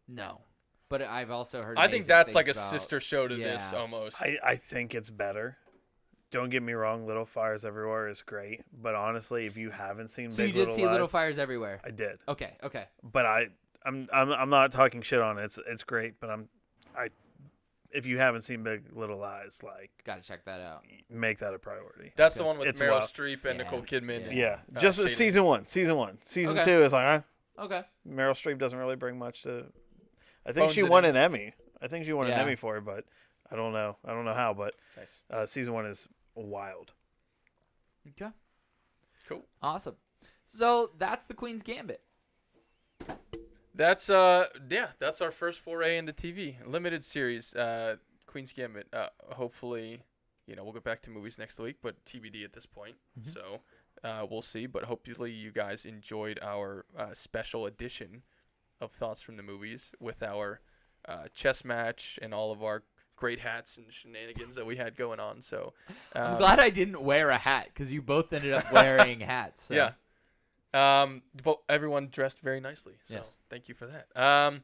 No, but I've also heard. I think that's like a about, sister show to this almost. I think it's better. Don't get me wrong, Little Fires Everywhere is great, but honestly, if you haven't seen so Big you did Little see Lies, Little Fires Everywhere. I did. Okay. But I'm not talking shit on it. It's great, but if you haven't seen Big Little Lies, like, gotta check that out. Make that a priority. That's the one with Meryl Streep and Nicole Kidman. Yeah, just season 1. Season 2 is like, okay. Meryl Streep doesn't really bring much to. I think she won an Emmy. I think she won an Emmy for it, but I don't know. I don't know how, but nice. Season 1 is wild. Okay. Cool. Awesome. So that's the Queen's Gambit. That's that's our first foray into TV, limited series, Queen's Gambit. Hopefully, we'll get back to movies next week, but TBD at this point. So we'll see. But hopefully, you guys enjoyed our special edition of Thoughts from the Movies with our chess match and all of our great hats and shenanigans that we had going on. So I'm glad I didn't wear a hat because you both ended up wearing hats. So. Yeah. But everyone dressed very nicely. So thank you for that.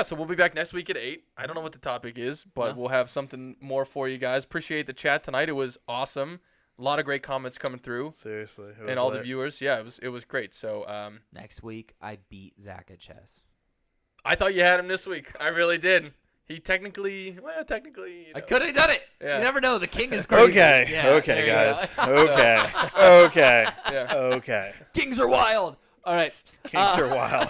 So we'll be back next week at 8. I don't know what the topic is, but we'll have something more for you guys. Appreciate the chat tonight. It was awesome. A lot of great comments coming through. Seriously. And all the viewers. Yeah, it was great. So next week I beat Zach at chess. I thought you had him this week. I really did. He technically. I could have done it. Yeah. You never know. The king is crazy. Okay, Yeah, okay, there you guys. go. Okay. Yeah. Okay. Kings are wild. All right. Kings are wild.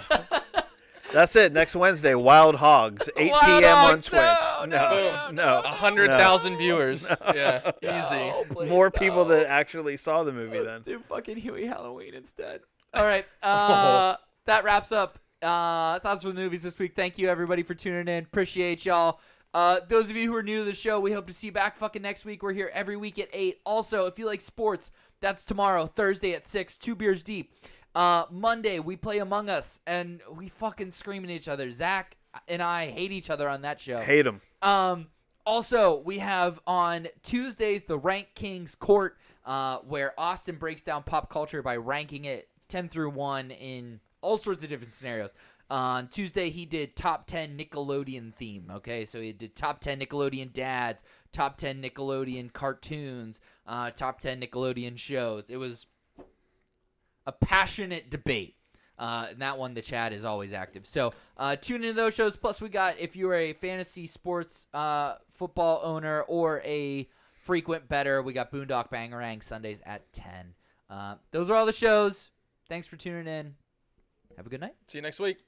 That's it. Next Wednesday, Wild Hogs, 8 Wild p.m. on Hogs, Twitch. No. 100,000 viewers. Yeah, easy. No, please, More people no. that actually saw the movie Let's then. do fucking Huey Halloween instead. All right. That wraps up Thoughts from the Movies this week. Thank you, everybody, for tuning in. Appreciate y'all. Those of you who are new to the show, we hope to see you back fucking next week. We're here every week at 8. Also, if you like sports, that's tomorrow, Thursday at 6, 2 beers deep. Monday, we play Among Us, and we fucking scream at each other. Zach and I hate each other on that show. Hate them. Also, we have on Tuesdays the Rank Kings Court, where Austin breaks down pop culture by ranking it 10 through 1 in all sorts of different scenarios. On Tuesday, he did top 10 Nickelodeon theme, okay? So he did top 10 Nickelodeon dads, top 10 Nickelodeon cartoons, top 10 Nickelodeon shows. It was a passionate debate. And that one, the chat is always active. So tune into those shows. Plus, we got, if you're a fantasy sports football owner or a frequent bettor, we got Boondock Bangarang Sundays at 10. Those are all the shows. Thanks for tuning in. Have a good night. See you next week.